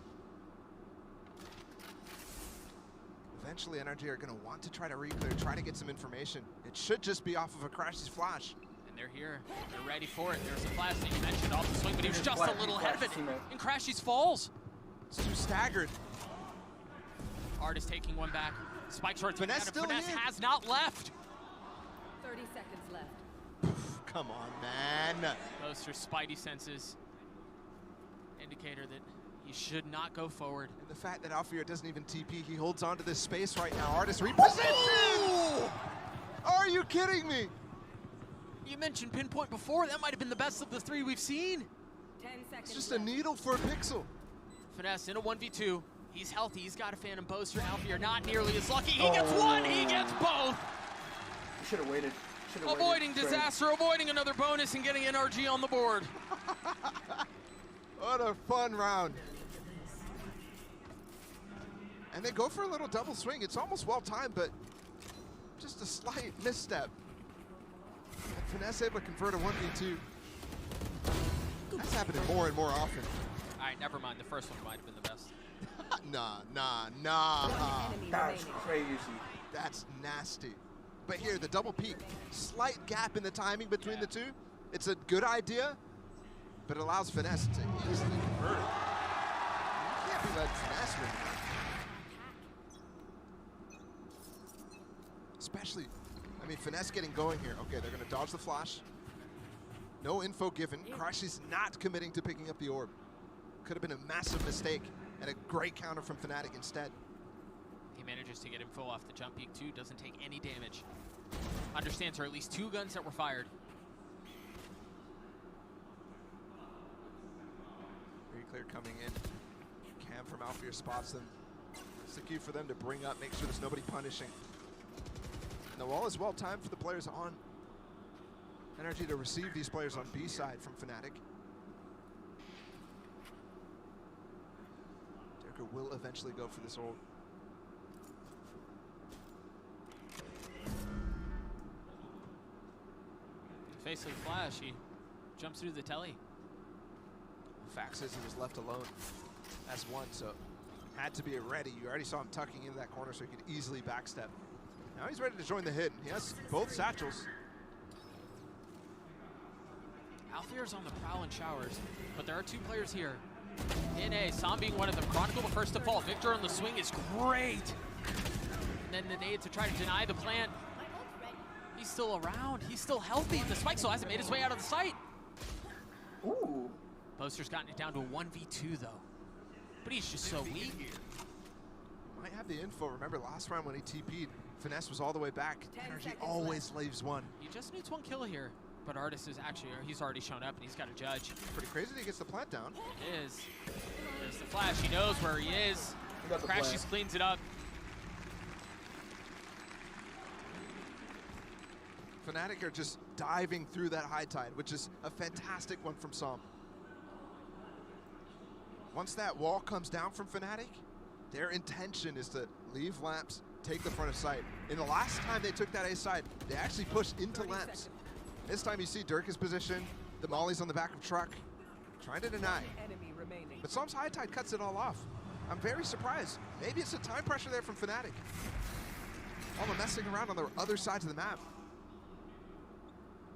Eventually, NRG are going to want to try to reclear, try to get some information. It should just be off of a Crash's flash. And they're here. They're ready for it. There's a flash that you mentioned off the swing, but he was just a little ahead of it. And Crashies falls. It's too staggered. Art is taking one back. Spike short. Finesse still Finesse in. has not left. 30 seconds left. Come on, man. Those are Spidey senses. Indicator that he should not go forward. And the fact that Alfir doesn't even TP, he holds on to this space right now. Artist reposition! Are you kidding me? You mentioned Pinpoint before. That might have been the best of the 3 we've seen. 10 seconds It's just a needle for a pixel. Finesse in a 1v2. He's healthy. He's got a Phantom Boaster. Alfir not nearly as lucky. He gets one. He gets both. Should have waited. Avoiding disaster, avoiding another bonus, and getting NRG on the board. What a fun round. And they go for a little double swing. It's almost well timed, but just a slight misstep. And Finesse able to convert a 1v2. That's happening more and more often. All right, never mind. The first one might have been the best. Nah. That's crazy. That's nasty. But here, the double peak. Slight gap in the timing between the two. It's a good idea, but it allows Finesse to easily convert. You can't be letting Finesse win. Especially, I mean, Finesse getting going here. Okay, they're going to dodge the flash. No info given. Crashy's not committing to picking up the orb. Could have been a massive mistake and a great counter from Fnatic instead. He manages to get info off the jump peak too, doesn't take any damage. Understands there are at least 2 guns that were fired. Very clear coming in. Cam from Alfir spots them. It's the key for them to bring up, make sure there's nobody punishing. And the wall is well timed for the players on NRG to receive these players on B side from Fnatic. Durka will eventually go for this ult. Face of the flash, he jumps through the telly. Fact says he was left alone as one, so had to be ready. You already saw him tucking into that corner so he could easily backstep. Now he's ready to join the hit. He has both satchels. Alfir's on the prowl and Showers, but there are 2 players here. In A, Som being one of them. Chronicle the first to fall. Victor on the swing is great. And then the nade to try to deny the plant. He's still around. He's still healthy. The Spike still hasn't made his way out of the site. Ooh. Boaster's gotten it down to a 1v2 though. But he's just so weak. Might have the info. Remember last round when he TP'd, Finesse was all the way back. NRG always leaves one. He just needs one kill here. But Artis is actually, he's already shown up and he's got a judge. Pretty crazy that he gets the plant down. It is. There's the flash. He knows where he is. Crashies cleans it up. Fnatic are just diving through that high tide, which is a fantastic one from Som. Once that wall comes down from Fnatic, their intention is to leave lamps, take the front of sight. In the last time they took that A side, they actually pushed into lamps. This time you see Dirk's position, the molly's on the back of truck, trying to deny. But Som's high tide cuts it all off. I'm very surprised. Maybe it's a time pressure there from Fnatic. All the messing around on the other sides of the map.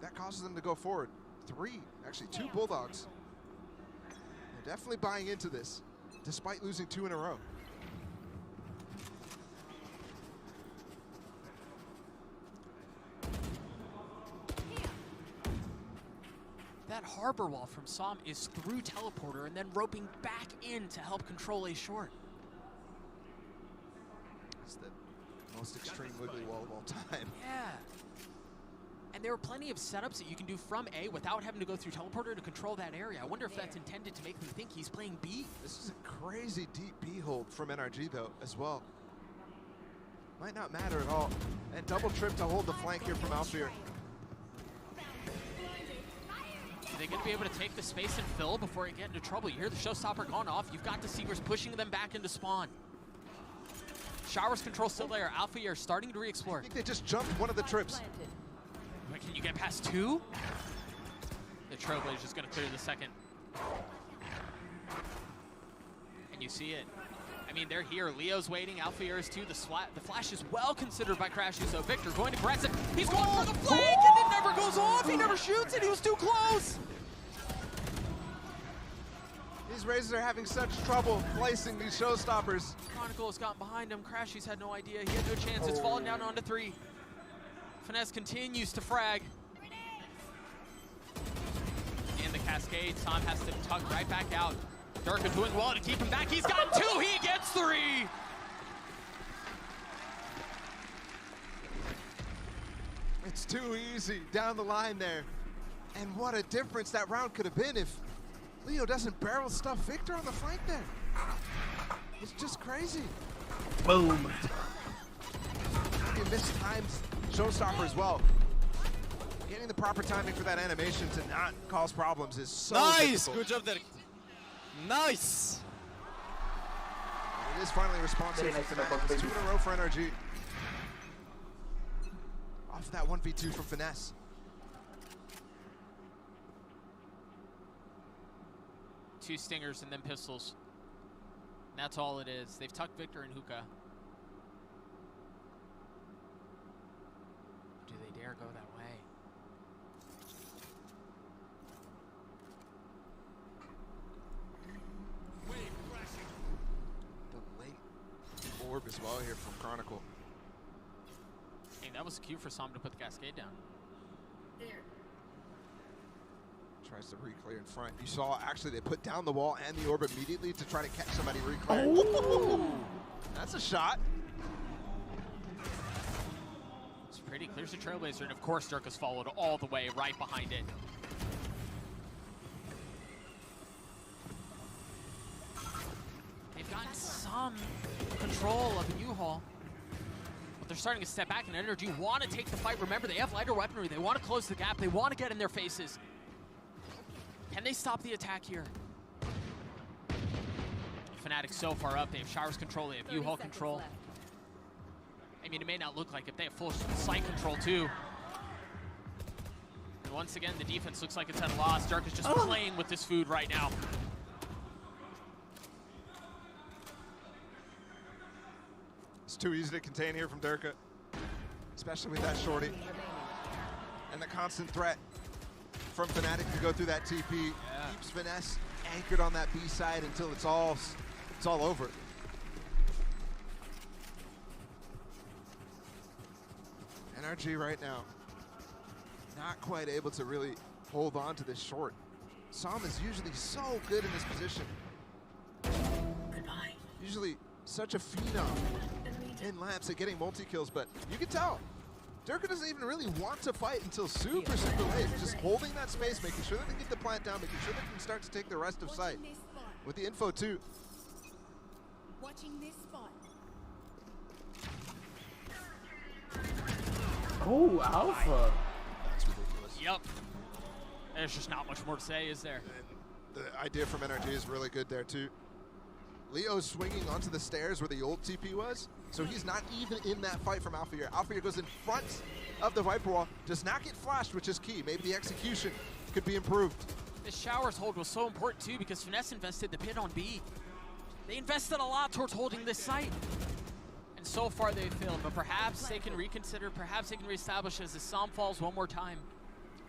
That causes them to go forward. Two Bulldogs. They're definitely buying into this, despite losing 2 in a row. That harbor wall from Som is through teleporter and then roping back in to help control A short. It's the most extreme wiggly wall of all time. Yeah. And there are plenty of setups that you can do from A without having to go through teleporter to control that area. I wonder if that's intended to make them think he's playing B. This is a crazy deep B hold from NRG though, as well. Might not matter at all. And double trip to hold the flank here from Alfear. Are they going to be able to take the space and fill before they get into trouble? You hear the showstopper gone off. You've got the Seekers pushing them back into spawn. Showers control still there. Alfear starting to re-explore. I think they just jumped one of the trips. Wait, can you get past 2? The Trailblazer's going to clear the second. And you see it. I mean, they're here. Leo's waiting. Alfear is too. The flash is well considered by Crashy, so Victor going aggressive. He's going for the flank, and it never goes off. He never shoots it. He was too close. These Razors are having such trouble placing these showstoppers. Chronicle has gotten behind him. Crashy's had no idea. He had no chance. It's fallen down onto 3. Finesse continues to frag. And the cascade. Som has to tug right back out. Durka doing well to keep him back. He's got 2. He gets 3. It's too easy down the line there. And what a difference that round could have been if Leo doesn't barrel stuff Victor on the flank there. It's just crazy. Boom. You mistimed showstopper as well. Getting the proper timing for that animation to not cause problems is so difficult. Good job there. Nice! And it is finally responsive for Fnatic. It's 2 in a row for NRG. Off that 1v2 from Finesse. Two stingers and then pistols. And that's all it is. They've tucked Victor and Hookah. Do they dare go that way? The late orb as well here from Chronicle. Hey, that was a cue for Som to put the cascade down. There. Tries to re-clear in front. You saw actually they put down the wall and the orb immediately to try to catch somebody re-clear. Oh. That's a shot. It's pretty. Clears the Trailblazer, and of course Dirk has followed all the way right behind it. They've gotten some control of the U-Haul. But they're starting to step back, and NRG want to take the fight. Remember, they have lighter weaponry. They want to close the gap. They want to get in their faces. Can they stop the attack here? Fnatic so far up. They have Showers control. They have U-Haul control. Left. I mean, it may not look like it. They have full sight control, too. And once again, the defense looks like it's at a loss. Dark is just playing with this food right now. It's too easy to contain here from Durka, especially with that shorty. And the constant threat from Fnatic to go through that TP keeps Finesse anchored on that B side until it's all over. NRG right now not quite able to really hold on to this short. Som is usually so good in this position. Goodbye. Usually such a phenom in lamps at getting multi-kills, but you can tell Durka doesn't even really want to fight until super, super late. Just holding that space, making sure that they get the plant down, making sure they can start to take the rest of site. With the info too. Watching this spot. Oh, Alpha. That's ridiculous. Yep. There's just not much more to say, is there? And the idea from NRG is really good there too. Leo's swinging onto the stairs where the old TP was, so he's not even in that fight from Alpha here. Alpha here goes in front of the Viper wall, does not get flashed, which is key. Maybe the execution could be improved. This Showers hold was so important too because Finesse invested the pit on B. They invested a lot towards holding this site. And so far they've failed, but perhaps they can reconsider, perhaps they can reestablish as the Psalm falls one more time.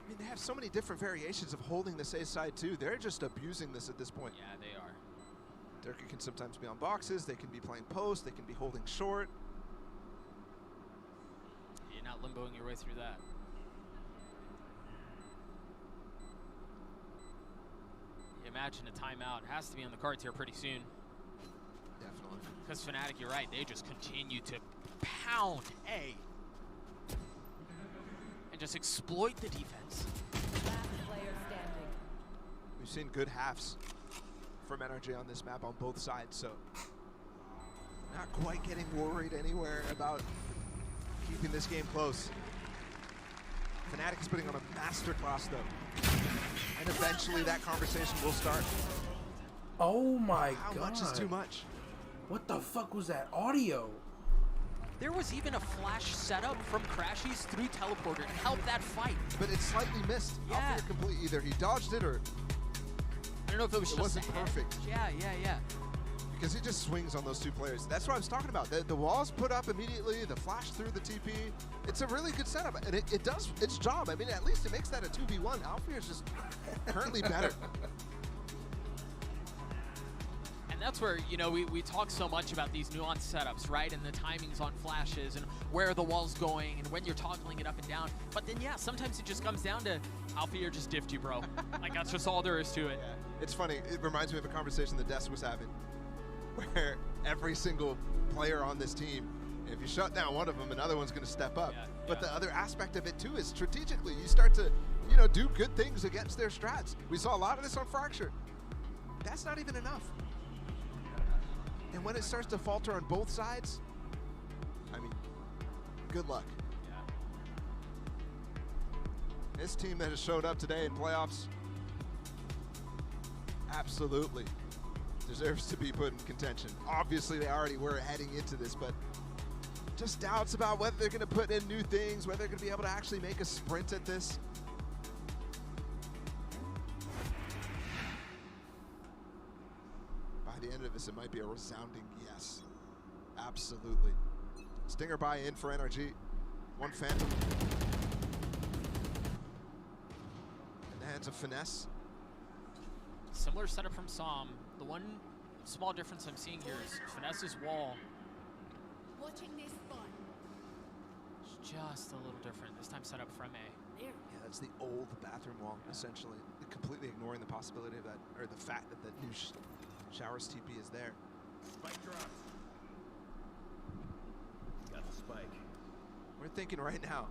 I mean, they have so many different variations of holding this A side too. They're just abusing this at this point. Yeah, they are. Durka can sometimes be on boxes, they can be playing post, they can be holding short. You're not limboing your way through that. You imagine a timeout has to be on the cards here pretty soon. Definitely. Because Fnatic, you're right, they just continue to pound A. And just exploit the defense. Last player standing. We've seen good halves from NRG on this map on both sides, so not quite getting worried anywhere about keeping this game close. Fnatic is putting on a masterclass though, and eventually that conversation will start. Oh my How god. much is too much? What the fuck was that audio? There was even a flash setup from Crashies through teleporter to help that fight. But it slightly missed. Yeah. Complete. Either he dodged it or I don't know if it was just wasn't perfect. Yeah. Because he just swings on those two players. That's what I was talking about. The wall's put up immediately, the flash through the TP. It's a really good setup, and it does its job. I mean, at least it makes that a 2v1. Alfir is just currently better. And that's where, you know, we talk so much about these nuanced setups, right? And the timings on flashes and where the wall's going and when you're toggling it up and down. But then, yeah, sometimes it just comes down to Alfir just diffed you, bro. Like, that's just all there is to it. Yeah. It's funny. It reminds me of a conversation the Desk was having where every single player on this team, if you shut down one of them, another one's going to step up. But the other aspect of it, too, is strategically, you start to, you know, do good things against their strats. We saw a lot of this on Fracture. That's not even enough. And when it starts to falter on both sides, I mean, good luck. This team that has showed up today in playoffs absolutely deserves to be put in contention. Obviously, they already were heading into this, but just doubts about whether they're going to put in new things, whether they're going to be able to actually make a sprint at this. By the end of this, it might be a resounding yes. Absolutely. Stinger buy in for NRG. One Phantom. In the hands of Finesse. Similar setup from Psalm. The one small difference I'm seeing here is Finesse's wall. Watching this spot. It's just a little different. This time set up from A. Yeah, that's the old bathroom wall, essentially. Completely ignoring the possibility of that, or the fact that the new Showers TP is there. Spike drop. Got the spike. We're thinking right now,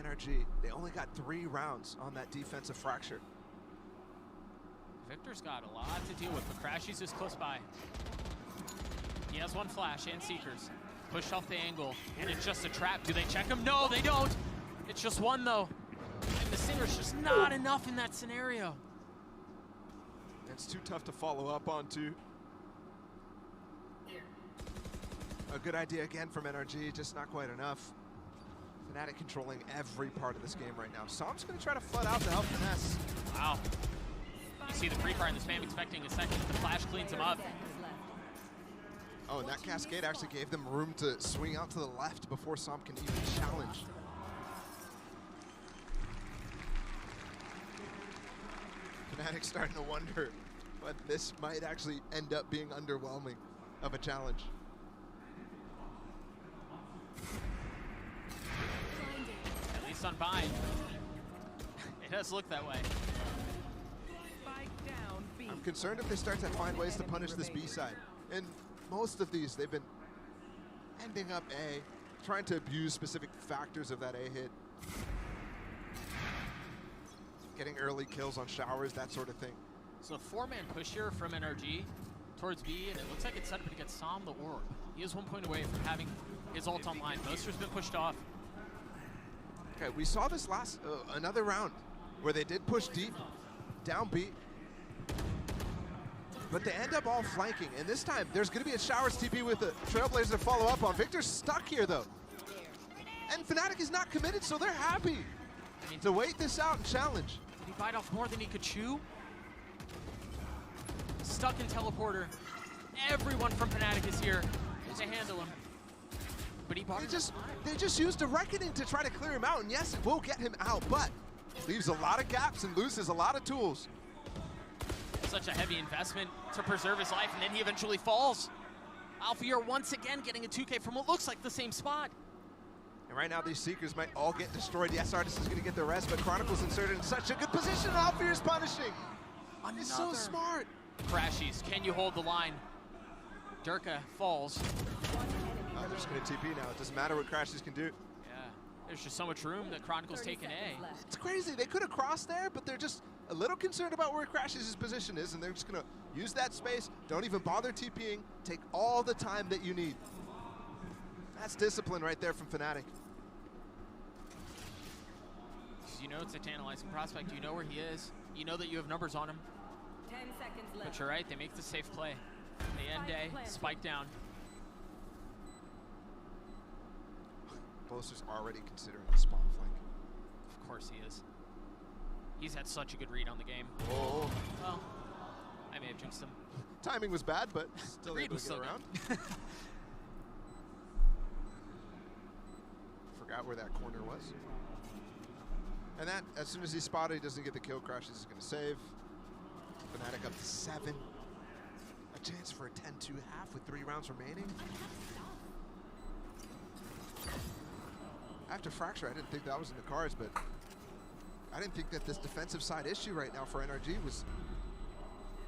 NRG, they only got 3 rounds on that defensive Fracture. Victor's got a lot to deal with, but Crashies is close by. He has one flash and Seekers. Push off the angle, and it's just a trap. Do they check him? No, they don't. It's just one, though. And the Singer's just not enough in that scenario. It's too tough to follow up on, too. A good idea again from NRG, just not quite enough. Fnatic controlling every part of this game right now. Psalm's going to try to flood out to help Finesse. Wow. You see the free fire in the spam expecting a second. The flash cleans him up. Oh, and that cascade actually gave them room to swing out to the left before Psalm can even challenge. Fnatic starting to wonder, but this might actually end up being underwhelming of a challenge. At least on Bind. It does look that way. I'm concerned if they start to find ways to punish this B side. And most of these, they've been ending up A, trying to abuse specific factors of that A hit. Getting early kills on showers, that sort of thing. So 4-man push here from NRG towards B, and it looks like it's set up to get Sam the orb. He is 1 point away from having his ult online. Boaster's been pushed off. Okay, we saw this last, another round where they did push deep, down B. But they end up all flanking, and this time there's going to be a Showers TP with the Trailblazer to follow up on. Victor's stuck here, though. And Fnatic is not committed, so they're happy to wait this out and challenge. Did he bite off more than he could chew? Stuck in teleporter. Everyone from Fnatic is here to handle him. But he they just used a Reckoning to try to clear him out, and yes, it will get him out, but leaves a lot of gaps and loses a lot of tools. Such a heavy investment to preserve his life, and then he eventually falls. Alfier once again getting a 2K from what looks like the same spot. And right now these Seekers might all get destroyed. Yes, Artist is going to get the rest, but Chronicle's inserted in such a good position. Alfier's punishing. He's so smart. Crashies, can you hold the line? Durka falls. They're just going to TP now. It doesn't matter what Crashies can do. Yeah, there's just so much room that Chronicle's taking A. It's crazy. They could have crossed there, but they're just a little concerned about where Crashies' position is, and they're just going to use that space. Don't even bother TPing. Take all the time that you need. That's discipline right there from Fnatic. You know it's a tantalizing prospect. You know where he is. You know that you have numbers on him. 10 seconds left. But you're right, they make the safe play. They end A, spike down. Boaster's already considering the spawn flank. Of course he is. He's had such a good read on the game. Oh. Well, I may have jinxed him. Timing was bad, but still read able was to get so around. Forgot where that corner was. And that, as soon as he's spotted, he doesn't get the kill. Crashes is going to save. Fnatic up to 7. A chance for a 10-2 half with 3 rounds remaining. After Fracture, I didn't think that was in the cards, but I didn't think that this defensive side issue right now for NRG was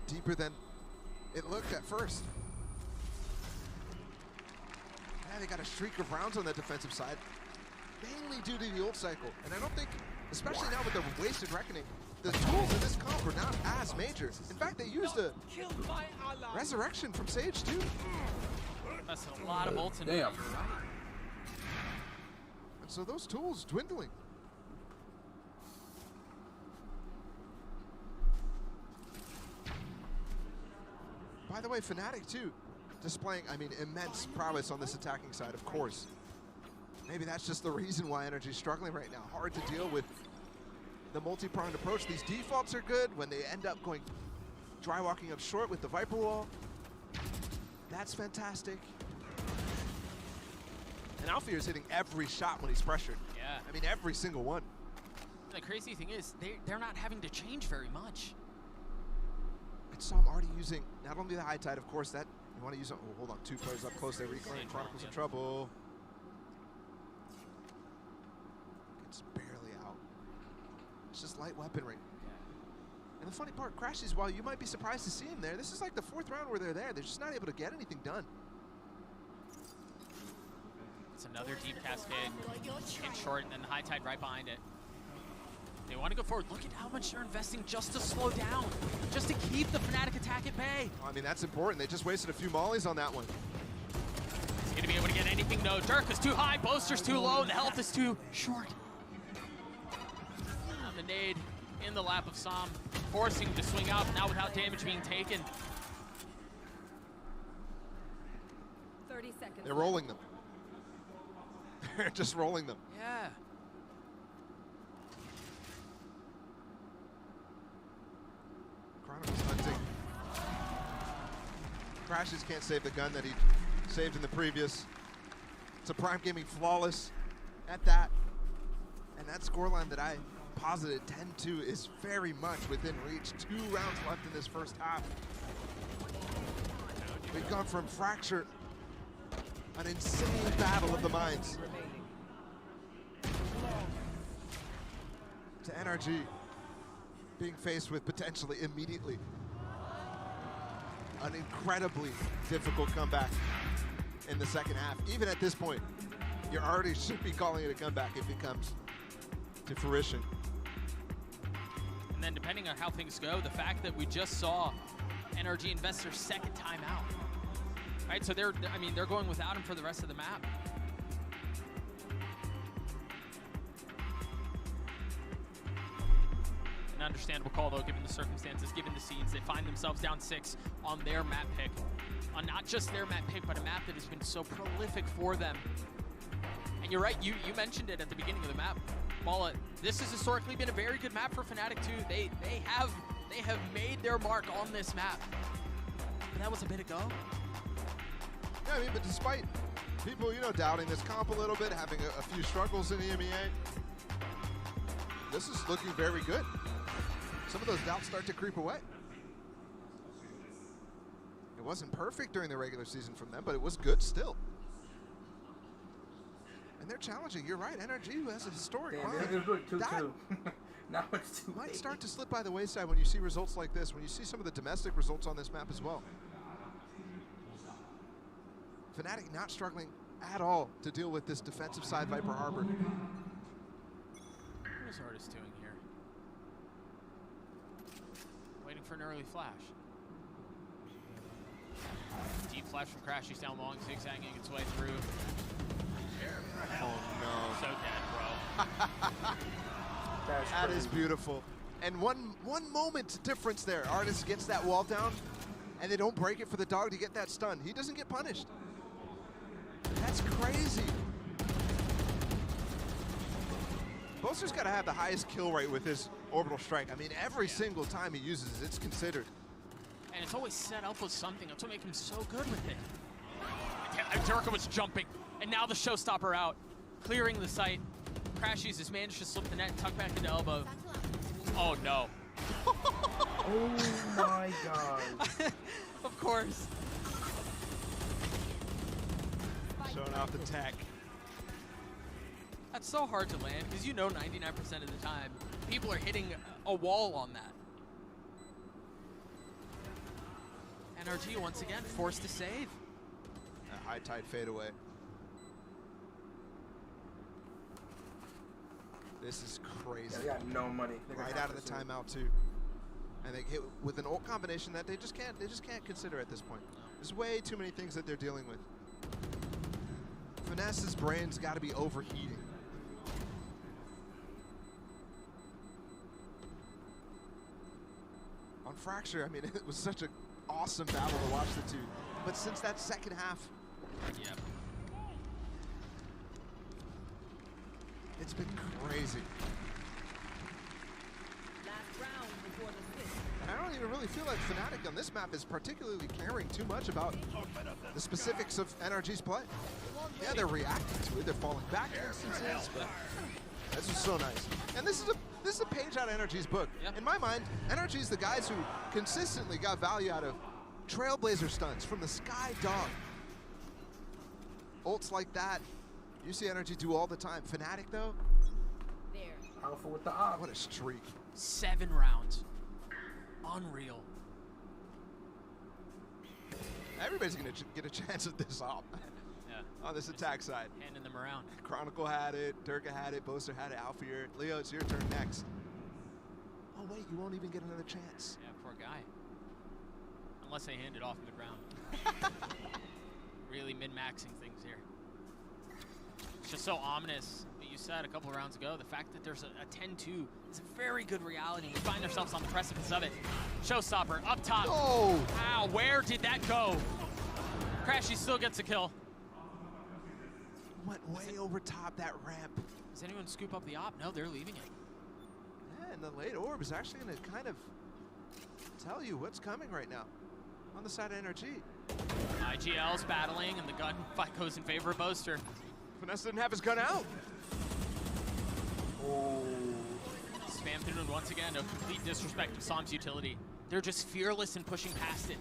deeper than it looked at first. Yeah, they got a streak of rounds on that defensive side, mainly due to the ult cycle. And I don't think, especially now with the wasted Reckoning, the tools in this comp were not as major. In fact, they used a resurrection from Sage too. That's a lot of ults in Damn. And so those tools dwindling. By the way, Fnatic too, displaying, I mean, immense prowess on this attacking side, of course. Maybe that's just the reason why NRG's struggling right now. Hard to deal with the multi-pronged approach. These defaults are good when they end up going dry walking up short with the Viper Wall. That's fantastic. And Alfier is hitting every shot when he's pressured. Yeah. I mean, every single one. The crazy thing is, they're not having to change very much. I saw him already using not only the high tide, of course, that you want to use. Oh, hold on, 2 players up close. They reclaim. Chronicles in trouble. Gets barely out. It's just light weaponry. And the funny part, Crashies, while you might be surprised to see him there, this is like the 4th round where they're there. They're just not able to get anything done. It's another deep cascade in short, and then the high tide right behind it. They want to go forward. Look at how much they're investing just to slow down, just to keep the Fnatic attack at bay. I mean, that's important. They just wasted a few mollies on that one. He's going to be able to get anything. No, Dirk is too high, Boaster's too low, the health is too short. And the nade in the lap of Sam, forcing him to swing out, now without damage being taken. 30 seconds. They're rolling them. They're just rolling them. Yeah. Chronicles hunting. Crashes can't save the gun that he saved in the previous. It's a Prime Gaming flawless at that. And that scoreline that I posited 10-2 is very much within reach. 2 rounds left in this first half. We've gone from Fracture, an insane battle of the minds, to NRG being faced with potentially immediately an incredibly difficult comeback in the second half. Even at this point, you already should be calling it a comeback if it comes to fruition. And then depending on how things go, the fact that we just saw NRG invest their second time out. Right, so they're going without him for the rest of the map. An understandable call though, given the circumstances, given the scenes. They find themselves down 6 on their map pick. On not just their map pick, but a map that has been so prolific for them. And you're right, you mentioned it at the beginning of the map, Balla. This has historically been a very good map for Fnatic too. They have made their mark on this map. But that was a bit ago. Yeah, I mean, but despite people, doubting this comp a little bit, having a few struggles in EMEA, this is looking very good. Some of those doubts start to creep away. It wasn't perfect during the regular season from them, but it was good still. And they're challenging. You're right, NRG, who has a historic Damn, now it's too might late. start to slip by the wayside when you see results like this, when you see some of the domestic results on this map as well. Fnatic not struggling at all to deal with this defensive side Viper Harbor. What is Artist doing here? Waiting for an early flash. Deep flash from Crash. He's down long, zigzagging its way through. Oh no. So dead, bro. That is beautiful. And one moment difference there. Artist gets that wall down, and they don't break it for the dog to get that stun. He doesn't get punished. That's crazy. Boaster's got to have the highest kill rate with his orbital strike. I mean, every single time he uses it, it's considered. And it's always set up with something. That's what makes him so good with it. Derka was jumping, and now the showstopper out, clearing the site. Crashies has managed to slip the net and tuck back into elbow. Oh no. Oh my god. Of course. Showing off the tech. That's so hard to land because 99% of the time people are hitting a wall on that. NRG once again forced to save. A high tide fadeaway. This is crazy. Yeah, they got no money. Right out of the timeout too. And they hit with an ult combination that they just can't consider at this point. There's way too many things that they're dealing with. Finesse's brain's got to be overheating. On Fracture, I mean, it was such an awesome battle to watch the two. But since that second half, yep, it's been crazy. I don't even really feel like Fnatic on this map is particularly caring too much about the specifics of NRG's play. Yeah, they're reacting to it. They're falling back in instances, but this is so nice. And this is a page out of NRG's book. Yep. In my mind, NRG's the guys who consistently got value out of Trailblazer stunts from the Sky Dog. Ults like that, you see NRG do all the time. Fnatic though, powerful with the op. What a streak. 7 rounds. Unreal. Everybody's gonna get a chance at this op. Yeah. On this attack side. Handing them around. Chronicle had it, Derka had it, Boaster had it, Alfier. Leo, it's your turn next. Oh wait, you won't even get another chance. Yeah, poor guy. Unless they hand it off mid-round. Really min-maxing things here. It's just so ominous. You said a couple of rounds ago, the fact that there's a 10-2 is a very good reality. We find ourselves on the precipice of it. Showstopper up top. Oh! Wow, where did that go? Crashy still gets a kill. Went way over top that ramp. Does anyone scoop up the op? No, they're leaving it. Yeah, and the late orb is actually going to kind of tell you what's coming right now on the side of NRG. IGL's battling, and the gun fight goes in favor of Boaster. Finesse didn't have his gun out. Oh. Spam through, and once again, a complete disrespect of Som's utility. They're just fearless in pushing past it.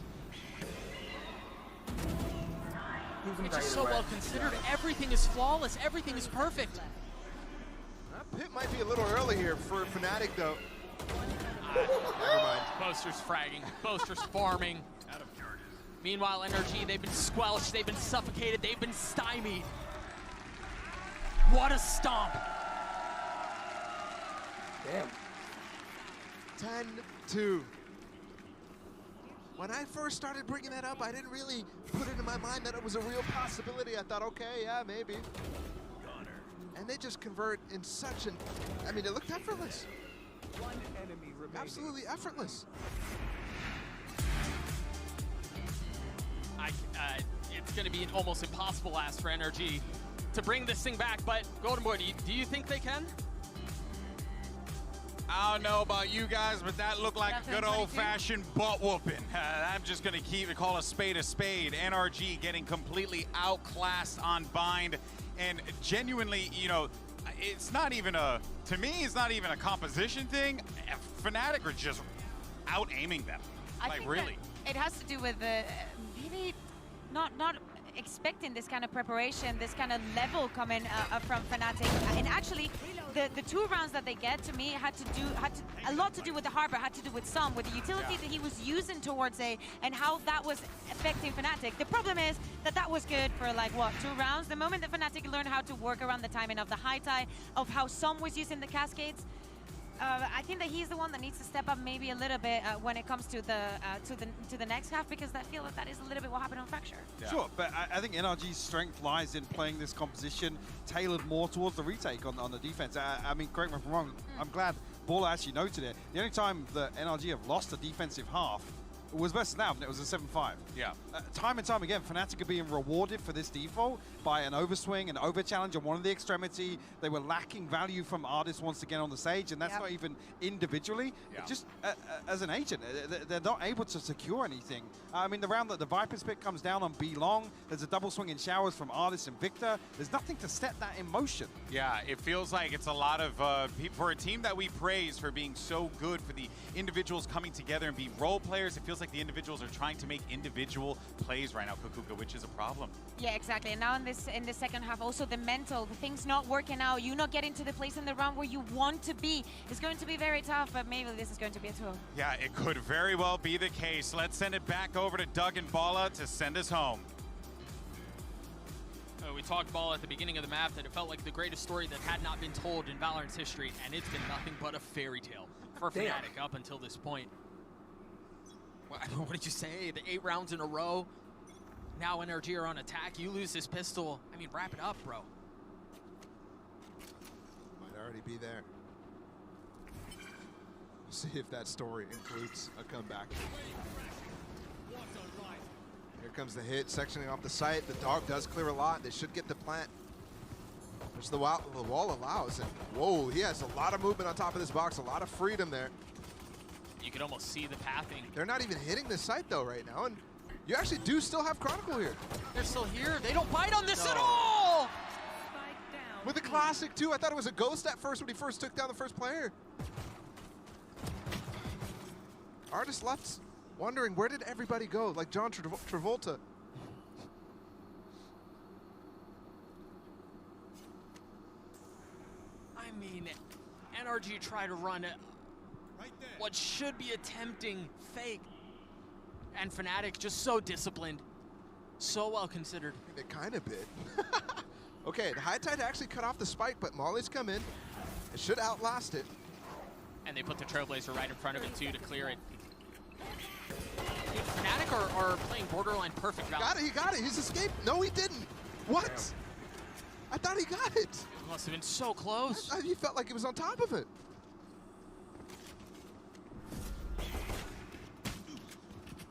It's just so well considered. Everything is flawless. Everything is perfect. That pit might be a little early here for Fnatic, though. Never mind. Boaster's fragging. Boaster's farming. Meanwhile, NRG, they've been squelched, they've been suffocated, they've been stymied. What a stomp. Damn. 10-2. When I first started bringing that up, I didn't really put it in my mind that it was a real possibility. I thought, okay, yeah, maybe. And they just convert in such an, I mean, it looked effortless. One enemy remaining. Absolutely effortless. It's going to be an almost impossible ask for NRG to bring this thing back, but Golden Boy, do you think they can? I don't know about you guys, but that looked like a good old-fashioned butt whooping. I'm just going to call a spade a spade. NRG getting completely outclassed on bind, and genuinely, you know, it's not even a, to me, it's not even a composition thing. Fnatic are just out-aiming them, like really. It has to do with maybe not expecting this kind of preparation, this kind of level coming from Fnatic. And actually, the 2 rounds that they get, to me, had a lot to do with the Harbor, had to do with some, with the utility that he was using towards A, and how that was affecting Fnatic. The problem is that was good for, like, what, 2 rounds? The moment that Fnatic learned how to work around the timing of the high tide, of how Som was using the cascades, I think that he's the one that needs to step up maybe a little bit when it comes to the next half, because I feel that is a little bit what happened on Fracture. Yeah. Sure, but I think NRG's strength lies in playing this composition tailored more towards the retake on the defense. I mean, correct me if I'm wrong, I'm glad Baller actually noted it. The only time that NRG have lost a defensive half was versus Nav, and it was a 7-5. Yeah. Time and time again, Fnatic are being rewarded for this default by an overswing, an over-challenge on one of the extremity. They were lacking value from artists once again on the stage, and that's not even individually. Just as an agent, they're not able to secure anything. I mean, the round that the Viper's pick comes down on B long, there's a double swing in showers from Artist and Victor. There's nothing to set that in motion. Yeah, it feels like it's a lot of, for a team that we praise for being so good, for the individuals coming together and be role players, it feels like the individuals are trying to make individual plays right now, Kukuka, which is a problem. Yeah, exactly. And now in the second half, also the mental, the things not working out, you not getting to the place in the round where you want to be, is going to be very tough, but maybe this is going to be a tool. Yeah, it could very well be the case. Let's send it back over to Doug and Bala to send us home. We talked, Bala, at the beginning of the map that it felt like the greatest story that had not been told in Valorant's history, and it's been nothing but a fairy tale for Fnatic up until this point. What did you say? The 8 rounds in a row. Now NRG are on attack. You lose this pistol. I mean, wrap it up, bro. Might already be there. We'll see if that story includes a comeback. Here comes the hit, sectioning off the site. The dog does clear a lot. They should get the plant, which the wall allows. And whoa, he has a lot of movement on top of this box, a lot of freedom there. You can almost see the pathing. They're not even hitting the site though right now, and you actually do still have Chronicle here. They're still here. They don't bite on this at all. With the classic too. I thought it was a ghost at first when he first took down the first player. Artist left wondering, where did everybody go? Like John Travolta. I mean, NRG try to run what should be a tempting fake, and Fnatic just so disciplined, so well considered. They kind of bit. Okay, the high tide actually cut off the spike, but Molly's come in. It should outlast it. And they put the Trailblazer right in front of it too to clear it. Dude, Fnatic are playing borderline perfect Valorant. He got it. He's escaped. No, he didn't. What? Damn. I thought he got it. It must have been so close. He felt like he was on top of it.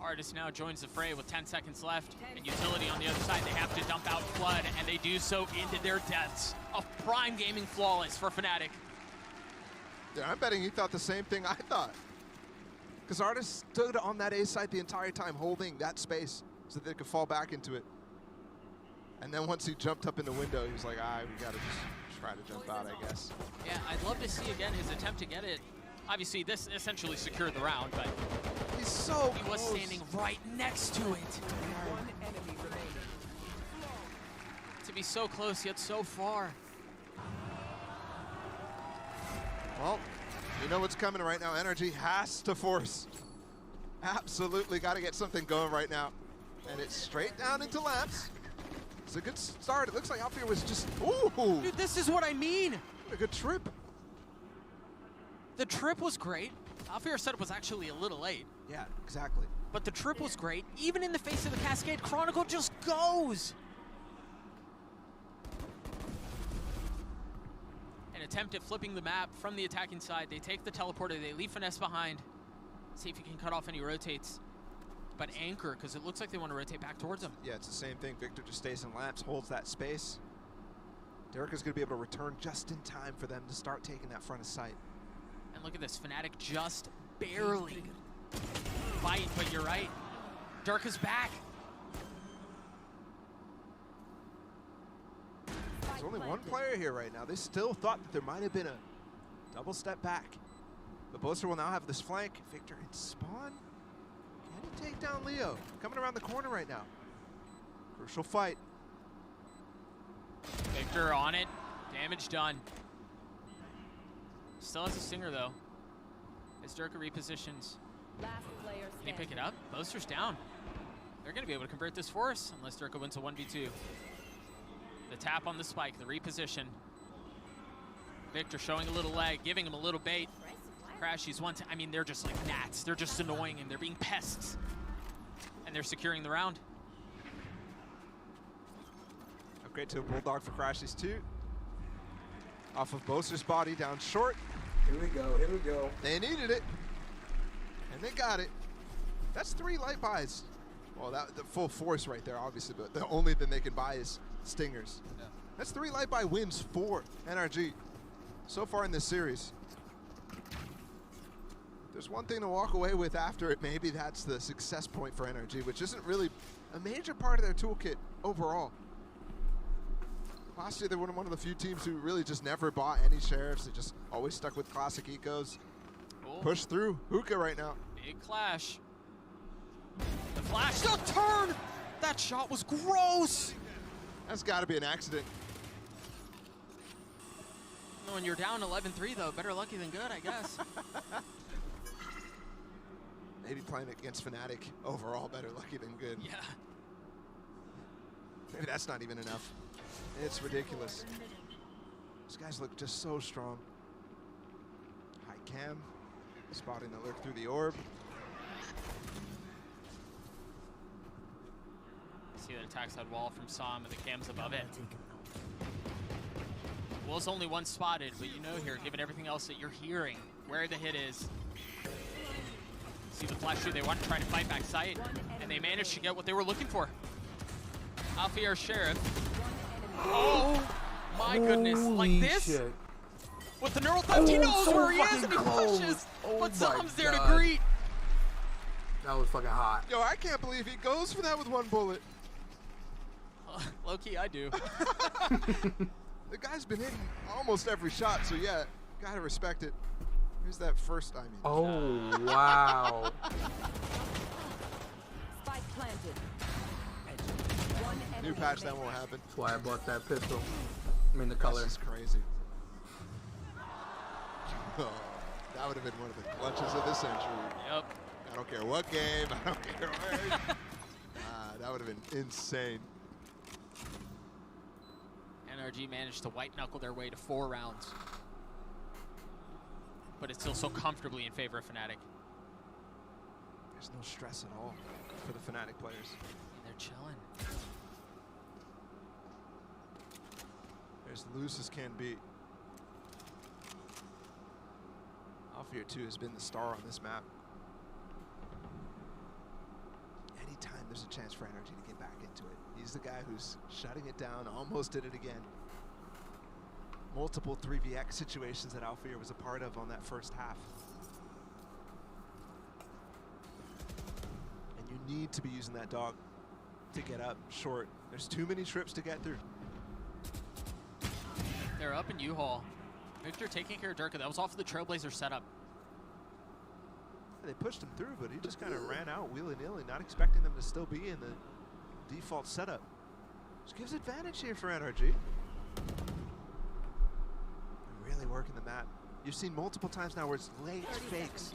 Artist now joins the fray with 10 seconds left, and Utility on the other side. They have to dump out Flood, and they do so into their deaths. A prime gaming flawless for Fnatic. Yeah, I'm betting he thought the same thing I thought. Because Artist stood on that A site the entire time, holding that space so that they could fall back into it. And then once he jumped up in the window, he was like, we gotta just try to jump out, I guess. Yeah, I'd love to see again his attempt to get it. Obviously, this essentially secured the round, but he's so he was standing right next to it. One enemy remaining. To be so close yet so far. Well, you know what's coming right now. NRG has to force. Absolutely got to get something going right now. And it's straight down into Lamps. It's a good start. It looks like Alfir was just, ooh. Dude, this is what I mean. A good trip. The trip was great. Alfir setup was actually a little late. Yeah, exactly. But the trip was great. Even in the face of the Cascade, Chronicle just goes. An attempt at flipping the map from the attacking side. They take the teleporter, they leave Finesse behind. See if he can cut off any rotates. But anchor, because it looks like they want to rotate back towards him. Yeah, it's the same thing. Victor just stays in Lamps, holds that space. Derek is going to be able to return just in time for them to start taking that front of sight. And look at this, Fnatic just barely fight, but you're right. Durka's back. There's only one player here right now. They still thought that there might have been a double step back. But Boaster will now have this flank. Victor in spawn. Can he take down Leo? Coming around the corner right now. Crucial fight. Victor on it. Damage done. Still has a stinger though. As Durka repositions. Last player Can he pick it up? Boaster's down. They're going to be able to convert this for us unless Durka wins a 1v2. The tap on the spike, the reposition. Victor showing a little leg, giving him a little bait. Crashies once. I mean, they're just like gnats. They're just annoying and they're being pests. And they're securing the round. Upgrade to a Bulldog for Crashies too. Off of Boaster's body down short. Here we go, here we go. They needed it. And they got it. That's 3 light buys. Well, the full force right there, obviously, but the only thing they can buy is stingers. Yeah. That's 3 light buy wins for NRG so far in this series. There's one thing to walk away with after it. Maybe that's the success point for NRG, which isn't really a major part of their toolkit overall. Last year, they were one of the few teams who really just never bought any sheriffs. They just always stuck with classic ecos. Cool. Push through. Hookah right now. Big clash. The flash, the turn! That shot was gross! That's got to be an accident. When you're down 11-3 though, better lucky than good, I guess. Maybe playing against Fnatic overall, better lucky than good. Yeah. Maybe that's not even enough. It's ridiculous. These guys look just so strong. High cam, spotting the lurk through the orb. See that attack side wall from Sam and the cams above it. Will's only one spotted, but you know here, given everything else that you're hearing, where the hit is. See the flash through, they want to try to fight back sight, and they managed to get what they were looking for. Alfir Sheriff. Oh my goodness, like this? Shit. With the neural theft, he knows so where he is fucking and he close. pushes, Oh but my Sam's there to God. greet. That was fucking hot. Yo, I can't believe he goes for that with 1 bullet. Low key, I do. The guy's been hitting almost every shot, so yeah, gotta respect it. Here's that first, I mean. Oh, wow. Spike planted. New patch, that won't happen. That's why I bought that pistol. I mean, the color. That's just crazy. Oh, that would have been one of the clutches of the century. Yep. I don't care what game, I don't care where. That would have been insane. NRG managed to white knuckle their way to 4 rounds. But it's still so comfortably in favor of Fnatic. There's no stress at all for the Fnatic players. And they're chilling. They're as loose as can be. Alfir 2 has been the star on this map. Anytime there's a chance for NRG to get back into it, he's the guy who's shutting it down, almost did it again. Multiple 3vx situations that Alfir was a part of on that first half. And you need to be using that dog to get up short. There's too many trips to get through. They're up in U-Haul. Victor taking care of Durka. That was off of the Trailblazer setup. They pushed him through, but he just kind of ran out willy-nilly, not expecting them to still be in the default setup. Which gives advantage here for NRG. They're really working the map. You've seen multiple times now where it's late fakes.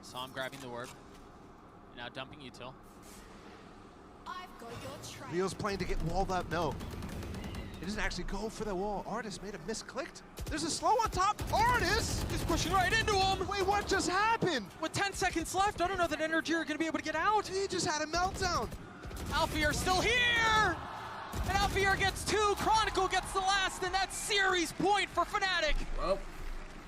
Saw him grabbing the orb. Now dumping util. Leo's playing to get walled up. No. He doesn't actually go for the wall. Artis made a misclicked. There's a slow on top. Artis! He's pushing right into him. Wait, what just happened? With 10 seconds left, I don't know that NRG are going to be able to get out. He just had a meltdown. Alfier still here! And Alfier gets 2, Chronicle gets the last, and that's series point for Fnatic. Well.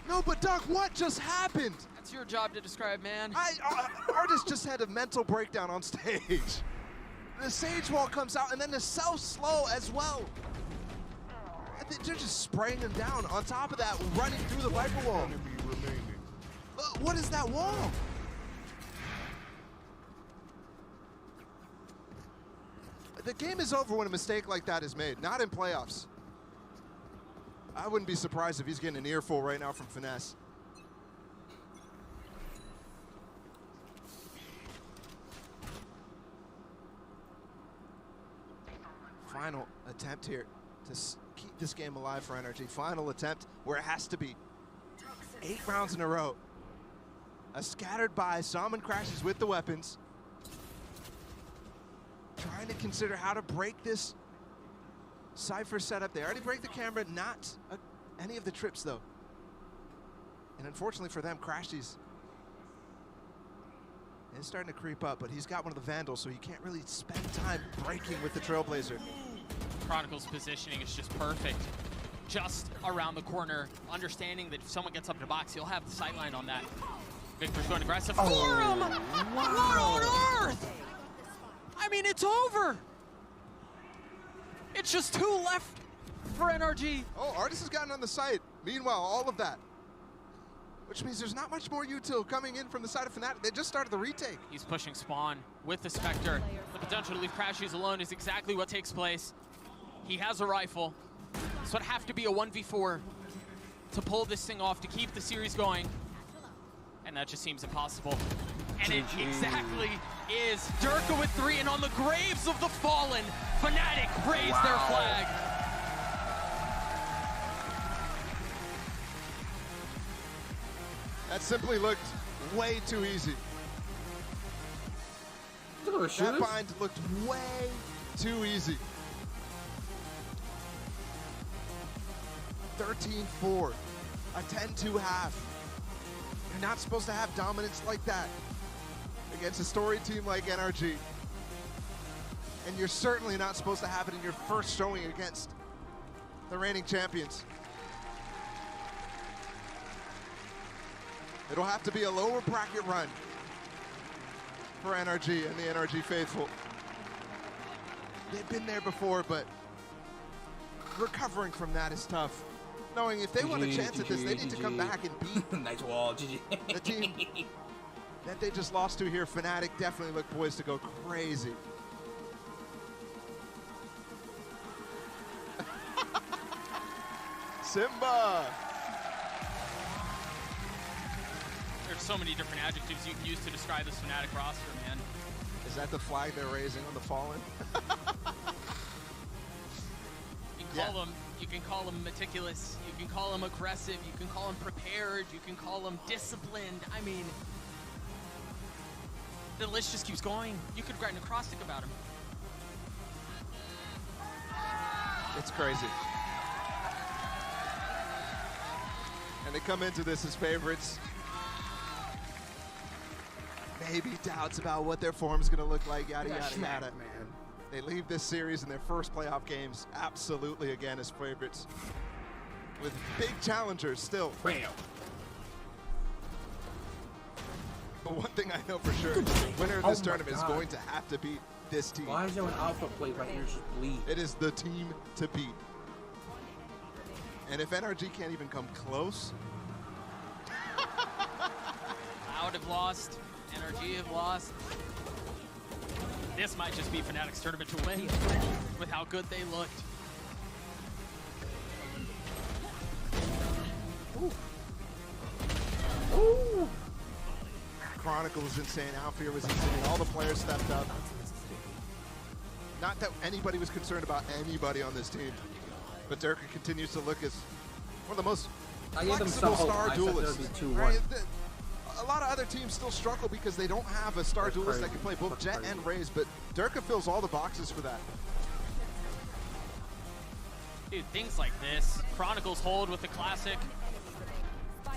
No, but Doc, what just happened? That's your job to describe, man. Artis just had a mental breakdown on stage. The Sage Wall comes out, and then the self-slow as well. They're just spraying him down. On top of that, running through the Viper Wall. What is that wall? The game is over when a mistake like that is made, not in playoffs. I wouldn't be surprised if he's getting an earful right now from Finesse. Final attempt here to keep this game alive for NRG. Final attempt where it has to be. 8 rounds in a row. A scattered by, Salmon crashes with the weapons. Trying to consider how to break this Cypher setup. They already break the camera, not any of the trips though. And unfortunately for them, Crashies is starting to creep up, but he's got one of the Vandals, so he can't really spend time breaking with the Trailblazer. Chronicle's positioning is just perfect. Just around the corner, understanding that if someone gets up to box, he'll have the sightline on that. Victor's going aggressive for him! What on earth? I mean, it's over. It's just 2 left for NRG. Oh, Artis has gotten on the site. Meanwhile, all of that. Which means there's not much more util coming in from the side of Fnatic. They just started the retake. He's pushing Spawn with the Spectre. The potential to leave Crashies alone is exactly what takes place. He has a rifle, so it'd have to be a 1v4 to pull this thing off, to keep the series going. And that just seems impossible. And it exactly is. Durka with 3, and on the graves of the fallen, Fnatic raise their flag. That simply looked way too easy. That bind looked way too easy. 13-4, a 10-2 half. You're not supposed to have dominance like that against a story team like NRG. And you're certainly not supposed to have it in your first showing against the reigning champions. It'll have to be a lower bracket run for NRG and the NRG faithful. They've been there before, but recovering from that is tough. Knowing if they want a chance at this, they need to come back and beat nice wall, GG. The team that they just lost to here. Fnatic definitely look poised to go crazy. Simba! There's so many different adjectives you can use to describe this Fnatic roster, man. Is that the flag they're raising on the Fallen? You can call them meticulous, you can call them aggressive, you can call them prepared, you can call them disciplined. I mean, the list just keeps going. You could write an acrostic about them. It's crazy. And they come into this as favorites. Maybe doubts about what their form's gonna look like, yada, yada, yada. Man. They leave this series in their first playoff games absolutely again as favorites. With big challengers still. Bam. But one thing I know for sure is the winner of this tournament is going to have to beat this team. Why is there an alpha plate right here just bleed? It is the team to beat. And if NRG can't even come close. Cloud have lost, NRG have lost. This might just be Fnatic's tournament to win with how good they looked. Ooh. Ooh. Chronicle was insane, Alfier was insane, all the players stepped up. Not that anybody was concerned about anybody on this team, but Durka continues to look as one of the most flexible star duelists. Right? a lot of other teams still struggle because they don't have a star duelist that can play both Jet and Raze, but Durka fills all the boxes for that. Dude, things like this. Chronicles hold with the classic.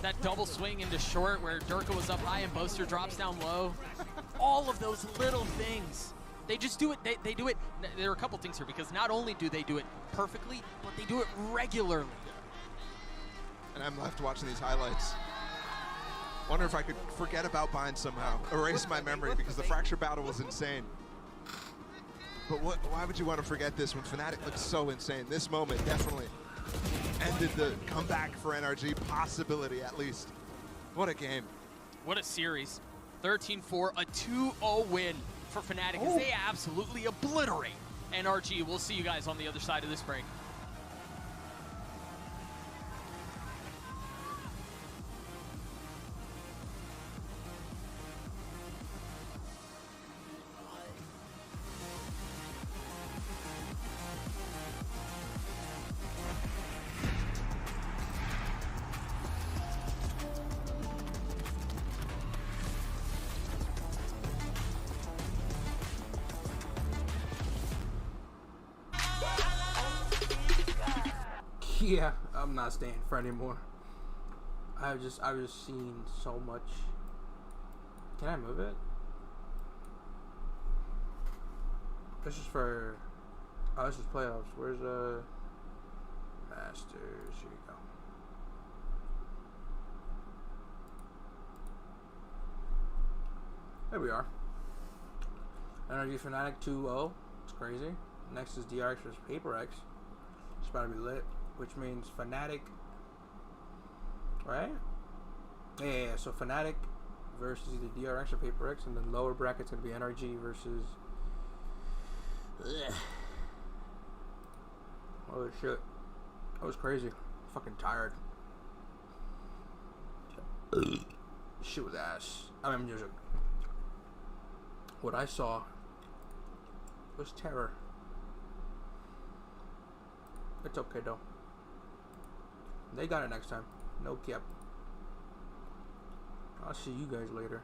That double swing into short where Durka was up high and Boaster drops down low. All of those little things. They just do it. They do it. There are a couple things here because not only do they do it perfectly, but they do it regularly. And I'm left watching these highlights. Wonder if I could forget about Bind somehow. Erase my memory because the Fracture battle was insane. But why would you want to forget this when Fnatic looks so insane? This moment definitely ended the comeback for NRG possibility, at least. What a game. What a series. 13-4, a 2-0 win for Fnatic as they absolutely obliterate NRG. We'll see you guys on the other side of this break. Yeah, I'm not staying for anymore. I've just seen so much. Can I move it? This is for. Oh, this is playoffs. Where's Masters? Here you go. There we are. NRG Fnatic 2-0. It's crazy. Next is DRX versus PRX. It's about to be lit. Which means Fnatic, right? Yeah, so Fnatic versus either DRX or PRX, and then lower bracket's gonna be NRG versus. Ugh. Oh shit, that was crazy. Fucking tired. Shit was ass. I mean, music. What I saw was terror. It's okay though. They got it next time. No cap. I'll see you guys later.